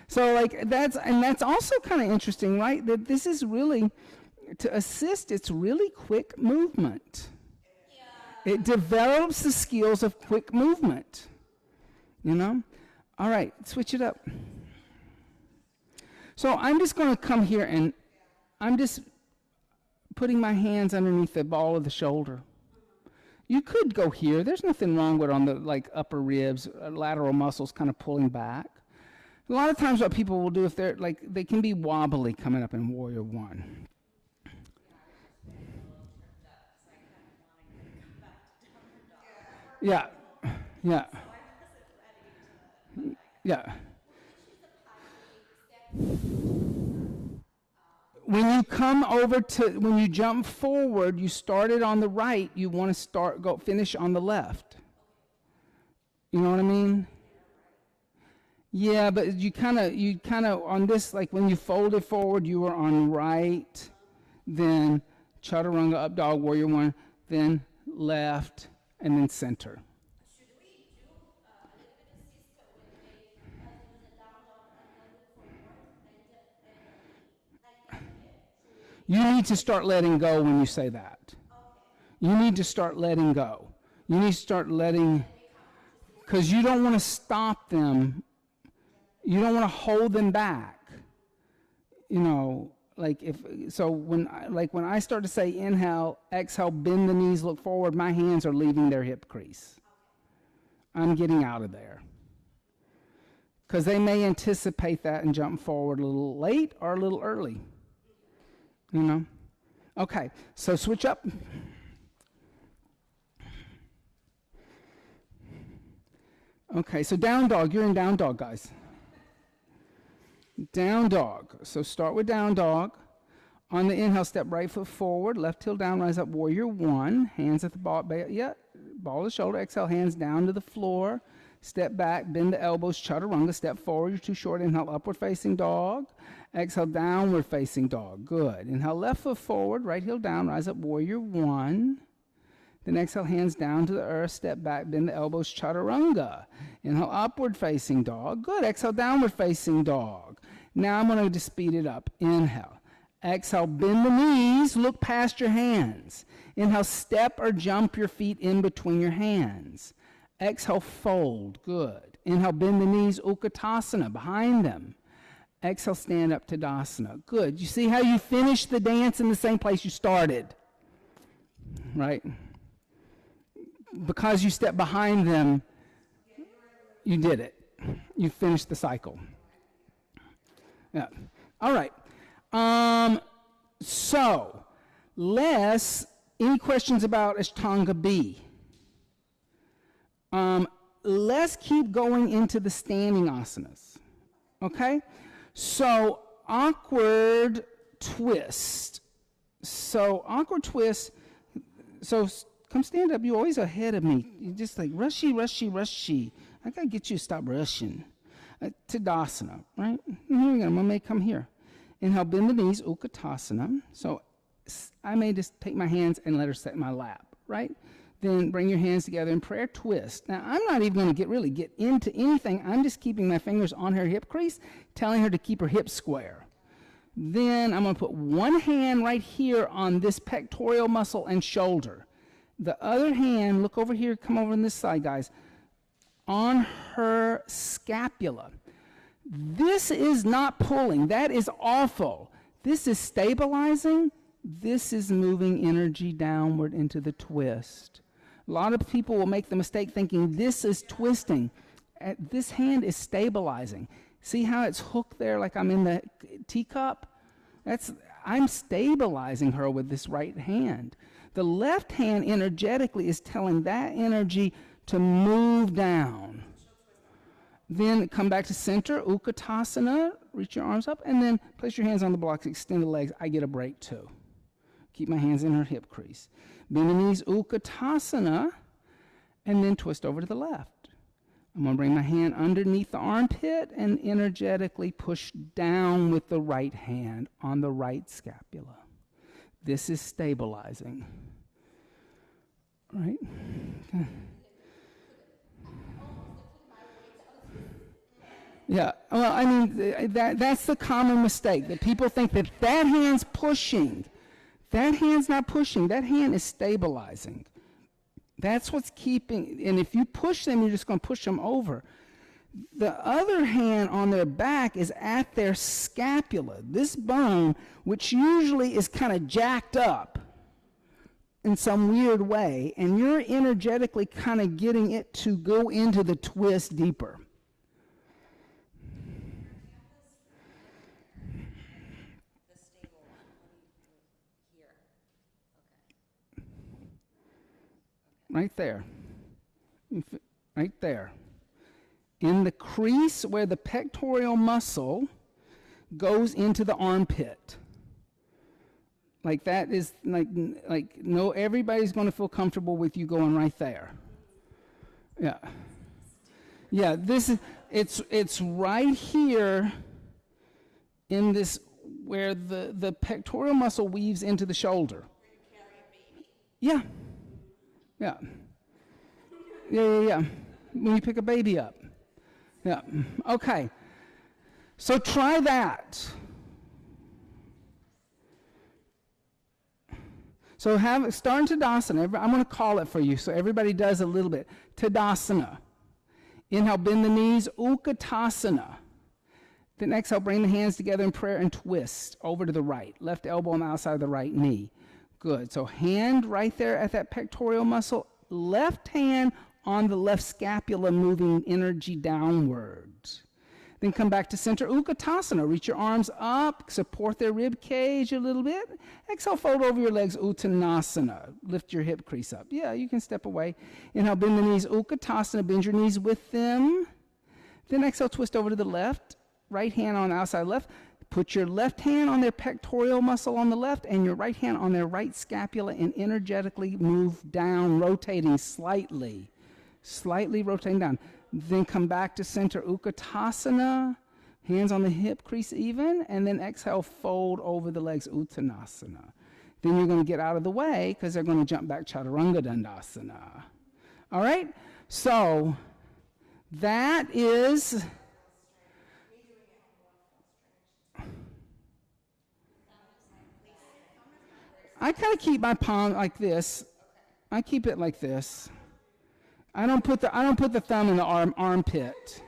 So, like, that's also kind of interesting, right? That this is really, to assist, it's really quick movement. It develops the skills of quick movement, you know? All right, switch it up. So I'm just going to come here and I'm just putting my hands underneath the ball of the shoulder. You could go here. There's nothing wrong with on the, like, upper ribs, lateral muscles kind of pulling back. A lot of times what people will do if they're, like, they can be wobbly coming up in warrior one. Yeah. When you jump forward, you started on the right, you want to finish on the left. You know what I mean? Yeah, but you kind of on this, like when you folded forward, you were on right, then chaturanga, up dog, warrior one, then left, and then center. Should we do a little bit of sister when they do the down dog and then look forward and like that? You need to start letting go when you say that. You need to start letting go. You need to start letting, because you don't want to stop them. You don't want to hold them back. You know, like when I start to say inhale, exhale, bend the knees, look forward, my hands are leaving their hip crease. I'm getting out of there. Because they may anticipate that and jump forward a little late or a little early. You know? Okay, so switch up. Okay, so down dog. You're in down dog, guys. Down dog. So start with down dog. On the inhale, step right foot forward, left heel down, rise up, warrior one. Hands at the ball, ball of the shoulder. Exhale, hands down to the floor. Step back, bend the elbows, chaturanga. Step forward, you're too short. Inhale, upward facing dog. Exhale, downward facing dog. Good. Inhale, left foot forward, right heel down, rise up, warrior one. Then exhale, hands down to the earth, step back, bend the elbows, chaturanga. Inhale, upward facing dog. Good. Exhale, downward facing dog. Now I'm going to just speed it up. Inhale. Exhale, bend the knees, look past your hands. Inhale, step or jump your feet in between your hands. Exhale, fold. Good. Inhale, bend the knees, Utkatasana, behind them. Exhale, stand up, Tadasana. Good. You see how you finish the dance in the same place you started? Right? Because you stepped behind them, you did it. You finished the cycle. Yeah. All right. So, any questions about Ashtanga B? Let's keep going into the standing asanas. Okay? So, awkward twist. So, come stand up. You're always ahead of me. You're just like, rushy, rushy, rushy. I got to get you to stop rushing. Tadasana, right? Here we go. I'm going to come here. Inhale, bend the knees, Utkatasana. So I may just take my hands and let her set in my lap, right? Then bring your hands together in prayer twist. Now, I'm not even going to really get into anything. I'm just keeping my fingers on her hip crease, telling her to keep her hips square. Then I'm going to put one hand right here on this pectoral muscle and shoulder. The other hand, look over here, come over on this side, guys, on her scapula. This is not pulling. That is awful. This is stabilizing. This is moving energy downward into the twist. A lot of people will make the mistake thinking this is twisting. This hand is stabilizing. See how it's hooked there like I'm in the teacup? I'm stabilizing her with this right hand. The left hand energetically is telling that energy to move down. Then come back to center, Utkatasana, reach your arms up, and then place your hands on the blocks, extend the legs. I get a break too. Keep my hands in her hip crease. Bend the knees, Utkatasana, and then twist over to the left. I'm going to bring my hand underneath the armpit and energetically push down with the right hand on the right scapula. This is stabilizing. Right? Okay. Yeah, well, I mean, that's the common mistake, that people think that hand's pushing. That hand's not pushing. That hand is stabilizing. That's what's keeping, and if you push them, you're just going to push them over. The other hand on their back is at their scapula, this bone, which usually is kind of jacked up in some weird way, and you're energetically kind of getting it to go into the twist deeper. Right there. Right there. In the crease where the pectoral muscle goes into the armpit. Like that is no, everybody's going to feel comfortable with you going right there. Yeah. Yeah, this is it's right here in this where the pectoral muscle weaves into the shoulder. Yeah. Yeah. Yeah. When you pick a baby up. Yeah. Okay. So try that. So start in Tadasana. I'm going to call it for you so everybody does a little bit. Tadasana. Inhale, bend the knees, Utkatasana. Then exhale, bring the hands together in prayer and twist over to the right. Left elbow on the outside of the right knee. Good. So hand right there at that pectoral muscle. Left hand on the left scapula, moving energy downwards. Then come back to center Utkatasana. Reach your arms up, support their rib cage a little bit. Exhale, fold over your legs, Uttanasana. Lift your hip crease up. Yeah, you can step away. Inhale, bend the knees, Utkatasana. Bend your knees with them. Then exhale, twist over to the left. Right hand on the outside left. Put your left hand on their pectoral muscle on the left and your right hand on their right scapula and energetically move down, rotating slightly. Slightly rotating down. Then come back to center Utkatasana, hands on the hip crease even, and then exhale, fold over the legs, Uttanasana. Then you're going to get out of the way because they're going to jump back Chaturanga Dandasana. All right? So that is... I kind of keep my palm like this. I keep it like this. I don't put the thumb in the armpit.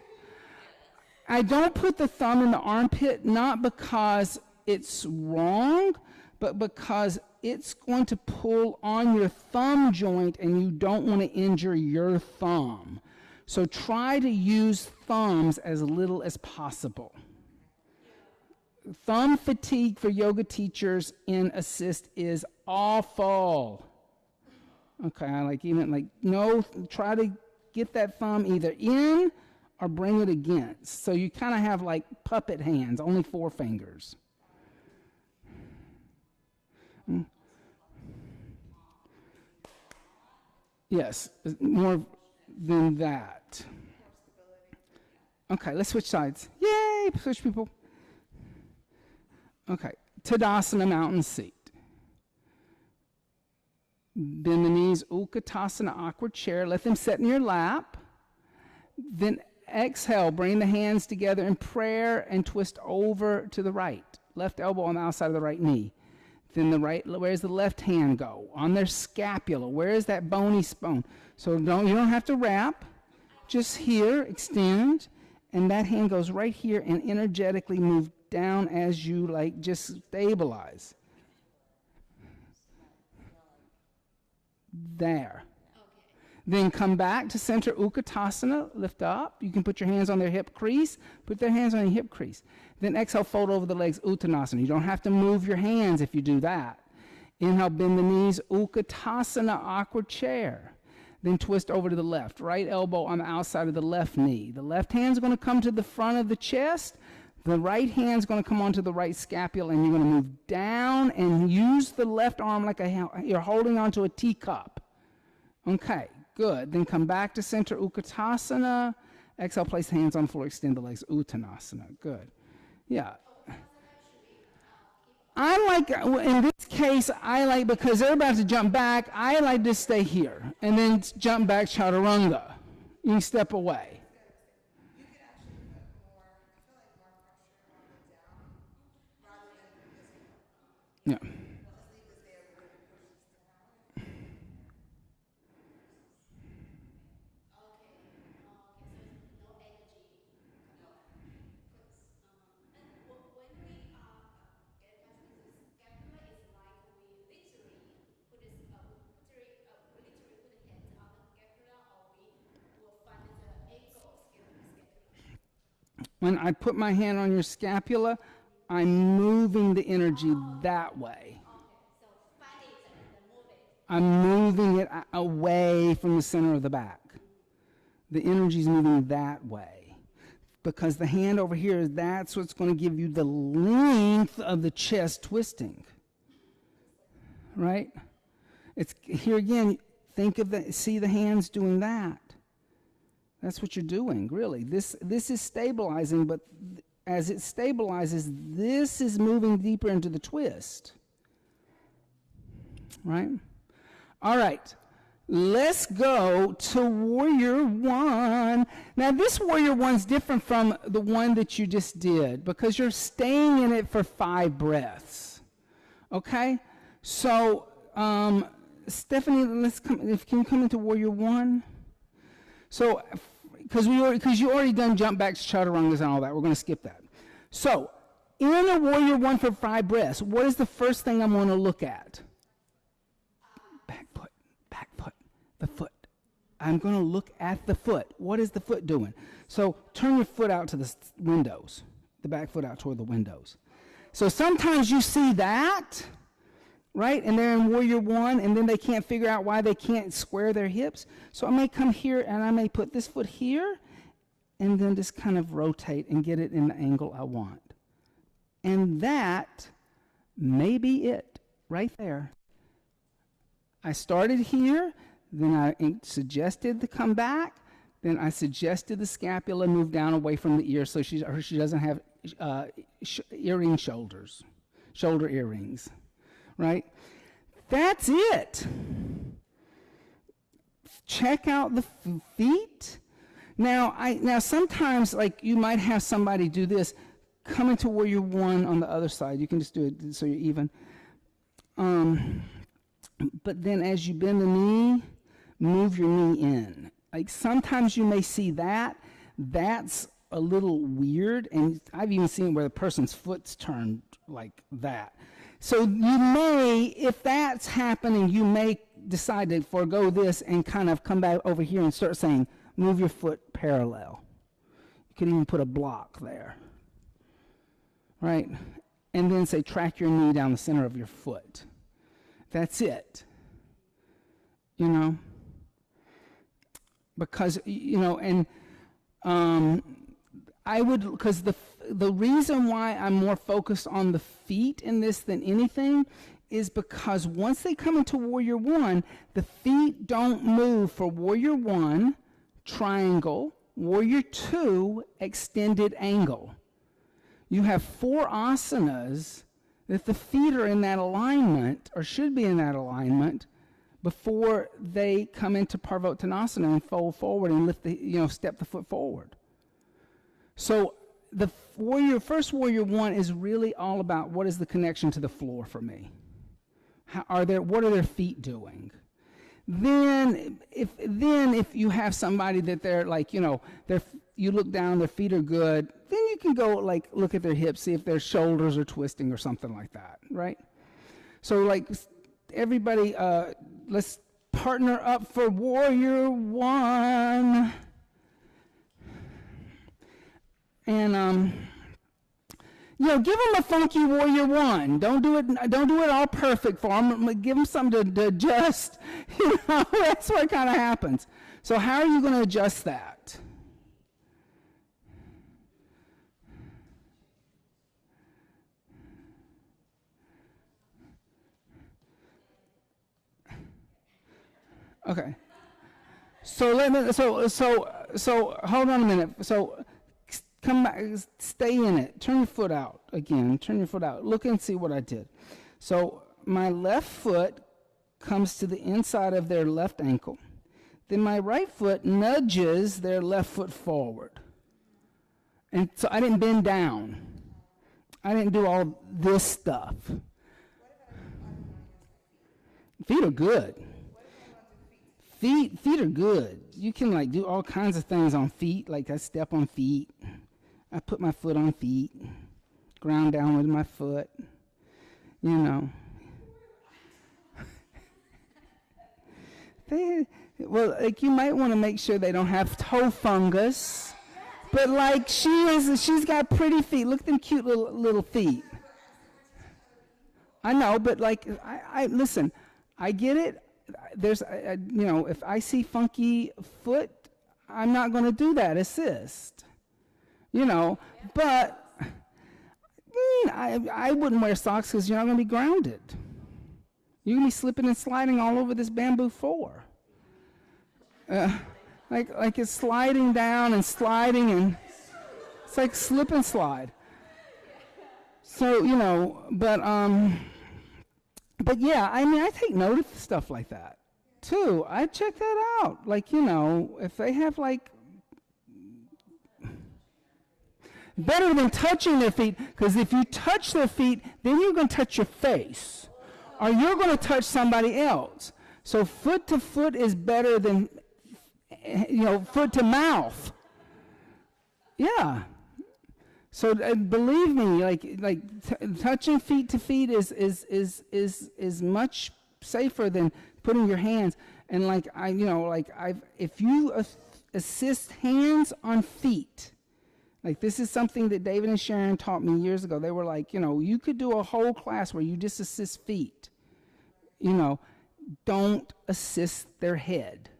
I don't put the thumb in the armpit not because it's wrong, but because it's going to pull on your thumb joint and you don't want to injure your thumb. So try to use thumbs as little as possible. Thumb fatigue for yoga teachers in assist is awful. Okay, try to get that thumb either in or bring it against. So you kind of have like puppet hands, only 4 fingers. Yes, more than that. Okay, let's switch sides. Yay, switch people. Okay, Tadasana, mountain seat. Bend the knees, Utkatasana, awkward chair. Let them sit in your lap. Then exhale, bring the hands together in prayer and twist over to the right. Left elbow on the outside of the right knee. Then where's the left hand go? On their scapula. Where is that bony bone? So you don't have to wrap. Just here, extend. And that hand goes right here and energetically move down as you just stabilize. There. Okay. Then come back to center Utkatasana, lift up. You can put your hands on their hip crease, put their hands on your hip crease. Then exhale, fold over the legs, Uttanasana. You don't have to move your hands if you do that. Inhale, bend the knees, Utkatasana, awkward chair. Then twist over to the left. Right elbow on the outside of the left knee. The left hand's going to come to the front of the chest. The right hand's going to come onto the right scapula, and you're going to move down and use the left arm like you're holding onto a teacup. Okay, good. Then come back to center Utkatasana. Exhale, place hands on the floor, extend the legs, Uttanasana. Good. Yeah. In this case, because they're about to jump back, I like to stay here and then jump back Chaturanga. You can step away. Yeah. When I put my hand on your scapula, I'm moving the energy that way. I'm moving it away from the center of the back. The energy's moving that way. Because the hand over here, that's what's going to give you the length of the chest twisting. Right? It's here again, see the hands doing that. That's what you're doing, really. This is stabilizing, but as it stabilizes, this is moving deeper into the twist. Right? All right. Let's go to warrior one. Now, this warrior one's different from the one that you just did because you're staying in it for 5 breaths. Okay? So, Stephanie, can you come into warrior one? So, because you already done jump backs, chaturangas, and all that, we're going to skip that. So, in a warrior one for 5 breaths, what is the first thing I'm going to look at? Back foot, the foot. I'm going to look at the foot. What is the foot doing? So, turn your foot out to the windows, the back foot out toward the windows. So, sometimes you see that, right? And they're in warrior one, and then they can't figure out why they can't square their hips. So I may come here, and I may put this foot here, and then just kind of rotate and get it in the angle I want. And that may be it, right there. I started here, then I suggested to come back, then I suggested the scapula move down away from the ear so she doesn't have shoulder earrings. Right? That's it. Check out the feet. Now sometimes, like, you might have somebody do this, come into warrior one on the other side. You can just do it so you're even. But then as you bend the knee, move your knee in. Like, sometimes you may see that. That's a little weird, and I've even seen where the person's foot's turned like that. So you may, if that's happening, you may decide to forego this and kind of come back over here and start saying, move your foot parallel. You could even put a block there, right? And then say, track your knee down the center of your foot. That's it, you know? Because, you know, and I would, because the reason why I'm more focused on the feet in this than anything is because once they come into warrior one, the feet don't move for warrior one, triangle, warrior two, extended angle. You have 4 asanas that the feet are in that alignment, or should be in that alignment, before they come into Parvottanasana and fold forward and lift step the foot forward. So the first warrior one is really all about what is the connection to the floor for me. What are their feet doing? Then if you have somebody that they're like, you look down, their feet are good, then you can go like look at their hips, see if their shoulders are twisting or something like that, right? So like everybody, let's partner up for warrior one. And give them a funky warrior one. Don't do it all perfect for them. Give them something to adjust. That's what kind of happens. So how are you going to adjust that? Okay. So hold on a minute. So come back, stay in it. Turn your foot out again. Turn your foot out. Look and see what I did. So my left foot comes to the inside of their left ankle. Then my right foot nudges their left foot forward. And so I didn't bend down. I didn't do all this stuff. Feet are good. Feet are good. You can like do all kinds of things on feet. Like I step on feet. I put my foot on feet. Ground down with my foot. You might want to make sure they don't have toe fungus. But like she's got pretty feet. Look at them cute little feet. I know, but like I listen. I get it. There's if I see funky foot, I'm not going to do that assist. But I wouldn't wear socks because you're not going to be grounded. You're going to be slipping and sliding all over this bamboo floor. like it's sliding down and sliding, and it's like slip and slide. So, but yeah, I mean, I take note of stuff like that too. I check that out. Like, if they have like, better than touching their feet, because if you touch their feet, then you're going to touch your face, or you're going to touch somebody else. So foot to foot is better than, foot to mouth. Yeah. So believe me, touching feet to feet is much safer than putting your hands. And if you assist hands on feet, like this is something that David and Sharon taught me years ago. They were like, you could do a whole class where you just assist feet. Don't assist their head.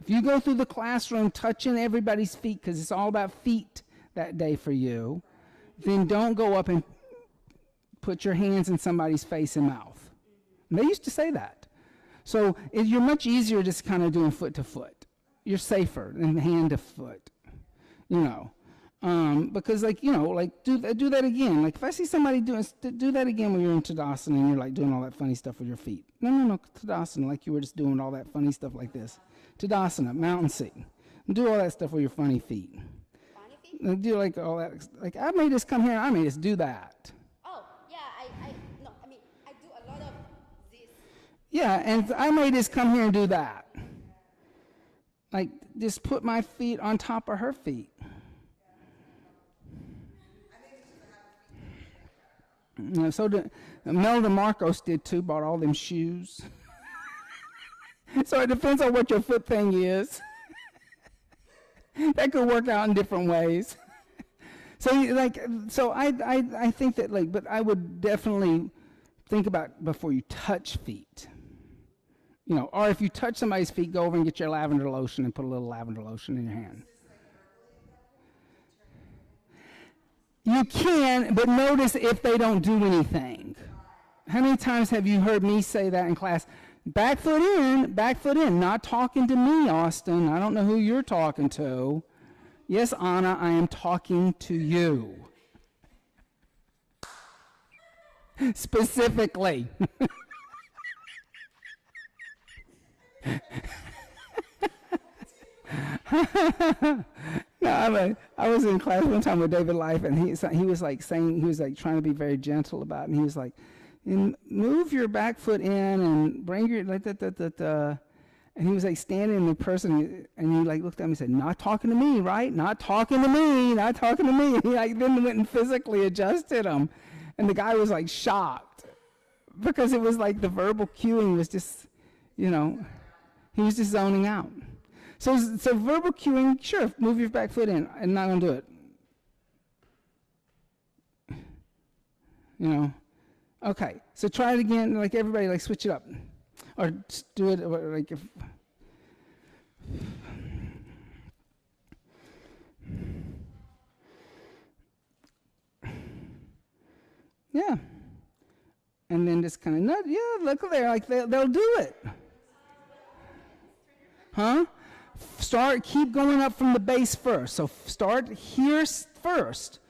If you go through the classroom touching everybody's feet, because it's all about feet that day for you, then don't go up and put your hands in somebody's face and mouth. And they used to say that. So you're much easier just kind of doing foot to foot. You're safer than hand to foot, because do that again. Like if I see somebody do that again when you're in Tadasana and you're like doing all that funny stuff with your feet. No, Tadasana, like you were just doing all that funny stuff like this. Tadasana, mountain seat. Do all that stuff with your funny feet. Do like all that, like I may just come here and I may just do that. Oh, yeah, I do a lot of this. Yeah, and I may just come here and do that. Like just put my feet on top of her feet. So Melda Marcos did too, bought all them shoes. So it depends on what your foot thing is. That could work out in different ways. So I think that but I would definitely think about before you touch feet. Or if you touch somebody's feet, go over and get your lavender lotion and put a little lavender lotion in your hand. You can, but notice if they don't do anything. How many times have you heard me say that in class? Back foot in, not talking to me, Austin. I don't know who you're talking to. Yes, Anna, I am talking to you. Specifically. No, I was in class one time with David Life, and he was like trying to be very gentle about it, and he was like, move your back foot in and bring your and he was like standing in the person, and he like looked at me and said, "Not talking to me, right? Not talking to me, not talking to me." And he like then went and physically adjusted him, and the guy was like shocked because it was like the verbal cueing was just, he was just zoning out. So verbal cueing, sure, move your back foot in, and not gonna do it. Okay, so try it again. Like everybody, like switch it up, or just do it like if. Yeah, and then just kind of nudge. Yeah, look there, like they'll do it. Huh? Keep going up from the base first. So start here first.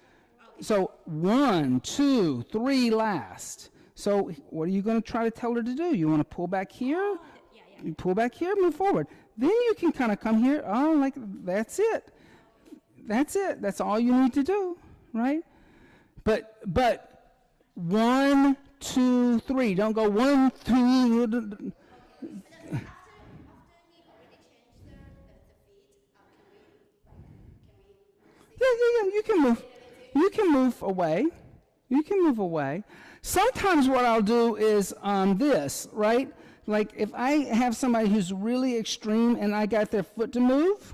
So 1, 2, 3 last. So what are you going to try to tell her to do? You want to pull back here? Yeah. You pull back here, move forward. Then you can kind of come here. Oh, like that's it. That's it. That's all you need to do, right? But 1, 2, 3. Don't go 1, 2. Yeah. You can move. You can move away. You can move away. Sometimes what I'll do is this, right? Like if I have somebody who's really extreme and I got their foot to move,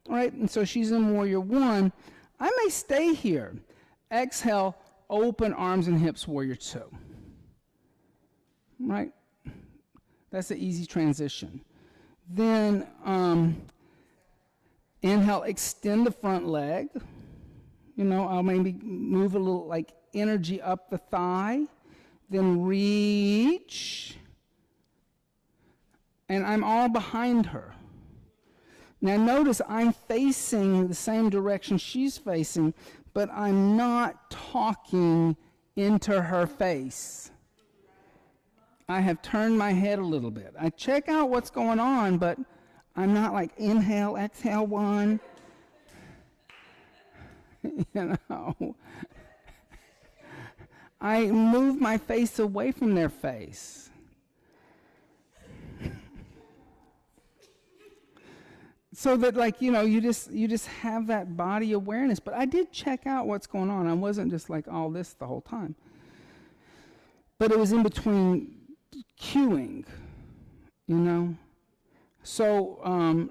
right? And so she's in Warrior 1, I may stay here. Exhale, open arms and hips, Warrior 2. Right? That's an easy transition. Then inhale, extend the front leg. I'll maybe move a little like energy up the thigh. Then reach. And I'm all behind her. Now notice I'm facing the same direction she's facing, but I'm not talking into her face. I have turned my head a little bit. I check out what's going on, but I'm not like inhale, exhale, one. You know. I move my face away from their face. So that, like, you know, you just have that body awareness. But I did check out what's going on. I wasn't just like all this the whole time. But it was in between cueing, you know. So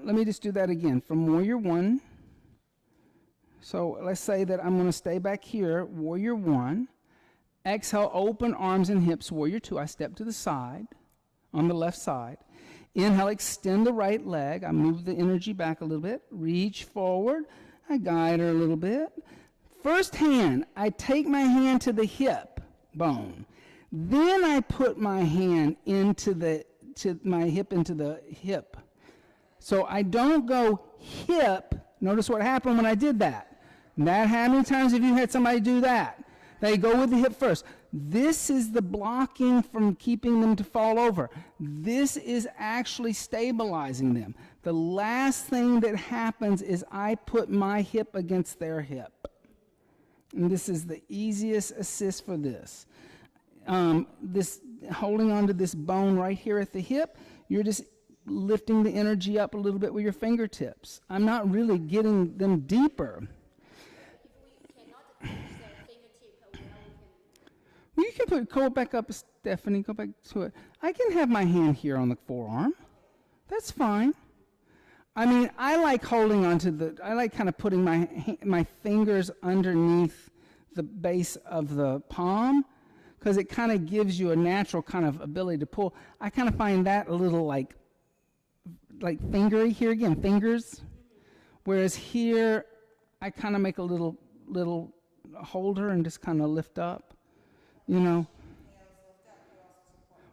let me just do that again. From warrior one. So let's say that I'm going to stay back here, warrior one. Exhale, open arms and hips, warrior two. I step to the side, on the left side. Inhale, extend the right leg. I move the energy back a little bit. Reach forward. I guide her a little bit. First hand, I take my hand to the hip bone. Then I put my hand into my hip into the hip. So I don't go hip. Notice what happened when I did that. How many times have you had somebody do that? They go with the hip first. This is the blocking from keeping them to fall over. This is actually stabilizing them. The last thing that happens is I put my hip against their hip. And this is the easiest assist for this. This holding onto this bone right here at the hip, you're just lifting the energy up a little bit with your fingertips. I'm not really getting them deeper. You can go back up, Stephanie, go back to it. I can have my hand here on the forearm. That's fine. I mean, I like holding onto I like kind of putting my fingers underneath the base of the palm, because it kind of gives you a natural kind of ability to pull. I kind of find that a little like fingery here again, fingers. Whereas here, I kind of make a little holder and just kind of lift up. You know.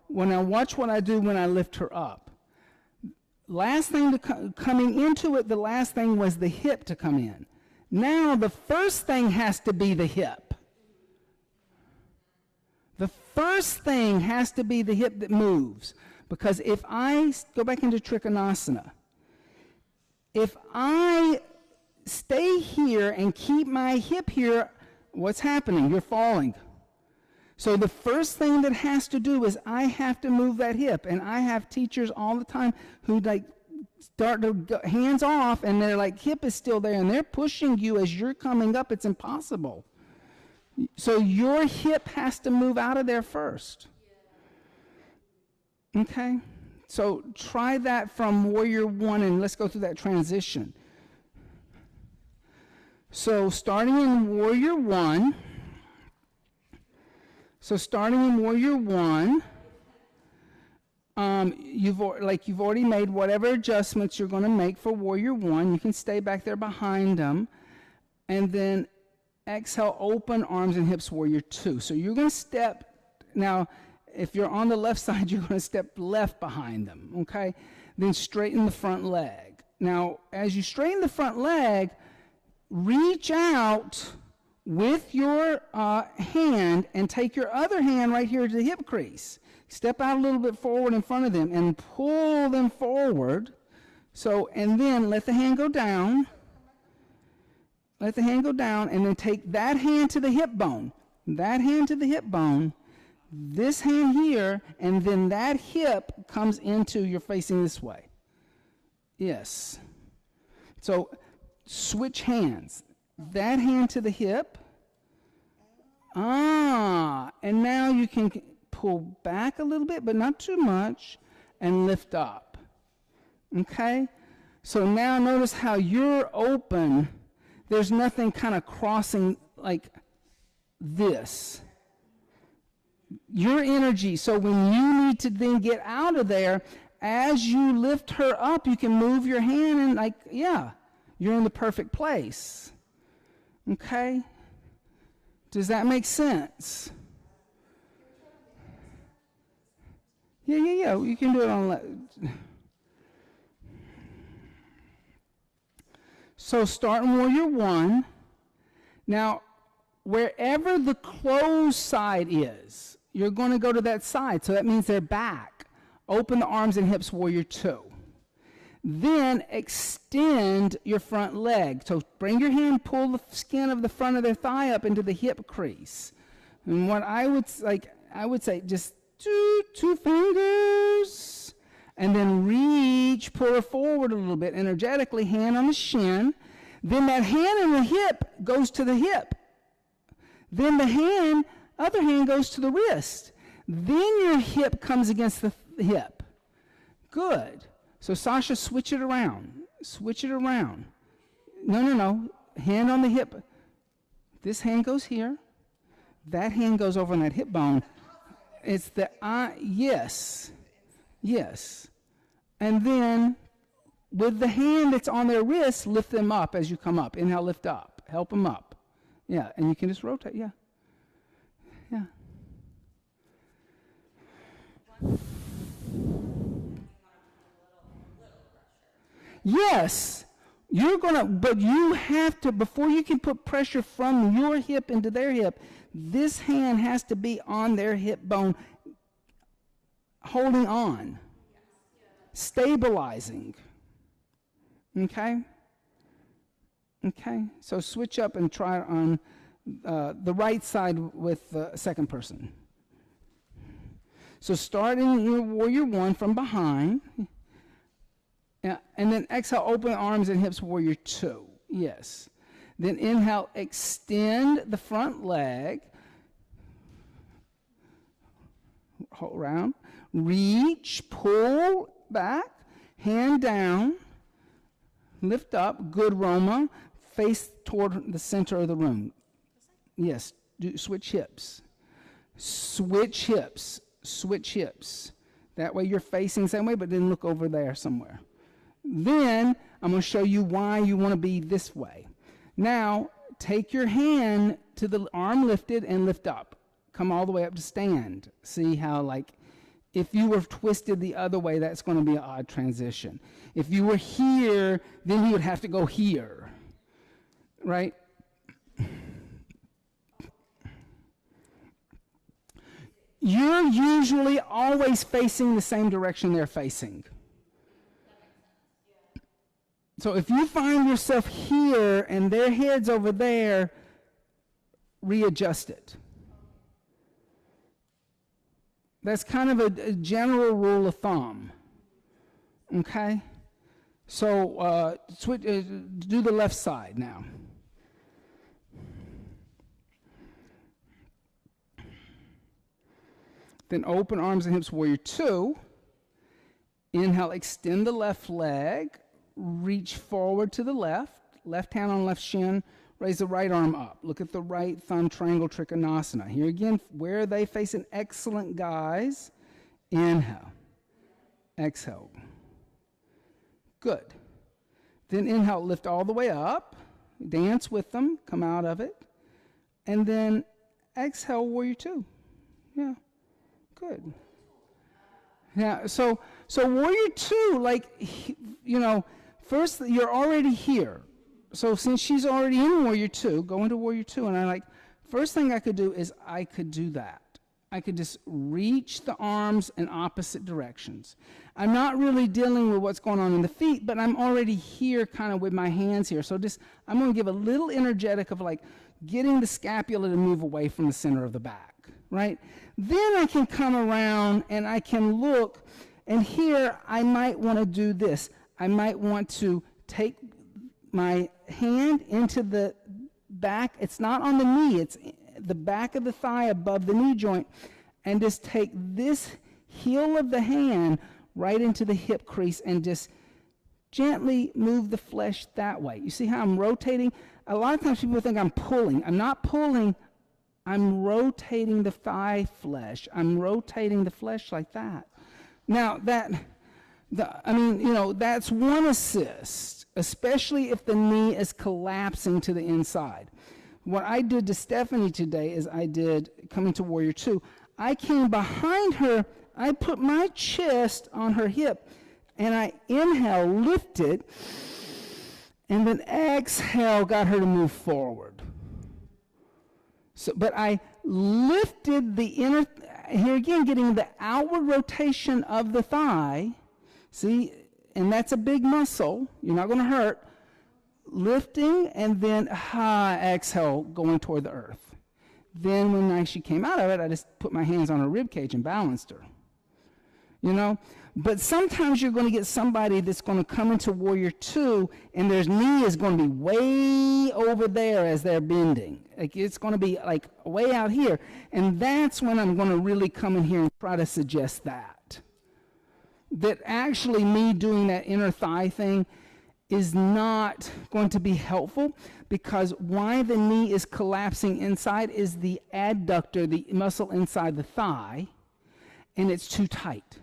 Well, now watch what I do when I lift her up. Last thing coming into it, the last thing was the hip to come in. Now the first thing has to be the hip. The first thing has to be the hip that moves. Because if I go back into Trikonasana, if I stay here and keep my hip here, what's happening? You're falling. So the first thing that has to do is I have to move that hip. And I have teachers all the time who like start to go hands off and they're like, hip is still there and they're pushing you as you're coming up. It's impossible. So your hip has to move out of there first. Okay? So try that from warrior one and let's go through that transition. So starting in warrior one. So starting in warrior one, you've already made whatever adjustments you're going to make for warrior one. You can stay back there behind them. And then exhale, open arms and hips, warrior two. So you're going to step, now if you're on the left side, you're going to step left behind them, okay? Then straighten the front leg. Now, as you straighten the front leg, reach out with your hand and take your other hand right here to the hip crease. Step out a little bit forward in front of them and pull them forward. So, and then let the hand go down. Let the hand go down and then take that hand to the hip bone. That hand to the hip bone. This hand here, and then that hip comes into, you're facing this way. Yes. So, switch hands. That hand to the hip. And now you can pull back a little bit, but not too much, and lift up. Okay? So now notice how you're open. There's nothing kind of crossing like this. Your energy. So when you need to then get out of there, as you lift her up, you can move your hand and like, yeah, you're in the perfect place. Okay? Does that make sense? Yeah. You can do it on. So start in warrior one. Now, wherever the closed side is, you're going to go to that side. So that means they're back. Open the arms and hips, warrior two. Then extend your front leg. So bring your hand, pull the skin of the front of their thigh up into the hip crease. And what I would say just two fingers, and then reach, pull her forward a little bit energetically, hand on the shin. Then that hand in the hip goes to the hip. Then the other hand goes to the wrist. Then your hip comes against the hip. Good. So Sasha, switch it around. Switch it around. No. Hand on the hip. This hand goes here. That hand goes over on that hip bone. It's the yes. And then with the hand that's on their wrist, lift them up as you come up. Inhale, lift up. Help them up. Yeah, and you can just rotate. Yeah. Yes, but you have to, before you can put pressure from your hip into their hip, this hand has to be on their hip bone, holding on, stabilizing. Okay, so switch up and try on the right side with the second person. So start in your warrior one from behind. Yeah, and then exhale, open arms and hips, warrior two. Yes. Then inhale, extend the front leg. Hold around. Reach, pull back, hand down, lift up, good Roma, face toward the center of the room. Yes, switch hips. Switch hips. Switch hips. That way you're facing the same way, but then look over there somewhere. Then I'm going to show you why you want to be this way. Now, take your hand to the arm lifted and lift up. Come all the way up to stand. See how, if you were twisted the other way, that's going to be an odd transition. If you were here, then you would have to go here. Right? You're usually always facing the same direction they're facing. So if you find yourself here and their head's over there, readjust it. That's kind of a general rule of thumb. Okay? So do the left side now. Then open arms and hips, warrior two. Inhale, extend the left leg. Reach forward to the left hand on left shin, raise the right arm up. Look at the right thumb triangle trikonasana. Here again, where are they facing? Excellent, guys. Inhale. Exhale. Good. Then inhale, lift all the way up. Dance with them, come out of it. And then exhale, warrior two. Yeah, good. Yeah, so warrior two, first you're already here. So since she's already in warrior two, go into warrior two. And first thing I could do is I could do that. I could just reach the arms in opposite directions. I'm not really dealing with what's going on in the feet, but I'm already here kind of with my hands here. So I'm going to give a little energetic of getting the scapula to move away from the center of the back, right? Then I can come around and I can look, and here I might want to do this. I might want to take my hand into the back. It's not on the knee. It's the back of the thigh above the knee joint, and just take this heel of the hand right into the hip crease and just gently move the flesh that way. You see how I'm rotating? A lot of times people think I'm pulling. I'm not pulling. I'm rotating the thigh flesh. I'm rotating the flesh like that. Now, that's one assist, especially if the knee is collapsing to the inside. What I did to Stephanie today is coming to warrior two, I came behind her, I put my chest on her hip, and I inhale, lifted, And then exhale, got her to move forward. So, but I lifted the inner, here again, getting the outward rotation of the thigh. See, and that's a big muscle. You're not going to hurt. Lifting, and then exhale, going toward the earth. Then when she came out of it, I just put my hands on her rib cage and balanced her. You know? But sometimes you're going to get somebody that's going to come into Warrior 2, and their knee is going to be way over there as they're bending. Like it's going to be like way out here. And that's when I'm going to really come in here and try to suggest that. That actually me doing that inner thigh thing is not going to be helpful, because why the knee is collapsing inside is the adductor, the muscle inside the thigh, and it's too tight.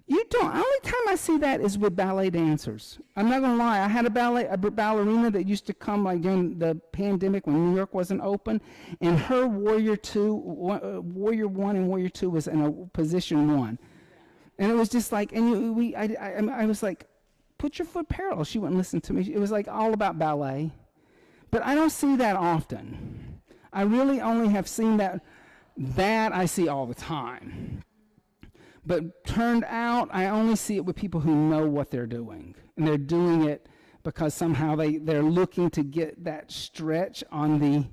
You don't. The only time I see that is with ballet dancers. I'm not gonna lie. I had a ballerina that used to come like during the pandemic when New York wasn't open, and her Warrior 1 and Warrior 2 was in a position 1, and it was just like, and I was like, put your foot parallel. She wouldn't listen to me. It was like all about ballet, but I don't see that often. I really only have seen that I see all the time. But turned out, I only see it with people who know what they're doing. And they're doing it because somehow they're looking to get that stretch on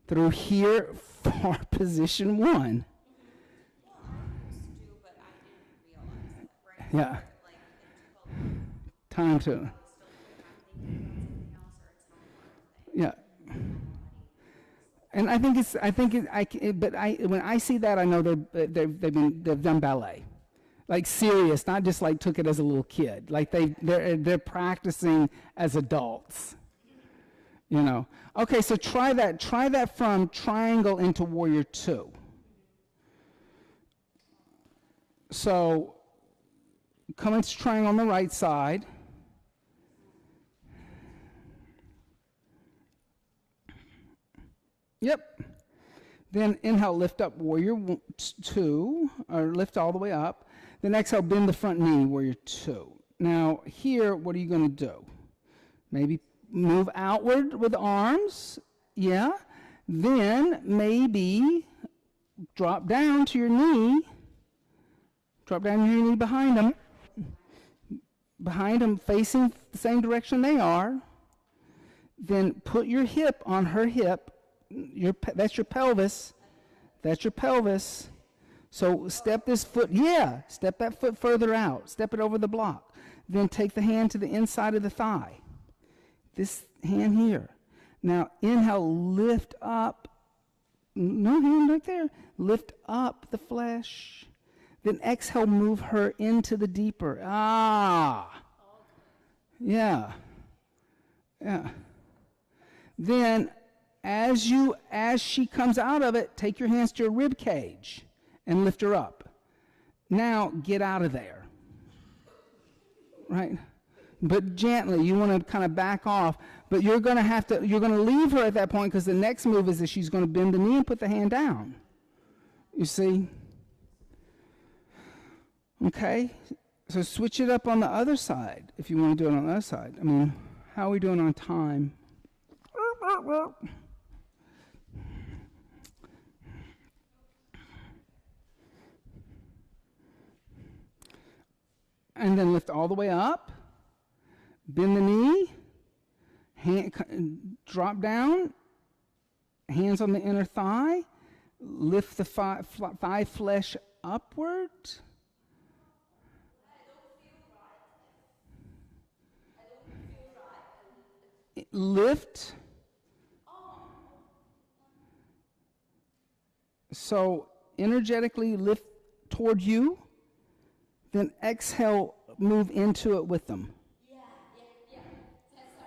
through here for position 1. Well, I used to, but I didn't realize that, right? Yeah. Like, it's called Time to, still have thinking about something else, or it's not one thing. yeah. And when I see that, I know they've done ballet, like serious, not just like took it as a little kid. Like they're practicing as adults, you know. Okay, so try that from triangle into Warrior 2. So come into triangle on the right side. Yep. Then inhale, lift up, Warrior 2, or lift all the way up. Then exhale, bend the front knee, Warrior 2. Now here, what are you going to do? Maybe move outward with the arms. Yeah. Then maybe drop down to your knee. Drop down to your knee behind them. Behind them, facing the same direction they are. Then put your hip on her hip. That's your pelvis. That's your pelvis. So step this foot, step that foot further out. Step it over the block. Then take the hand to the inside of the thigh. This hand here. Now inhale, lift up. No hand right there. Lift up the flesh. Then exhale, move her into the deeper. Yeah. Then as she comes out of it, take your hands to her rib cage and lift her up. Now get out of there. Right? But gently, you want to kind of back off, but you're going to leave her at that point, because the next move is that she's going to bend the knee and put the hand down. You see? Okay? So switch it up on the other side if you want to do it on the other side. I mean, how are we doing on time? And then lift all the way up. Bend the knee. Drop down. Hands on the inner thigh. Lift the thigh flesh upward. Lift. So energetically lift toward you. Then exhale, move into it with them.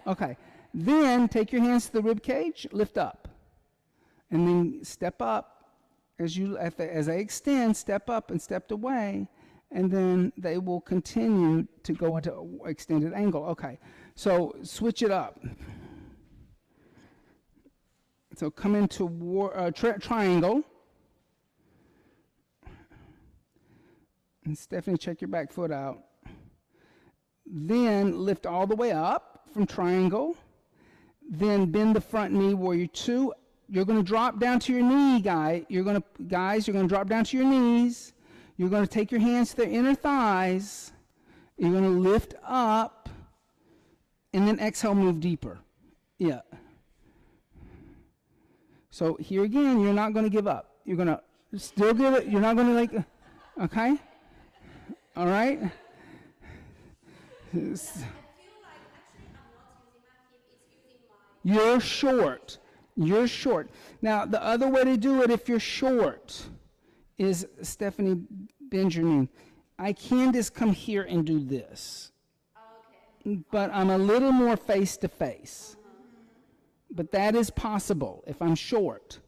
Okay. Then take your hands to the rib cage, lift up. And then step up as they extend, step up and step away, and then they will continue to go into extended angle. Okay. So switch it up. So come into triangle. And Stephanie, check your back foot out. Then lift all the way up from triangle. Then bend the front knee, warrior two. You're going to drop down to your knee, guys. You're going to drop down to your knees. You're going to take your hands to their inner thighs. You're going to lift up, and then exhale, move deeper. Yeah. So here again, you're not going to give up. You're going to still give it. You're not going to like, okay? All right? I feel like actually I'm not using my hip, it's using my. You're short. You're short. Now, the other way to do it if you're short is, Stephanie, bend your knee. I can just come here and do this. Okay. But I'm a little more face to face. But that is possible if I'm short.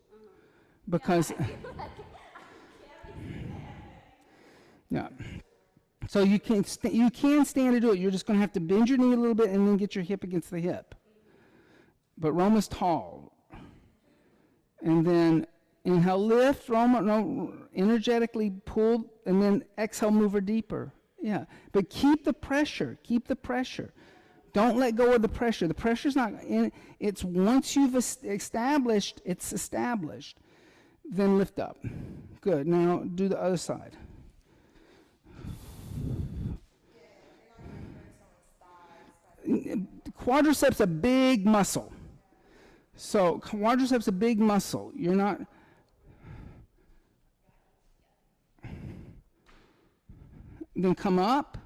Because, yeah. So you can stand to do it. You're just going to have to bend your knee a little bit and then get your hip against the hip. But Roma's tall. And then inhale, lift, Roma, no, energetically pull, and then exhale, move her deeper. Yeah. But keep the pressure. Keep the pressure. Don't let go of the pressure. The pressure's not, it's once you've established, it's established. Then lift up. Good. Now do the other side. Quadriceps a big muscle. So quadriceps a big muscle. You're not. Then come up.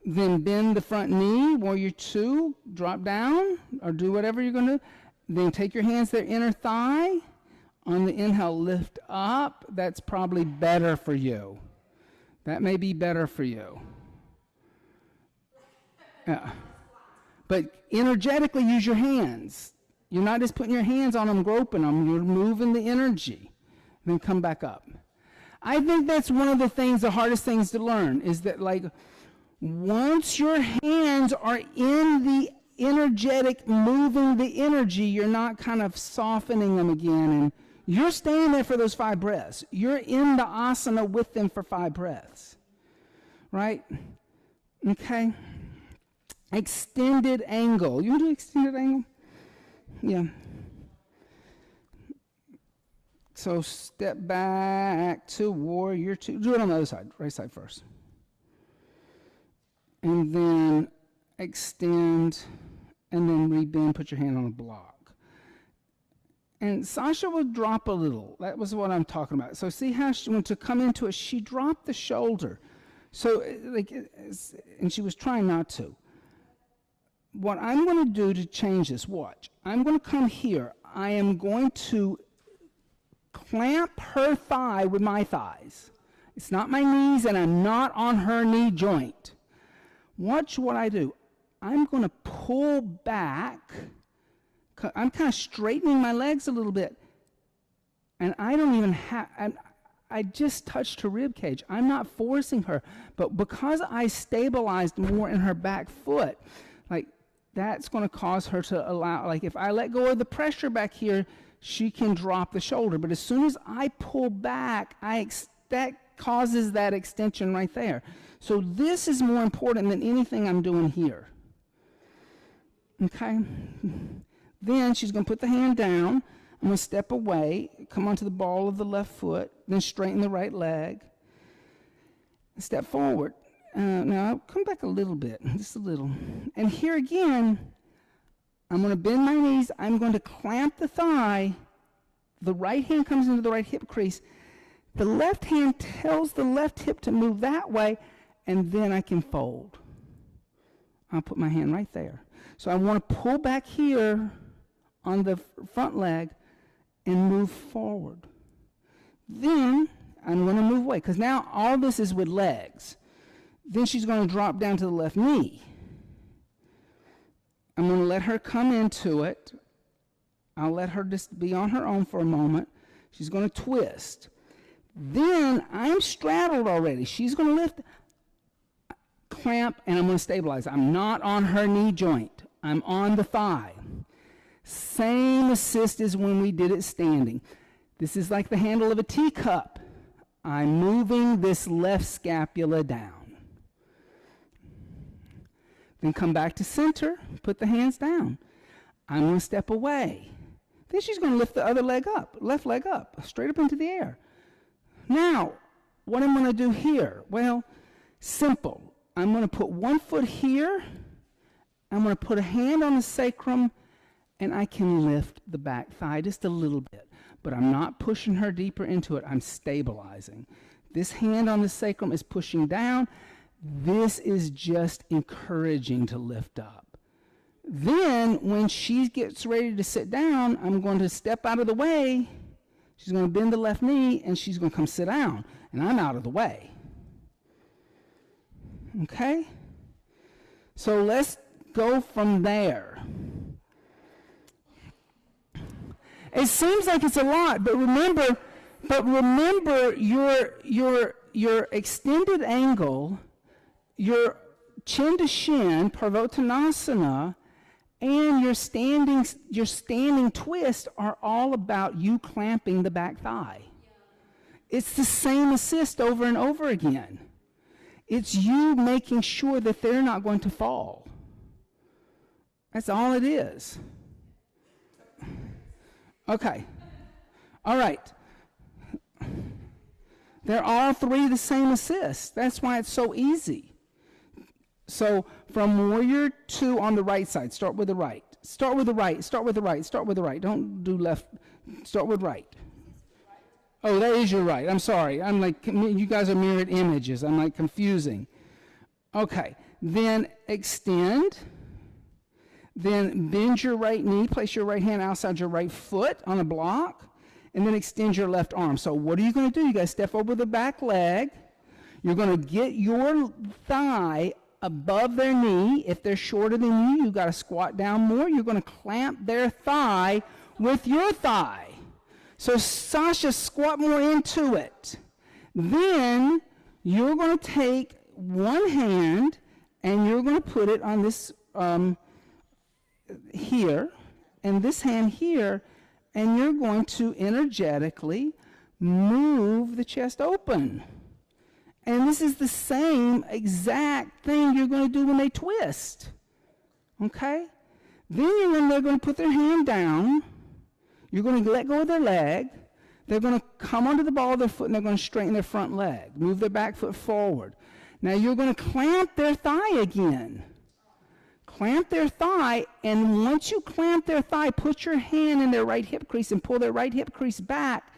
Then bend the front knee, warrior two, drop down, or do whatever you're going to do. Then take your hands to their inner thigh. On the inhale, lift up. That's probably better for you. That may be better for you. Yeah. But energetically use your hands. You're not just putting your hands on them, groping them. You're moving the energy. Then come back up. I think that's one of the things, the hardest things to learn, is that like once your hands are in the energetic, moving the energy, you're not kind of softening them again. And you're staying there for those 5 breaths. You're in the asana with them for 5 breaths. Right? Okay? Extended angle. You want to do extended angle? Yeah. So step back to warrior two. Do it on the other side, right side first. And then extend, and then rebend, put your hand on a block. And Sasha would drop a little. That was what I'm talking about. So see how she went to come into it, she dropped the shoulder. So, like, and she was trying not to. What I'm going to do to change this, watch. I'm going to come here. I am going to clamp her thigh with my thighs. It's not my knees, and I'm not on her knee joint. Watch what I do. I'm going to pull back. I'm kind of straightening my legs a little bit. And I don't even have, I just touched her rib cage. I'm not forcing her. But because I stabilized more in her back foot, like, that's going to cause her to allow, like if I let go of the pressure back here, she can drop the shoulder. But as soon as I pull back, that causes that extension right there. So this is more important than anything I'm doing here. Okay? Then she's going to put the hand down. I'm going to step away, come onto the ball of the left foot, then straighten the right leg. Step forward. Now, come back a little bit, just a little. And here again, I'm going to bend my knees. I'm going to clamp the thigh. The right hand comes into the right hip crease. The left hand tells the left hip to move that way, and then I can fold. I'll put my hand right there. So I want to pull back here on the front leg and move forward. Then I'm going to move away, because now all this is with legs. Then she's going to drop down to the left knee. I'm going to let her come into it. I'll let her just be on her own for a moment. She's going to twist. Then I'm straddled already. She's going to lift, clamp, and I'm going to stabilize. I'm not on her knee joint. I'm on the thigh. Same assist as when we did it standing. This is like the handle of a teacup. I'm moving this left scapula down. Then come back to center, put the hands down. I'm going to step away. Then she's going to lift the other leg up, left leg up, straight up into the air. Now, what I'm going to do here? Well, simple. I'm going to put one foot here. I'm going to put a hand on the sacrum, and I can lift the back thigh just a little bit. But I'm not pushing her deeper into it. I'm stabilizing. This hand on the sacrum is pushing down. This is just encouraging to lift up. Then, when she gets ready to sit down, I'm going to step out of the way. She's going to bend the left knee, and she's going to come sit down. And I'm out of the way. Okay? So let's go from there. It seems like it's a lot, but remember your extended angle, your chin to shin, Parvottanasana, and your standing twist are all about you clamping the back thigh. It's the same assist over and over again. It's you making sure that they're not going to fall. That's all it is. Okay. All right. They're all three the same assist. That's why it's so easy. So from warrior 2 on the right side, start with the right. Start with the right, start with the right, start with the right. Don't do left. Start with right. Oh, that is your right. I'm sorry. I'm like, you guys are mirrored images. I'm like confusing. Okay. Then extend. Then bend your right knee. Place your right hand outside your right foot on a block. And then extend your left arm. So what are you going to do? You got to step over the back leg. You're going to get your thigh above their knee. If they're shorter than you, got to squat down more. You're going to clamp their thigh with your thigh. So Sasha, squat more into it. Then you're going to take one hand and you're going to put it on this here, and this hand here, and you're going to energetically move the chest open. And this is the same exact thing you're going to do when they twist. Okay? Then they're going to put their hand down. You're going to let go of their leg. They're going to come onto the ball of their foot, and they're going to straighten their front leg. Move their back foot forward. Now you're going to clamp their thigh again. Clamp their thigh, and once you clamp their thigh, put your hand in their right hip crease and pull their right hip crease back,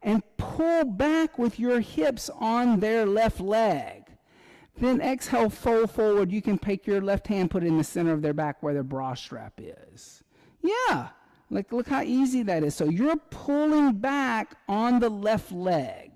and pull back with your hips on their left leg. Then exhale, fold forward. You can take your left hand, put it in the center of their back where their bra strap is. Yeah, like look how easy that is. So you're pulling back on the left leg.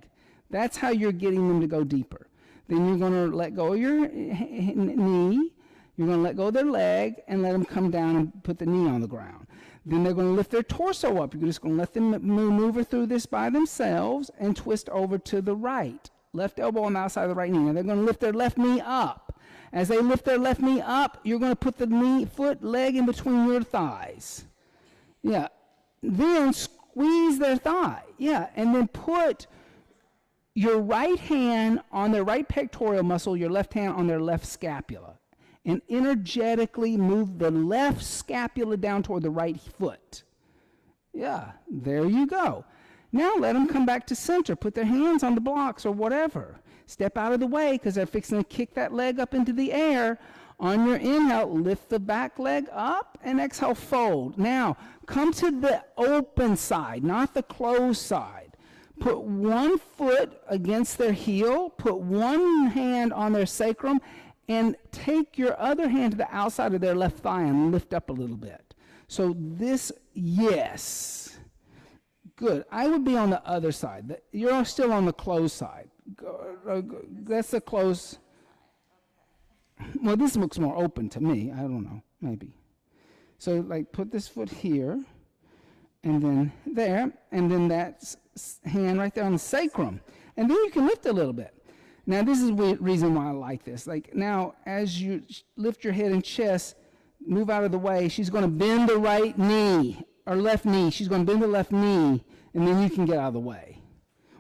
That's how you're getting them to go deeper. Then you're going to let go of your knee. You're going to let go of their leg and let them come down and put the knee on the ground. Then they're going to lift their torso up. You're just going to let them maneuver through this by themselves and twist over to the right. Left elbow on the outside of the right knee. And they're going to lift their left knee up. As they lift their left knee up, you're going to put the knee, foot, leg in between your thighs. Yeah. Then squeeze their thigh. Yeah. And then put your right hand on their right pectoral muscle, your left hand on their left scapula. And energetically move the left scapula down toward the right foot. Yeah, there you go. Now let them come back to center. Put their hands on the blocks or whatever. Step out of the way because they're fixing to kick that leg up into the air. On your inhale, lift the back leg up and exhale, fold. Now, come to the open side, not the closed side. Put one foot against their heel. Put one hand on their sacrum. And take your other hand to the outside of their left thigh and lift up a little bit. So this, yes. Good. I would be on the other side. You're still on the closed side. That's the closed. Well, this looks more open to me. I don't know. Maybe. So, like, put this foot here, and then there, and then that hand right there on the sacrum. And then you can lift a little bit. Now, this is the reason why I like this. Like, now, as you lift your head and chest, move out of the way, she's going to bend the right knee, or left knee. She's going to bend the left knee, and then you can get out of the way.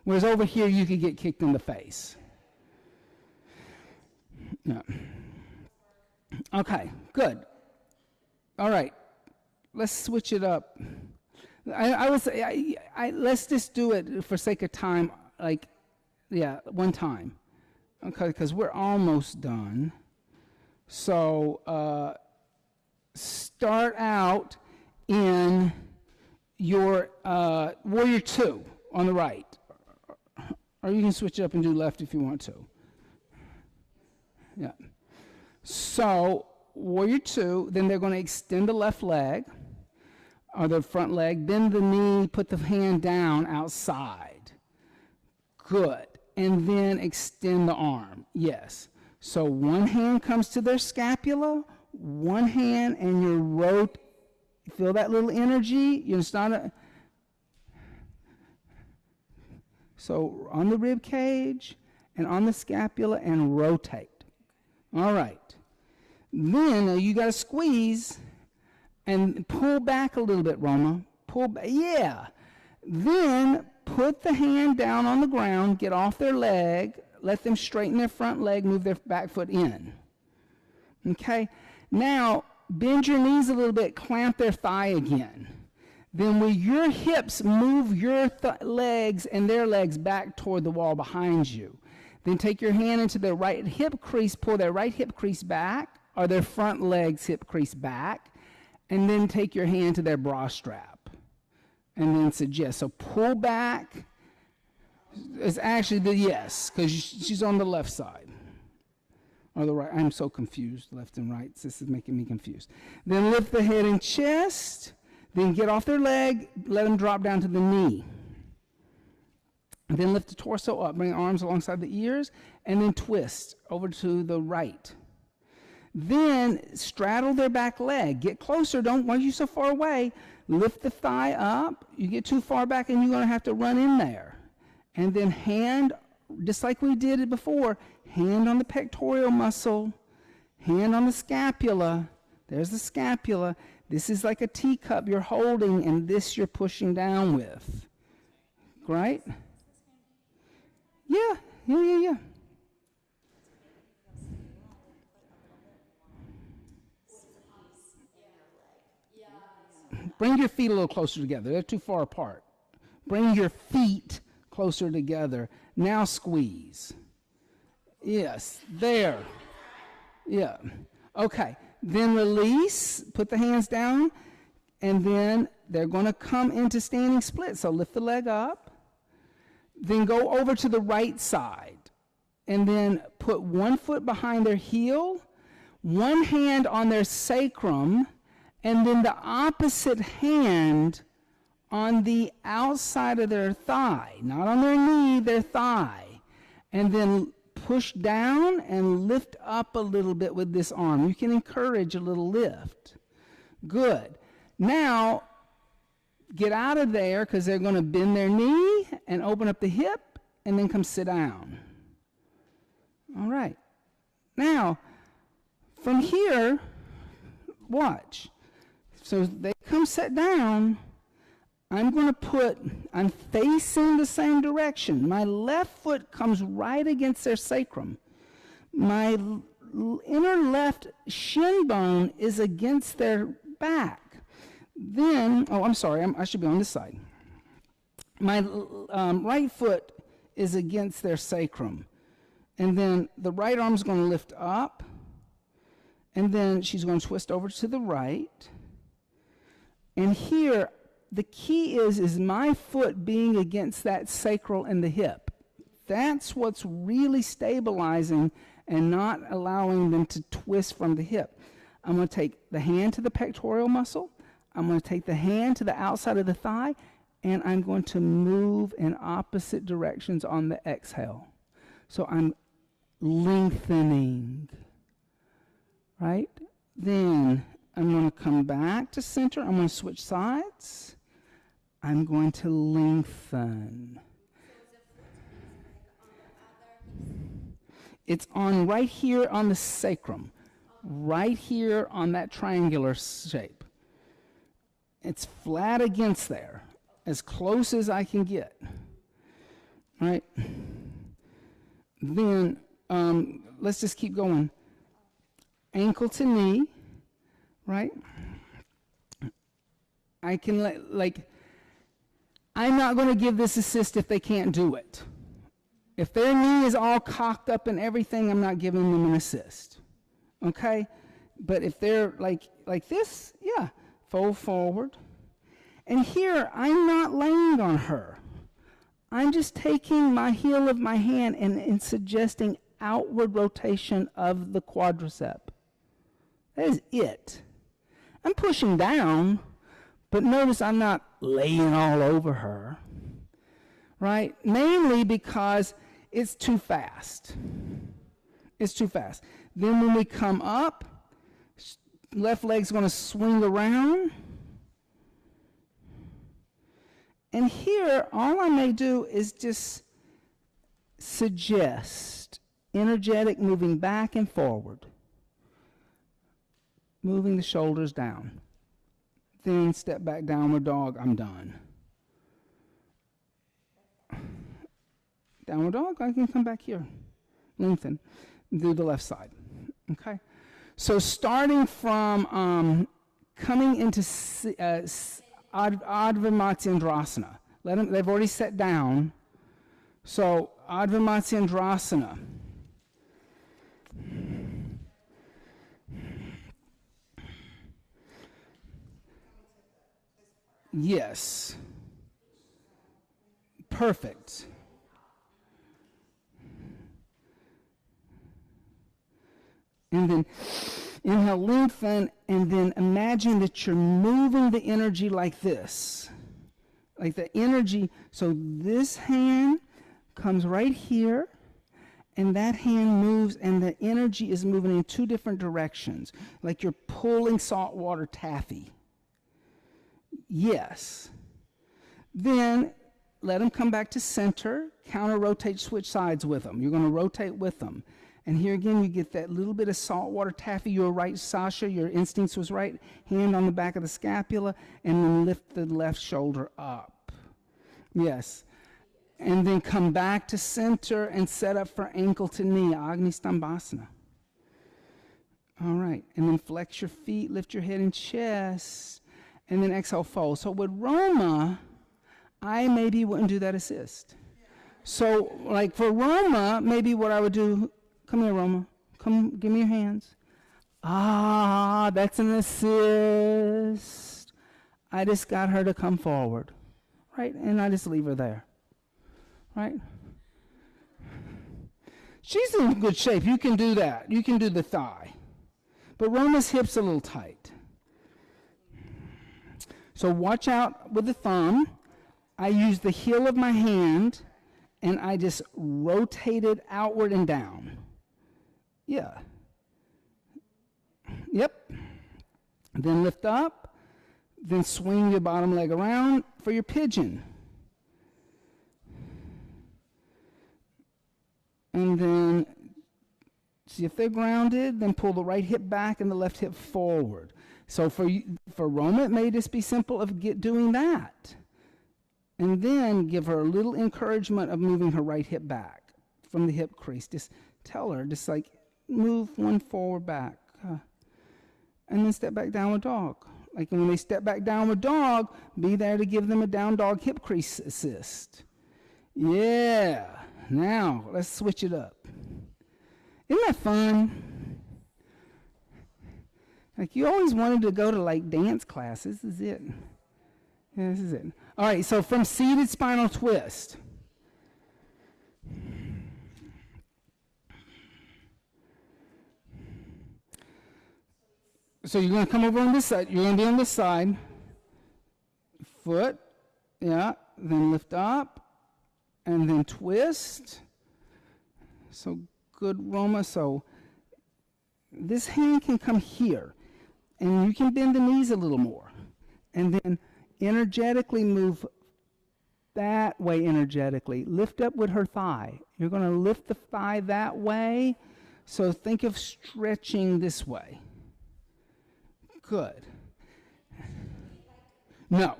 Whereas over here, you could get kicked in the face. Yeah. Okay, good. All right, let's switch it up. I would say, let's just do it for sake of time, like, yeah, one time. Okay, because we're almost done. So start out in your warrior 2 on the right. Or you can switch it up and do left if you want to. Yeah. So warrior 2, then they're going to extend the left leg or the front leg, then the knee, put the hand down outside. Good. And then extend the arm. Yes. So one hand comes to their scapula, one hand, and you feel that little energy? It's not a. So on the rib cage and on the scapula and rotate. All right. Then you got to squeeze and pull back a little bit, Roma. Pull back. Yeah. Then put the hand down on the ground, get off their leg, let them straighten their front leg, move their back foot in. Okay? Now, bend your knees a little bit, clamp their thigh again. Then with your hips, move your legs and their legs back toward the wall behind you. Then take your hand into their right hip crease, pull their right hip crease back, or their front legs hip crease back, and then take your hand to their bra strap. And then suggest. So pull back. It's actually the yes, because she's on the left side. Or the right. I'm so confused, left and right. This is making me confused. Then lift the head and chest. Then get off their leg, let them drop down to the knee. And then lift the torso up, bring arms alongside the ears, and then twist over to the right. Then straddle their back leg. Get closer, don't, why are you so far away? Lift the thigh up. You get too far back and you're going to have to run in there. And then hand, just like we did it before, hand on the pectoral muscle, hand on the scapula. There's the scapula. This is like a teacup you're holding, and this you're pushing down with. Right? Yeah. Bring your feet a little closer together. They're too far apart. Bring your feet closer together. Now squeeze. Yes, there. Yeah. Okay. Then release, put the hands down, and then they're going to come into standing split. So lift the leg up, then go over to the right side, and then put one foot behind their heel, one hand on their sacrum, and then the opposite hand on the outside of their thigh, not on their knee, their thigh. And then push down and lift up a little bit with this arm. You can encourage a little lift. Good. Now, get out of there because they're going to bend their knee and open up the hip and then come sit down. All right. Now, from here, watch. So they come sit down. I'm facing the same direction. My left foot comes right against their sacrum. My inner left shin bone is against their back. Then, I should be on this side. My right foot is against their sacrum. And then the right arm is going to lift up. And then she's going to twist over to the right. And here, the key is my foot being against that sacral and the hip. That's what's really stabilizing and not allowing them to twist from the hip. I'm going to take the hand to the pectoral muscle. I'm going to take the hand to the outside of the thigh, and I'm going to move in opposite directions on the exhale. So I'm lengthening, right? Then I'm going to come back to center. I'm going to switch sides. I'm going to lengthen. It's on right here on the sacrum, right here on that triangular shape. It's flat against there, as close as I can get. All right. Then let's just keep going. ankle to knee, right? I can I'm not going to give this assist if they can't do it. If their knee is all cocked up and everything, I'm not giving them an assist. Okay? But if they're like this, yeah, fold forward. And here, I'm not laying on her. I'm just taking my heel of my hand and suggesting outward rotation of the quadricep. That is it. I'm pushing down, but notice I'm not laying all over her, right? Mainly because it's too fast. It's too fast. Then when we come up, left leg's going to swing around. And here, all I may do is just suggest energetic moving back and forward. Moving the shoulders down. Then step back, downward dog, I'm done. Downward dog, I can come back here. Lengthen. Do the left side. Okay? So starting from coming into Ardha Matsyendrasana. They've already sat down. So Ardha Matsyendrasana. Yes. Perfect. And then inhale, lengthen, and then imagine that you're moving the energy like this. Like the energy, so this hand comes right here, and that hand moves, and the energy is moving in two different directions. Like you're pulling saltwater taffy. Yes. Then let them come back to center, counter rotate, switch sides with them. You're going to rotate with them. And here again, you get that little bit of saltwater taffy. You were right, Sasha. Your instincts was right. Hand on the back of the scapula, and then lift the left shoulder up. Yes. And then come back to center and set up for ankle to knee, Agni Stambhasana. All right. And then flex your feet, lift your head and chest, and then exhale, fold. So with Roma, I maybe wouldn't do that assist. So like for Roma, maybe what I would do, come here, Roma. Come, give me your hands. Ah, that's an assist. I just got her to come forward, right? And I just leave her there, right? She's in good shape. You can do that. You can do the thigh. But Roma's hip's a little tight. So watch out with the thumb. I use the heel of my hand, and I just rotate it outward and down. Yeah. Yep. Then lift up. Then swing your bottom leg around for your pigeon. And then see if they're grounded. Then pull the right hip back and the left hip forward. So for Roma, it may just be simple of doing that. And then give her a little encouragement of moving her right hip back from the hip crease. Just tell her, just like, move one forward back. And then step back downward dog. Like when they step back downward dog, be there to give them a down dog hip crease assist. Yeah. Now, let's switch it up. Isn't that fun? Like you always wanted to go to like dance class. This is it. Yeah, this is it. All right, so from seated spinal twist. So you're going to come over on this side. You're going to be on this side. Foot. Yeah. Then lift up. And then twist. So good, Roma. So this hand can come here. And you can bend the knees a little more. And then energetically move that way energetically. Lift up with her thigh. You're going to lift the thigh that way. So think of stretching this way. Good. No.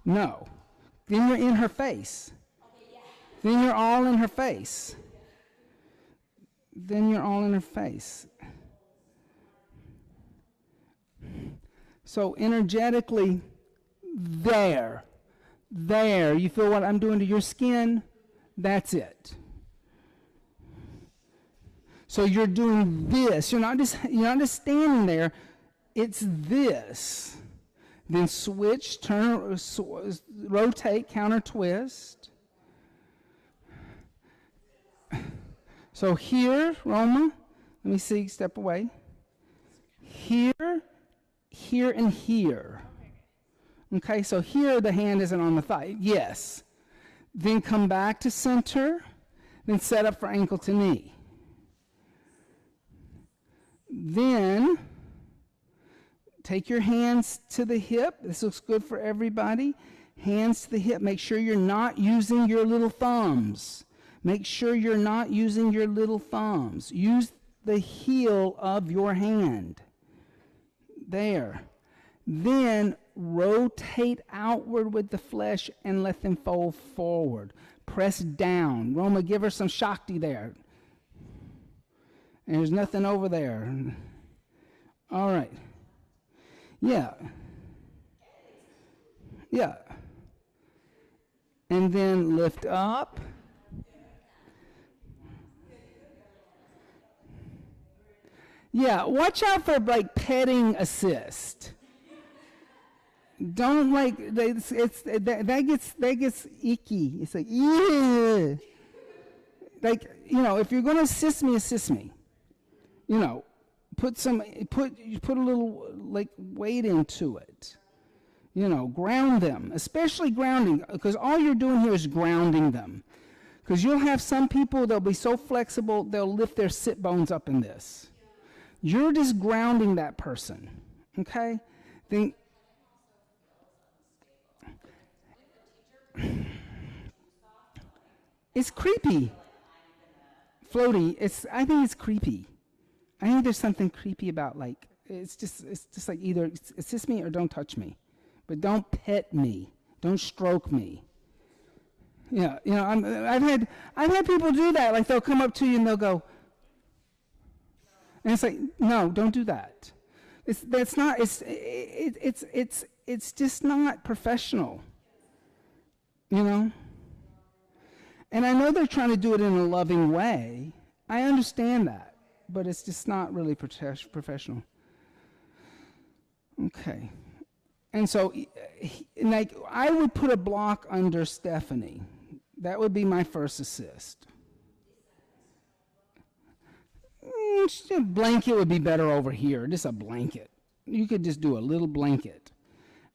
No. Then you're in her face. Then you're all in her face. Then you're all in her face. So energetically, there. You feel what I'm doing to your skin? That's it. So you're doing this. You're not just standing there. It's this. Then switch, turn, rotate, counter twist. So here, Roma, let me see, step away. Here, here, and here. Okay, so here the hand isn't on the thigh. Yes. Then come back to center. Then set up for ankle to knee. Then take your hands to the hip. This looks good for everybody. Hands to the hip. Make sure you're not using your little thumbs. Make sure you're not using your little thumbs. Use the heel of your hand. There. Then rotate outward with the flesh and let them fold forward. Press down. Roma, give her some Shakti there. And there's nothing over there. All right. Yeah. Yeah. And then lift up. Yeah, watch out for like petting assist. Don't like that gets icky. It's like, yeah. Like, if you're gonna assist me. Put a little like weight into it. Ground them, especially grounding, because all you're doing here is grounding them. Because you'll have some people, they'll be so flexible, they'll lift their sit bones up in this. You're just grounding that person, okay? Then, it's creepy. Floaty, I think it's creepy. I think there's something creepy about, like, it's just like either assist me or don't touch me. But don't pet me. Don't stroke me. Yeah, I've had people do that. Like, they'll come up to you and they'll go, and it's like, no, don't do that. It's just not professional. And I know they're trying to do it in a loving way. I understand that, but it's just not really professional. Okay. And so, like, I would put a block under Stephanie. That would be my first assist. A blanket would be better over here. Just a blanket. You could just do a little blanket.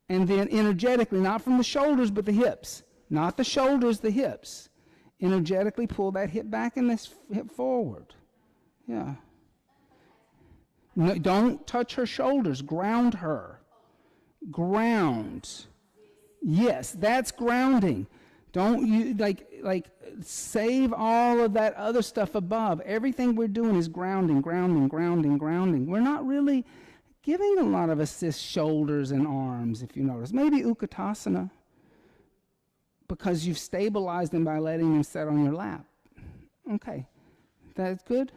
And then energetically, not from the shoulders, but the hips. Not the shoulders, the hips. Energetically pull that hip back and this hip forward. Yeah. No, don't touch her shoulders. Ground her. Ground. Yes, that's grounding. Don't you like save all of that other stuff above. Everything we're doing is grounding. We're not really giving a lot of assist shoulders and arms, if you notice. Maybe Utkatasana, because you've stabilized them by letting them sit on your lap. Okay, that's good?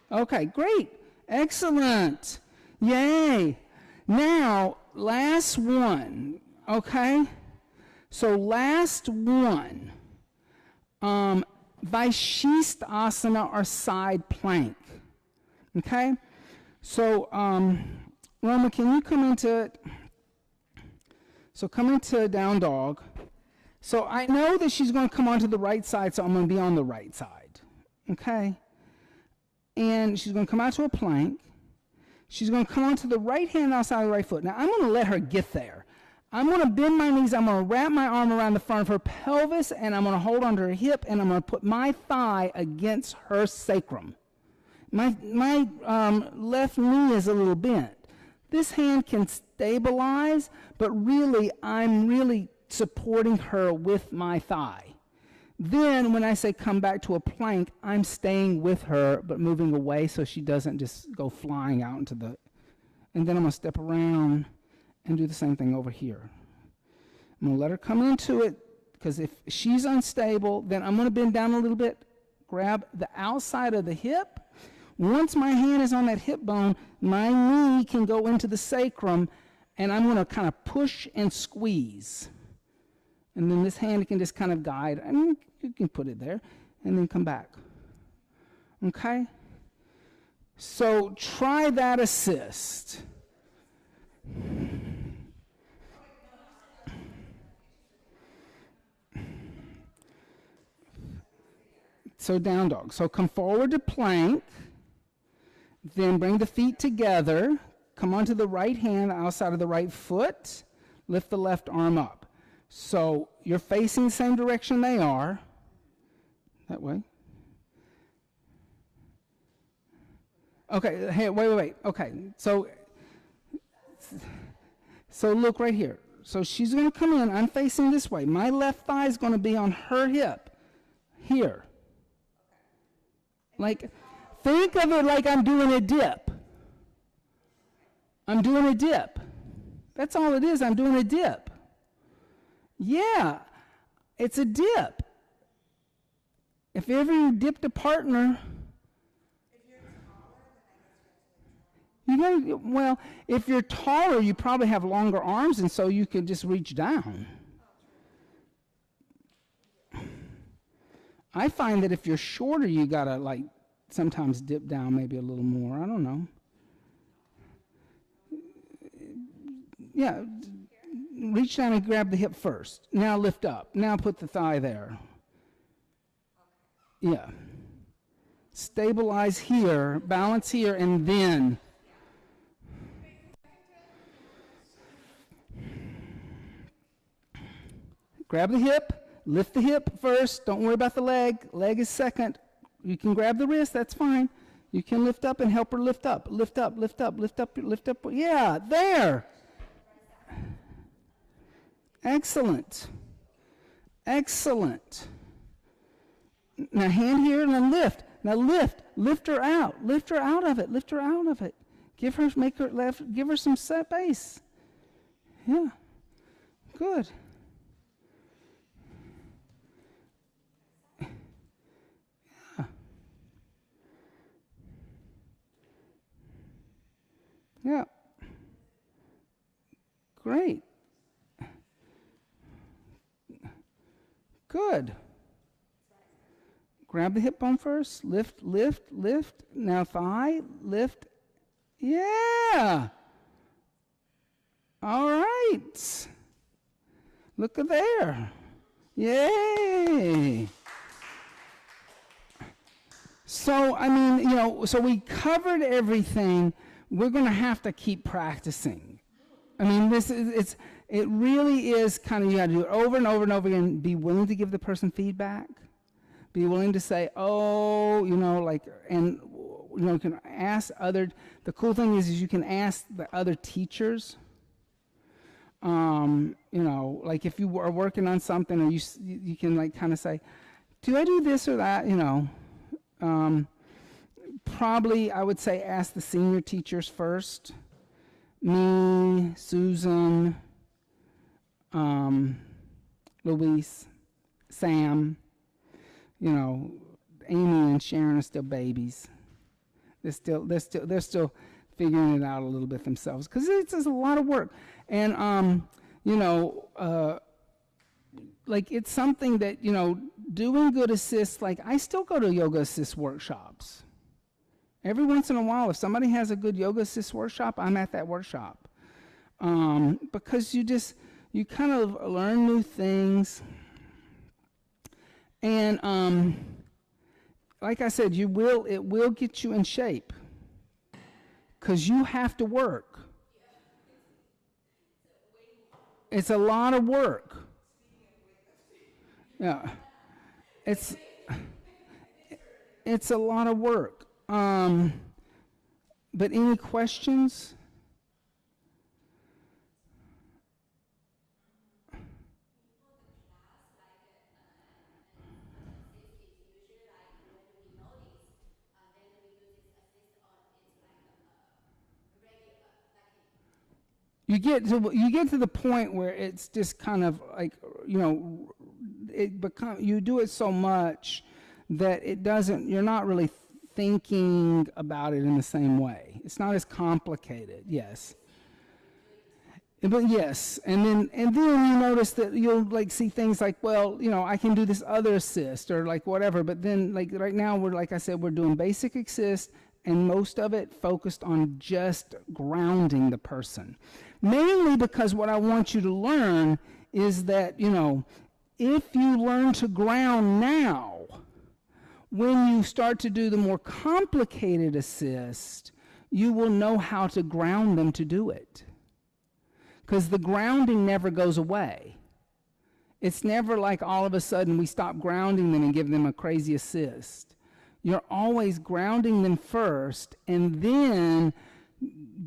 Okay, great. Excellent. Yay. Now, last one, okay? So last one, Vaishishthasana or side plank, okay? So, Roma, can you come into it? So come into down dog. So I know that she's going to come onto the right side, so I'm going to be on the right side, okay? And she's going to come out to a plank. She's going to come onto the right hand outside the right foot. Now, I'm going to let her get there. I'm going to bend my knees. I'm going to wrap my arm around the front of her pelvis, and I'm going to hold onto her hip, and I'm going to put my thigh against her sacrum. My left knee is a little bent. This hand can stabilize, but really, I'm really supporting her with my thigh. Then, when I say come back to a plank, I'm staying with her, but moving away so she doesn't just go flying out into the... And then I'm going to step around and do the same thing over here. I'm going to let her come into it, because if she's unstable, then I'm going to bend down a little bit, grab the outside of the hip. Once my hand is on that hip bone, my knee can go into the sacrum, and I'm going to kind of push and squeeze. And then this hand can just kind of guide. I mean, you can put it there and then come back. Okay? So try that assist. So down dog. So come forward to plank. Then bring the feet together. Come onto the right hand, outside of the right foot. Lift the left arm up. So you're facing the same direction they are. That way. Okay, hey, wait. Okay, so look right here. So she's going to come in. I'm facing this way. My left thigh is going to be on her hip. Here. Like, think of it like I'm doing a dip. I'm doing a dip. That's all it is. I'm doing a dip. Yeah, it's a dip. If ever you dipped a partner, well, if you're taller, you probably have longer arms, and so you can just reach down. I find that if you're shorter, you gotta like sometimes dip down maybe a little more. I don't know. Yeah, reach down and grab the hip first. Now lift up. Now put the thigh there. Yeah. Stabilize here, balance here, and then. Grab the hip, lift the hip first. Don't worry about the leg. Leg is second. You can grab the wrist, that's fine. You can lift up and help her lift up. Lift up, lift up, lift up, lift up. Yeah, there. Excellent. Excellent. Now hand here and then lift. Now lift. Lift her out. Lift her out of it. Lift her out of it. Give her some space. Yeah. Good. Yeah. Great. Good. Grab the hip bone first. Lift, lift, lift. Now thigh, lift. Yeah. All right. Look at there. Yay. So, I mean, so we covered everything. We're going to have to keep practicing. I mean, it really is kind of, you got to do it over and over and over again. Be willing to give the person feedback. Be willing to say, and you can ask the cool thing is you can ask the other teachers, like if you are working on something, or you can like kind of say, do I do this or that, probably I would say ask the senior teachers first. Me, Susan, Luis, Sam, Amy and Sharon are still babies. They're still figuring it out a little bit themselves because it's a lot of work. And like it's something that doing good assist. Like I still go to yoga assist workshops. Every once in a while, if somebody has a good yoga assist workshop, I'm at that workshop. Because you kind of learn new things. And like I said, it will get you in shape. Because you have to work. It's a lot of work. Yeah. It's a lot of work. But any questions? You get to the point where it's just kind of like you do it so much that you're not really thinking about it in the same way. It's not as complicated. Yes. But yes, and then you notice that you'll like see things like, well, I can do this other assist or like whatever. But then like right now we're, like I said, we're doing basic assist, and most of it focused on just grounding the person. Mainly because what I want you to learn is that, if you learn to ground now, when you start to do the more complicated assist, you will know how to ground them to do it. Because the grounding never goes away. It's never like all of a sudden we stop grounding them and give them a crazy assist. You're always grounding them first and then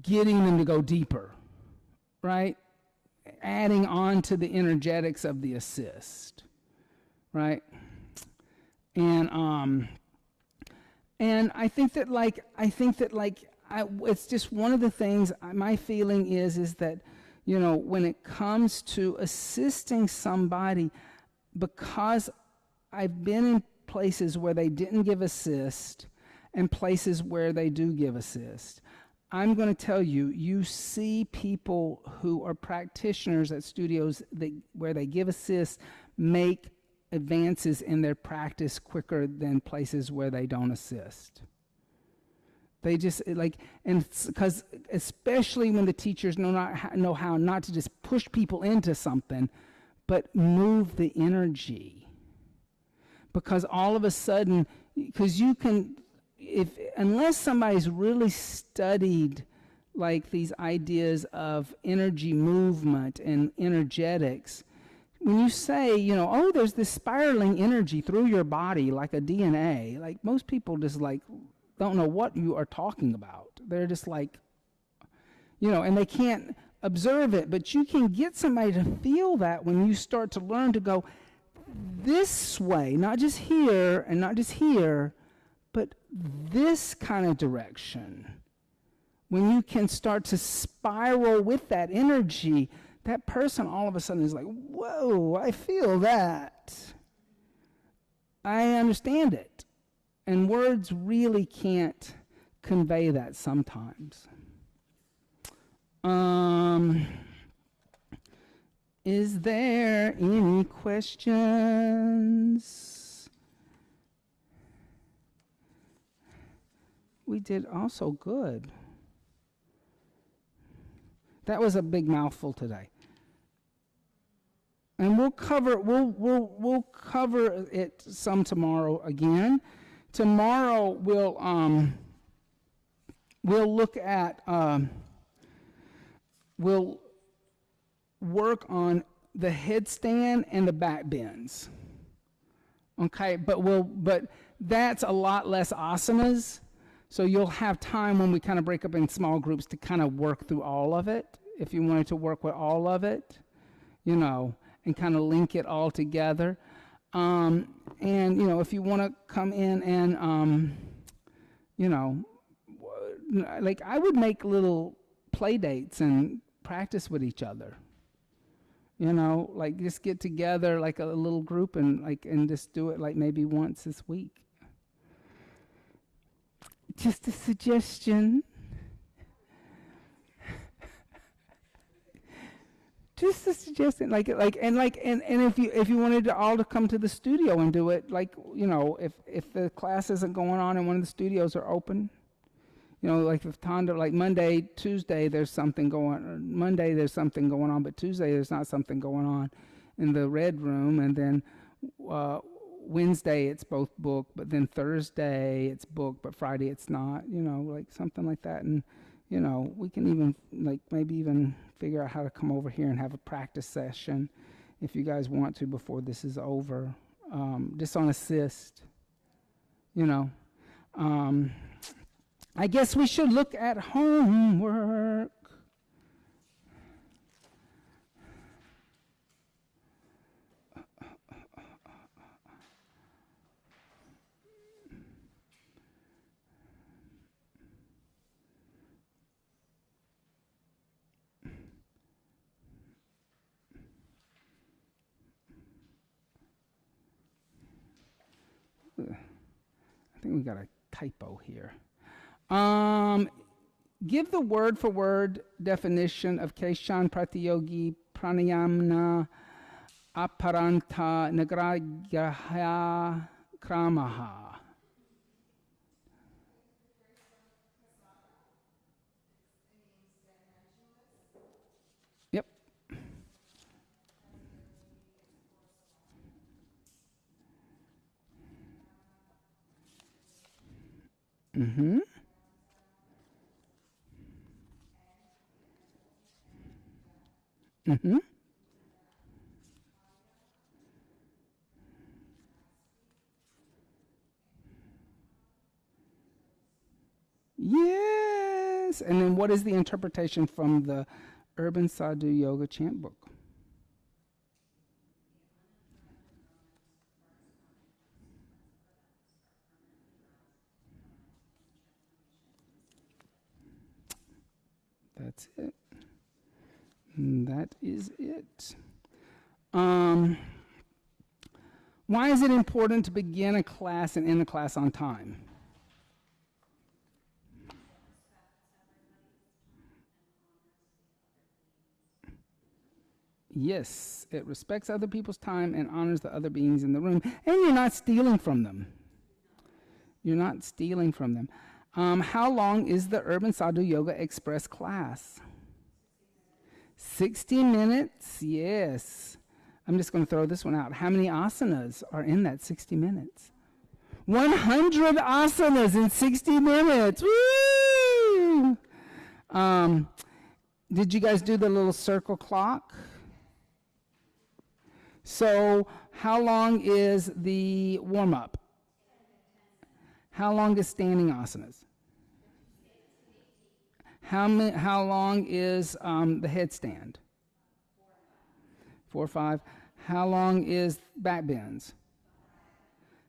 getting them to go deeper, right? Adding on to the energetics of the assist, right? And I think that it's just one of the things. My feeling is that, when it comes to assisting somebody, because I've been in places where they didn't give assist and places where they do give assist, I'm going to tell you, you see people who are practitioners at studios where they give assist make advances in their practice quicker than places where they don't assist. They just and because especially when the teachers know how not to just push people into something, but move the energy. Because all of a sudden, because you can, unless somebody's really studied like these ideas of energy movement and energetics, when you say, there's this spiraling energy through your body like a DNA, like most people just don't know what you are talking about. They're just and they can't observe it, but you can get somebody to feel that when you start to learn to go this way, not just here and not just here, but this kind of direction. When you can start to spiral with that energy, that person all of a sudden is like, whoa, I feel that. I understand it. And words really can't convey that sometimes. Is there any questions? We did also good. That was a big mouthful today. And we'll cover it some tomorrow again. Tomorrow we'll look at we'll work on the headstand and the back bends. Okay, but that's a lot less asanas. So you'll have time when we kind of break up in small groups to kind of work through all of it. If you wanted to work with all of it, and kind of link it all together. And, if you want to come in and, I would make little play dates and practice with each other. Just get together like a little group and just do it maybe once this week. Just a suggestion. Just a suggestion, and if you wanted to all to come to the studio and do it, if the class isn't going on and one of the studios are open, if Tondo, Monday, Tuesday there's something going on. Monday there's something going on, but Tuesday there's not something going on in the red room, and then Wednesday it's both booked, but then Thursday it's booked, but Friday it's not. Something like that, and we can even maybe even figure out how to come over here and have a practice session if you guys want to before this is over, just on assist. I guess we should look at homework. I think we got a typo here. Give the word for word definition of Keshan Pratiyogi Pranayamna Aparanta Nagrahya Kramaha. Yep. Mm-hmm. Mm-hmm. Yes. And then what is the interpretation from the Urban Sadhu Yoga Chant Book? That's it. That is it. Why is it important to begin a class and end a class on time? Yes, it respects other people's time and honors the other beings in the room. And you're not stealing from them. You're not stealing from them. How long is the Urban Sadhu Yoga Express class? 60 minutes? Yes. I'm just going to throw this one out. How many asanas are in that 60 minutes? 100 asanas in 60 minutes. Woo! Did you guys do the little circle clock? So, how long is the warm-up? How long is standing asanas? How long is the headstand? 4 or 5. How long is back bends?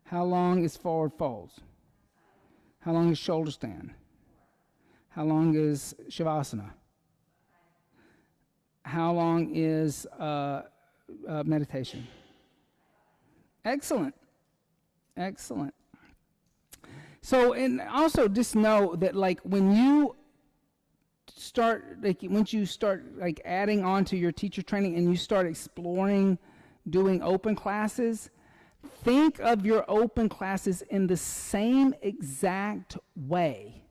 How long is forward folds? How long is shoulder stand? How long is shavasana? How long is meditation? Excellent. Excellent. So, and also just know that, like, when you start, like, once you start, like, adding on to your teacher training and you start exploring doing open classes, think of your open classes in the same exact way.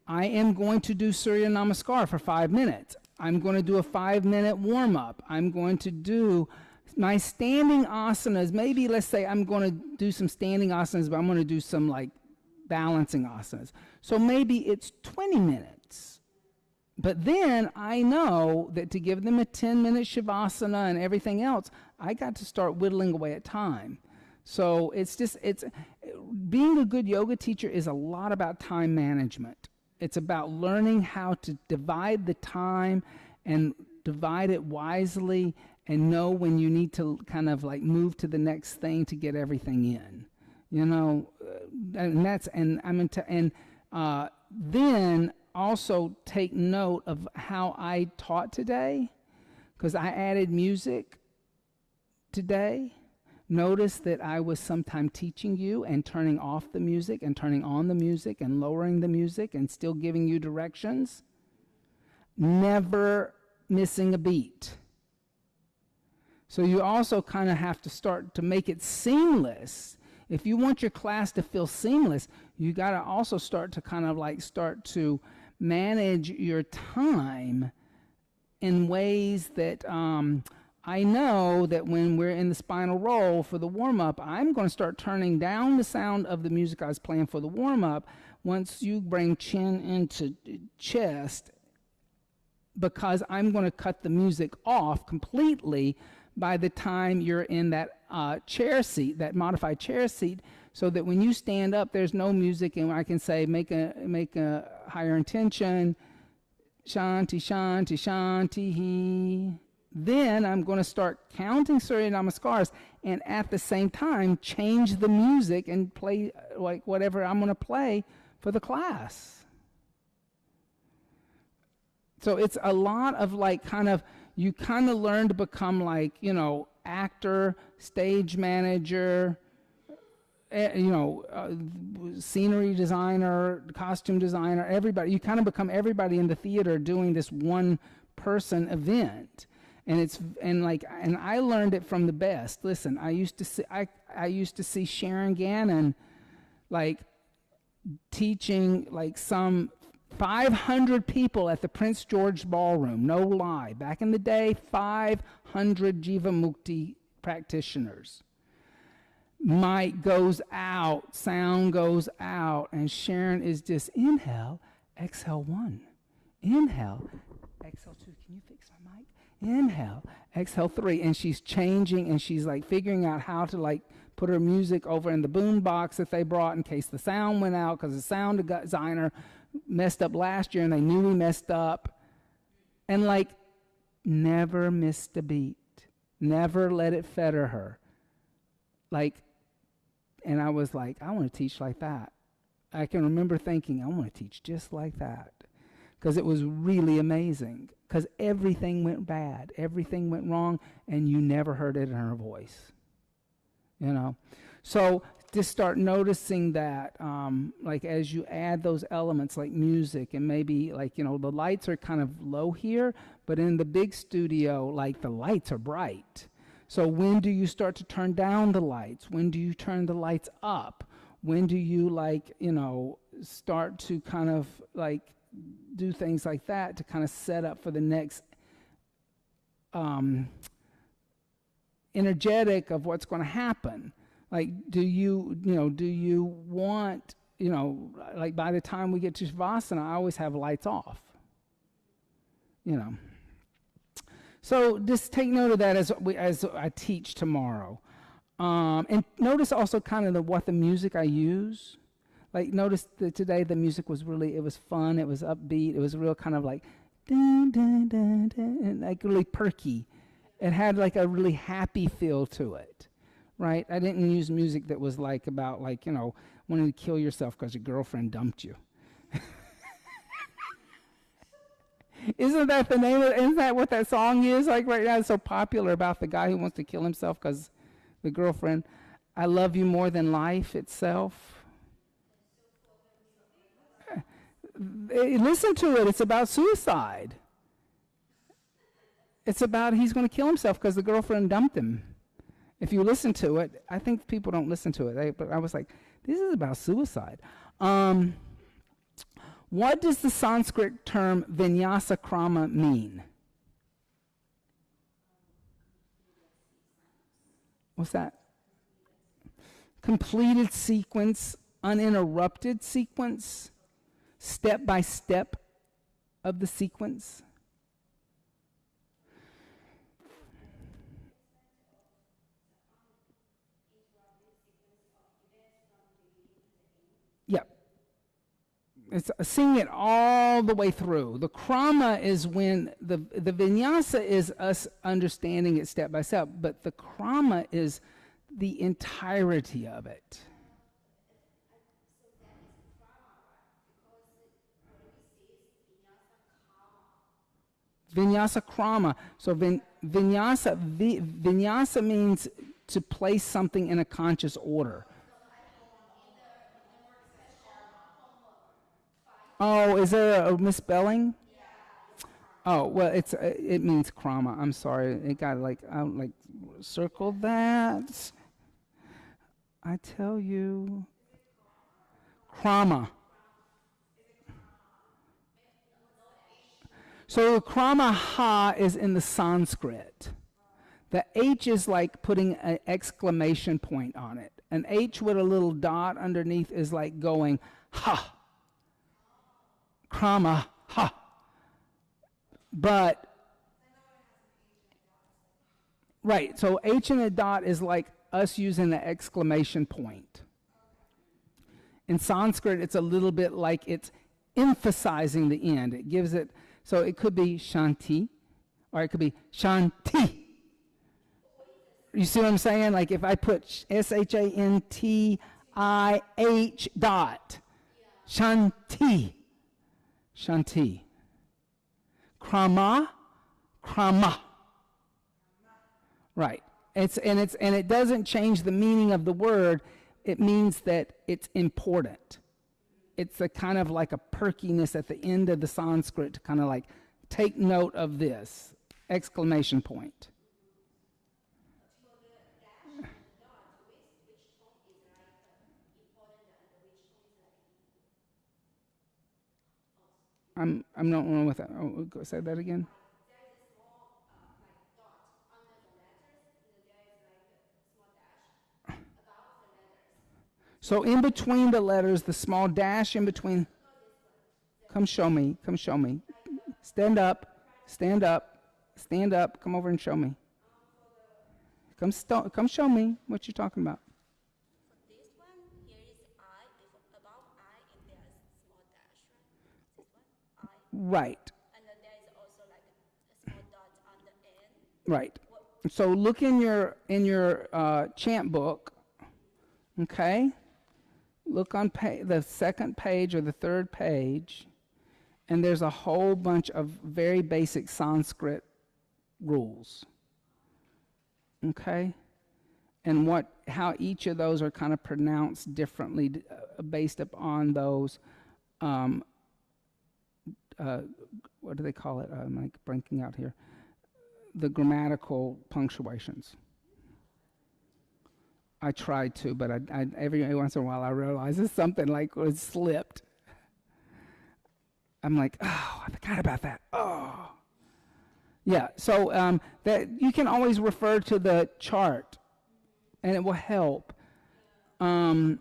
I am going to do Surya Namaskar for 5 minutes. I'm going to do a 5-minute warm-up. I'm going to do my standing asanas. Maybe, let's say I'm going to do some standing asanas, but I'm going to do some, like, balancing asanas. So maybe it's 20 minutes. But then I know that to give them a 10-minute shavasana and everything else, I got to start whittling away at time. So it's being a good yoga teacher is a lot about time management. It's about learning how to divide the time and divide it wisely and know when you need to kind of, like, move to the next thing to get everything in. You know, then also take note of how I taught today, because I added music today. Notice that I was sometime teaching you and turning off the music and turning on the music and lowering the music and still giving you directions. Never missing a beat. So you also kind of have to start to make it seamless. If you want your class to feel seamless, you got to also start to kind of, like, start to manage your time in ways that I know that when we're in the spinal roll for the warm-up, I'm going to start turning down the sound of the music I was playing for the warm-up once you bring chin into chest, because I'm going to cut the music off completely by the time you're in that chair seat, that modified chair seat, so that when you stand up, there's no music, and I can say, make a higher intention, shanti, shanti, shanti. Then I'm going to start counting Surya Namaskars, and at the same time, change the music and play, like, whatever I'm going to play for the class. So it's a lot of, like, kind of, you kind of learn to become, like, you know, actor, stage manager, scenery designer, costume designer, everybody. You kind of become everybody in the theater doing this one person event. And I learned it from the best. Listen, I used to see Sharon Gannon like teaching like some 500 people at the Prince George Ballroom, no lie. Back in the day, 500 Jivamukti practitioners. Mic goes out, sound goes out, and Sharon is just inhale, exhale 1, inhale, exhale 2. Can you fix my mic? Inhale, exhale 3, and she's changing, and she's like figuring out how to like put her music over in the boom box that they brought in case the sound went out, because the sound designer messed up last year and they knew he messed up, and like never missed a beat, never let it fetter her. Like, and I was like, I want to teach like that. I can remember thinking, I want to teach just like that, because it was really amazing, because everything went bad, everything went wrong, and you never heard it in her voice, you know. So just start noticing that, like as you add those elements like music, and maybe like, you know, the lights are kind of low here, but in the big studio, like the lights are bright. So when do you start to turn down the lights? When do you turn the lights up? When do you, like, you know, start to kind of like do things like that to kind of set up for the next energetic of what's going to happen? Like, do you want, like by the time we get to Shavasana, I always have lights off, you know. So just take note of that as I teach tomorrow. And notice also kind of what the music I use. Like, notice that today the music was really, it was fun, it was upbeat, it was real kind of like, dun, dun, dun, dun, and like really perky. It had like a really happy feel to it, right? I didn't use music that was like about like, you know, wanting to kill yourself because your girlfriend dumped you. Isn't that the name of it? Isn't that what that song is? Like right now, it's so popular about the guy who wants to kill himself because the girlfriend, I love you more than life itself. Listen to it. It's about suicide. It's about he's going to kill himself because the girlfriend dumped him. If you listen to it, I think people don't listen to it. But I was like, this is about suicide. What does the Sanskrit term vinyasa krama mean? What's that? Completed sequence, uninterrupted sequence, step by step of the sequence. Yep. It's seeing it all the way through. The krama is when the vinyasa is us understanding it step by step, but the krama is the entirety of it. Vinyasa krama. So vinyasa means to place something in a conscious order. Oh, is there a misspelling? Oh, well, it means krama. I'm sorry. It got circle that. I tell you. Krama. So krama ha is in the Sanskrit. The H is like putting an exclamation point on it. An H with a little dot underneath is like going ha. Krama ha. But right, so H and a dot is like us using the exclamation point. In Sanskrit, it's a little bit like it's emphasizing the end. It gives it, so it could be shanti, or it could be shanti. You see what I'm saying? Like if I put shanti dot, shanti, shanti. Krama, krama. Right. And it doesn't change the meaning of the word, it means that it's important. It's a kind of like a perkiness at the end of the Sanskrit to kind of like take note of this, exclamation point. I'm not wrong with that. Oh, say that again. So in between the letters, the small dash in between. Come show me. Come show me. Stand up. Stand up. Stand up. Come over and show me. Come show me what you're talking about. For this one, here is I. Above I, if there's small dash, right? This one, I. Right. And then there is also like a small dot on the end. Right. So look in your chant book. Okay. Look on the second page or the third page, and there's a whole bunch of very basic Sanskrit rules. Okay? And how each of those are kind of pronounced differently based upon those, what do they call it? I'm like blanking out here. The grammatical punctuations. I tried to, but I every once in a while I realize it's something like was slipped. I'm like, oh, I forgot about that. Oh. Yeah, so that you can always refer to the chart, and it will help. The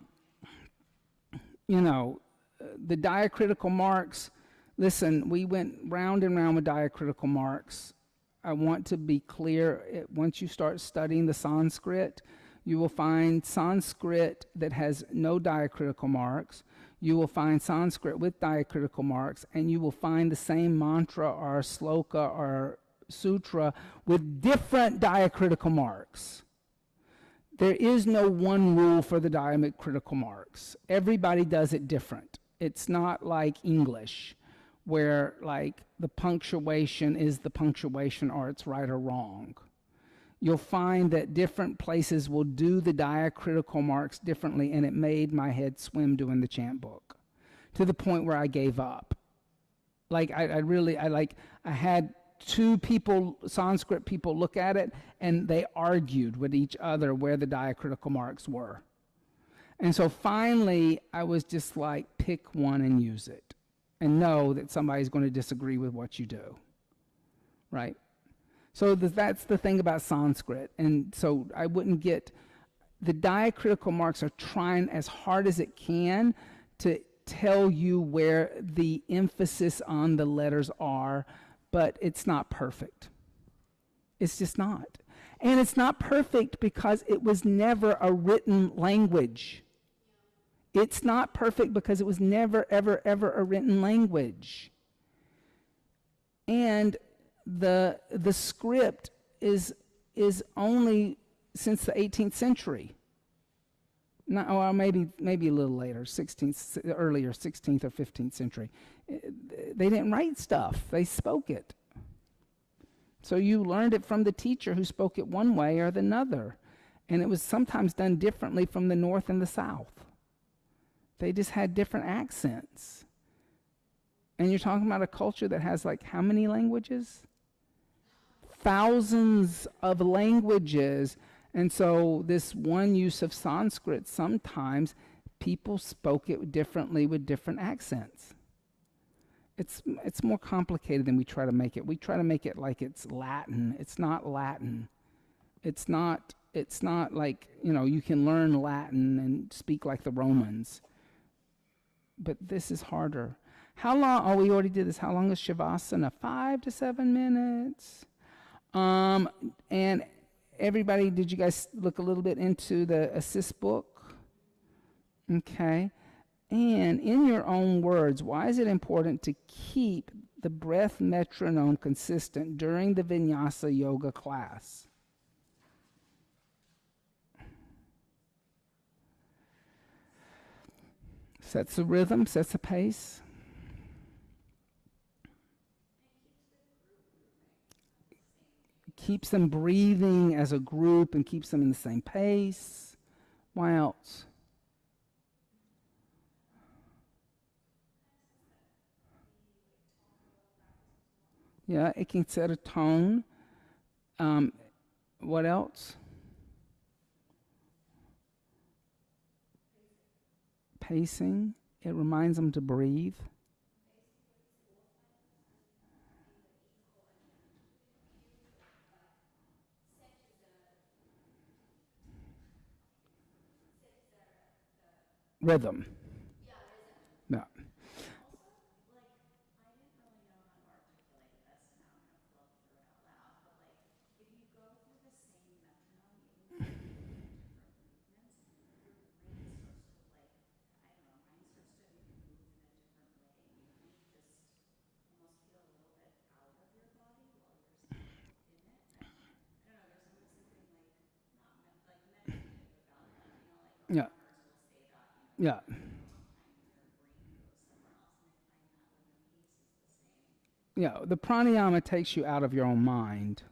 diacritical marks, listen, we went round and round with diacritical marks. I want to be clear, once you start studying the Sanskrit, you will find Sanskrit that has no diacritical marks. You will find Sanskrit with diacritical marks, and you will find the same mantra or sloka or sutra with different diacritical marks. There is no one rule for the diacritical marks. Everybody does it different. It's not like English, where like the punctuation is the punctuation or it's right or wrong. You'll find that different places will do the diacritical marks differently, and it made my head swim doing the chant book to the point where I gave up. Like I had two people, Sanskrit people, look at it, and they argued with each other where the diacritical marks were. And so finally, I was just like, pick one and use it, and know that somebody's going to disagree with what you do, right? So that's the thing about Sanskrit. And so I wouldn't get, the diacritical marks are trying as hard as it can to tell you where the emphasis on the letters are, but it's not perfect. It's just not. And it's not perfect because it was never a written language. It's not perfect because it was never, ever, ever a written language. And the script is only since the 18th century. Not, or maybe a little later, earlier 16th or 15th century. They didn't write stuff. They spoke it. So you learned it from the teacher who spoke it one way or another. And it was sometimes done differently from the north and the south. They just had different accents. And you're talking about a culture that has like how many languages? Thousands of languages. And so this one use of Sanskrit, sometimes people spoke it differently with different accents. It's more complicated than we try to make it. We try to make it like it's Latin. It's not Latin. It's not like, you can learn Latin and speak like the Romans. But this is harder. How long? Oh, we already did this. How long is Shavasana? 5 to 7 minutes. And everybody, did you guys look a little bit into the assist book? Okay. And in your own words, why is it important to keep the breath metronome consistent during the Vinyasa yoga class? Sets the rhythm, sets the pace. Keeps them breathing as a group and keeps them in the same pace. Why else? Yeah, it can set a tone. What else? Pacing. It reminds them to breathe. Rhythm. Yeah. Yeah. Yeah. Yeah. The pranayama takes you out of your own mind.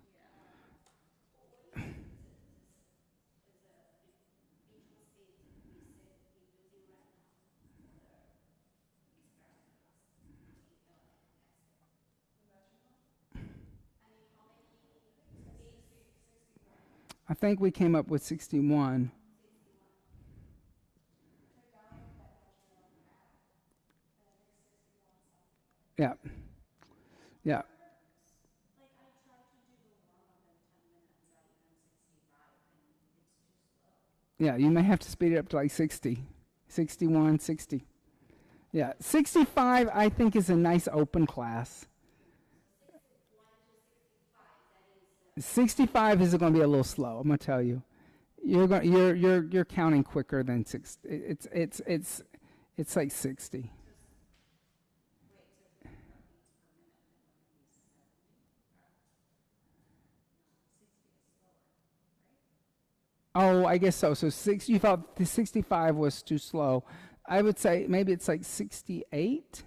I think we came up with 61. Yeah. Yeah. Yeah, you may have to speed it up to like 60, 61, 60. Yeah, 65 I think is a nice open class. 65 is going to be a little slow, I'm going to tell you. You're counting quicker than 60. It's like 60. Oh, I guess so. So you felt the 65 was too slow. I would say maybe it's like 68.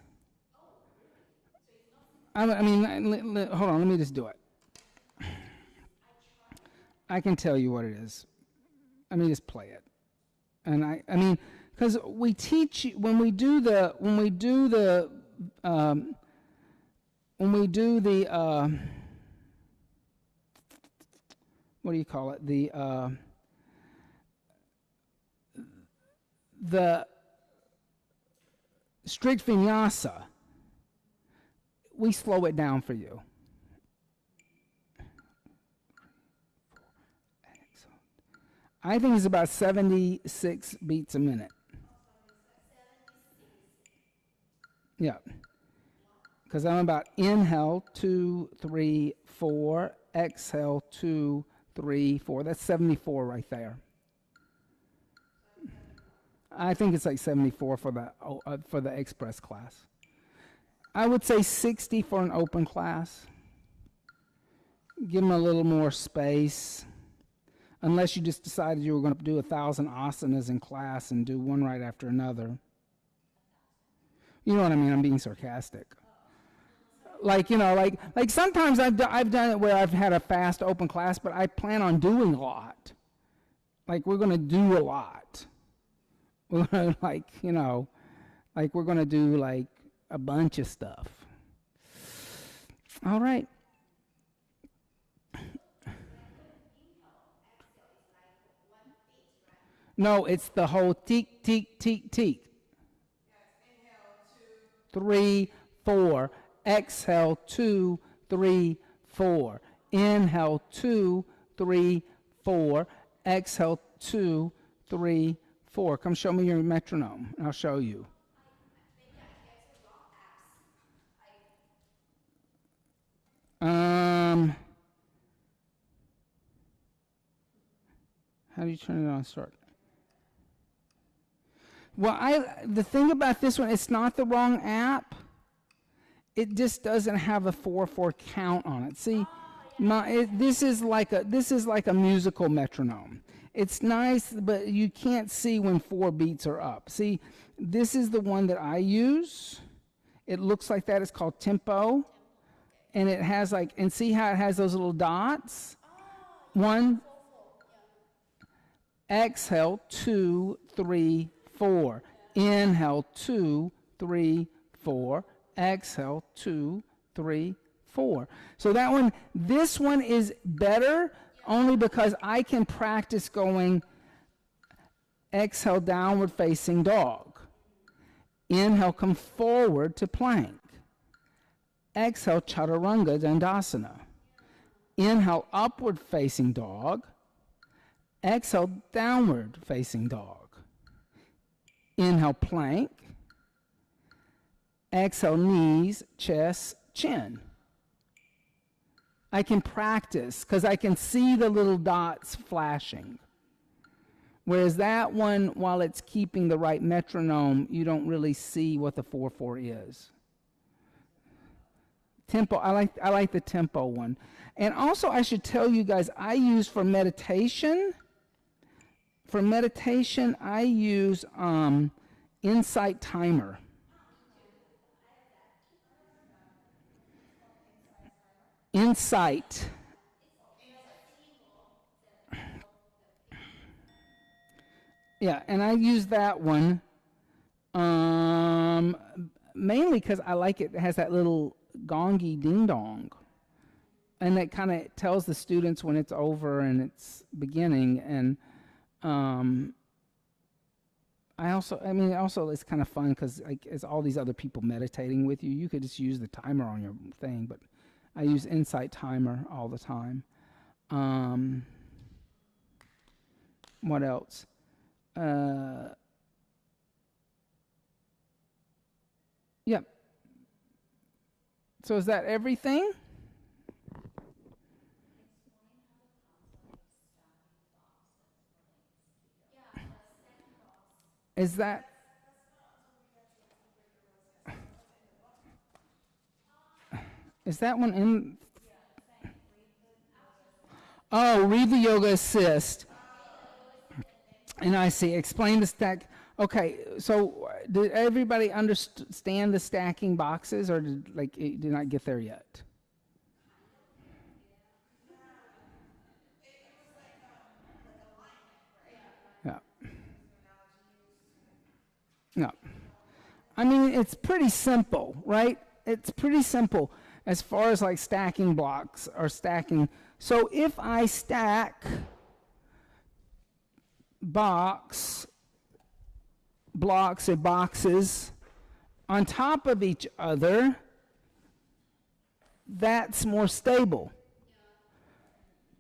I mean, hold on. Let me just do it. I can tell you what it is. Let me just play it. And I mean, because we teach when we do the what do you call it? The strict vinyasa, we slow it down for you. I think it's about 76 beats a minute. Yeah. Because I'm about inhale, 2, 3, 4, exhale, 2, 3, 4. That's 74 right there. I think it's like 74 for the express class. I would say 60 for an open class. Give them a little more space. Unless you just decided you were going to do 1,000 asanas in class and do one right after another. You know what I mean? I'm being sarcastic. Like, you know, like sometimes I've done it where I've had a fast open class, but I plan on doing a lot. Like, we're going to do a lot. We're going to, like, you know, like we're going to do, like, a bunch of stuff. All right. No, it's the whole teak, teak, teak, teak. 3, 4. Exhale, 2, 3, 4. Inhale, 2, 3, 4. Exhale, 2, 3, 4. Come show me your metronome, and I'll show you. How do you turn it on start? Well, the thing about this one, it's not the wrong app. It just doesn't have a 4/4 count on it. See, this is like a musical metronome. It's nice, but you can't see when 4 beats are up. See, this is the one that I use. It looks like that. It's called Tempo, and it has like, and see how it has those little dots. 1. Exhale, 2, 3, 4. Inhale, 2, 3, 4. Exhale, 2, 3, 4. So that one, this one is better only because I can practice going exhale, downward facing dog. Inhale, come forward to plank. Exhale, chaturanga dandasana. Inhale, upward facing dog. Exhale, downward facing dog. Inhale, plank. Exhale, knees, chest, chin. I can practice because I can see the little dots flashing. Whereas that one, while it's keeping the right metronome, you don't really see what the 4/4 is. Tempo, I like the tempo one. And also I should tell you guys, I use for meditation, I use Insight Timer. Insight. Yeah, and I use that one mainly because I like it. It has that little gongy ding dong. And it kind of tells the students when it's over and it's beginning. And also it's kind of fun because like, it's all these other people meditating with you. You could just use the timer on your thing, but I use Insight Timer all the time. What else? Yep. So is that everything? Is that? Is that one in? Oh, read the yoga assist. And I see. Explain the stack. Okay, so did everybody understand the stacking boxes, or it did not get there yet? Yeah. No. I mean, it's pretty simple, right? It's pretty simple as far as like stacking blocks or stacking. So if I stack blocks or boxes on top of each other, that's more stable,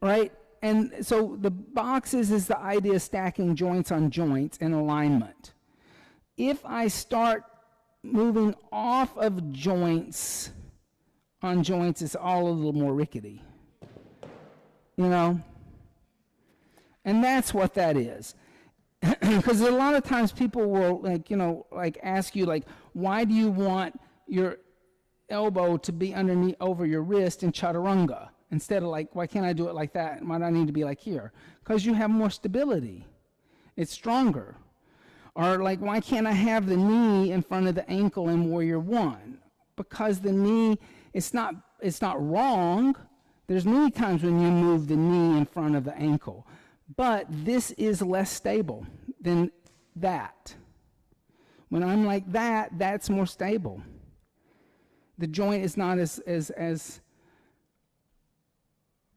right? And so the boxes is the idea of stacking joints on joints in alignment. If I start moving off of joints on joints, it's all a little more rickety, you know? And that's what that is. Because a lot of times people will ask you why do you want your elbow to be underneath over your wrist in chaturanga instead of why can't I do it like that? Why do I need to be like here? Because you have more stability. It's stronger. Or why can't I have the knee in front of the ankle in Warrior One? Because the knee, it's not wrong. There's many times when you move the knee in front of the ankle. But this is less stable than that. When I'm like that, that's more stable. The joint is not as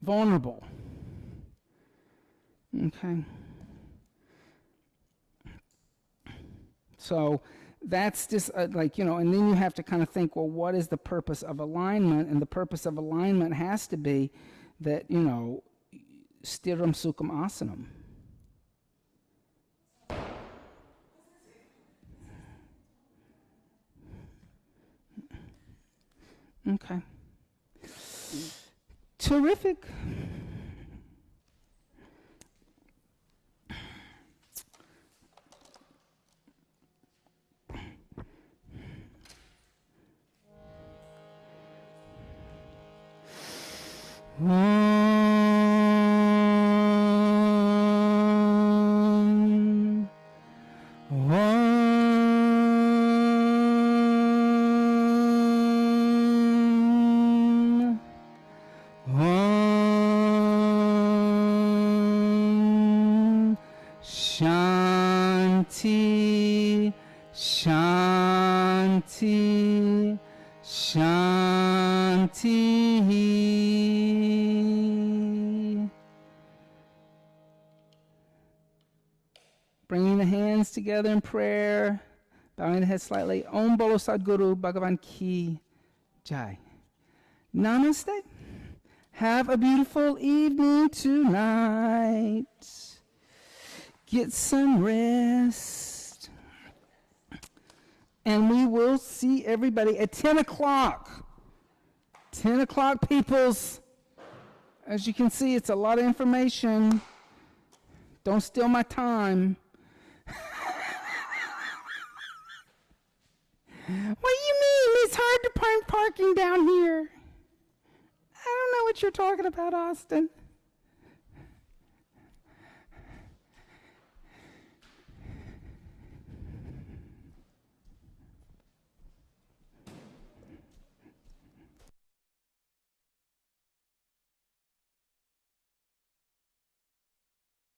vulnerable. Okay. So that's just and then you have to kind of think, well, what is the purpose of alignment? And the purpose of alignment has to be that, Stiram Sukham Asanam. Okay. Terrific. Shanti, Shanti, Shanti. Bringing the hands together in prayer, bowing the head slightly. Om Bolo Sadguru Bhagavan Ki Jai. Namaste. Have a beautiful evening tonight. Get some rest. And we will see everybody at 10 o'clock. 10 o'clock, peoples. As you can see, it's a lot of information. Don't steal my time. What do you mean? It's hard to find parking down here. I don't know what you're talking about, Austin.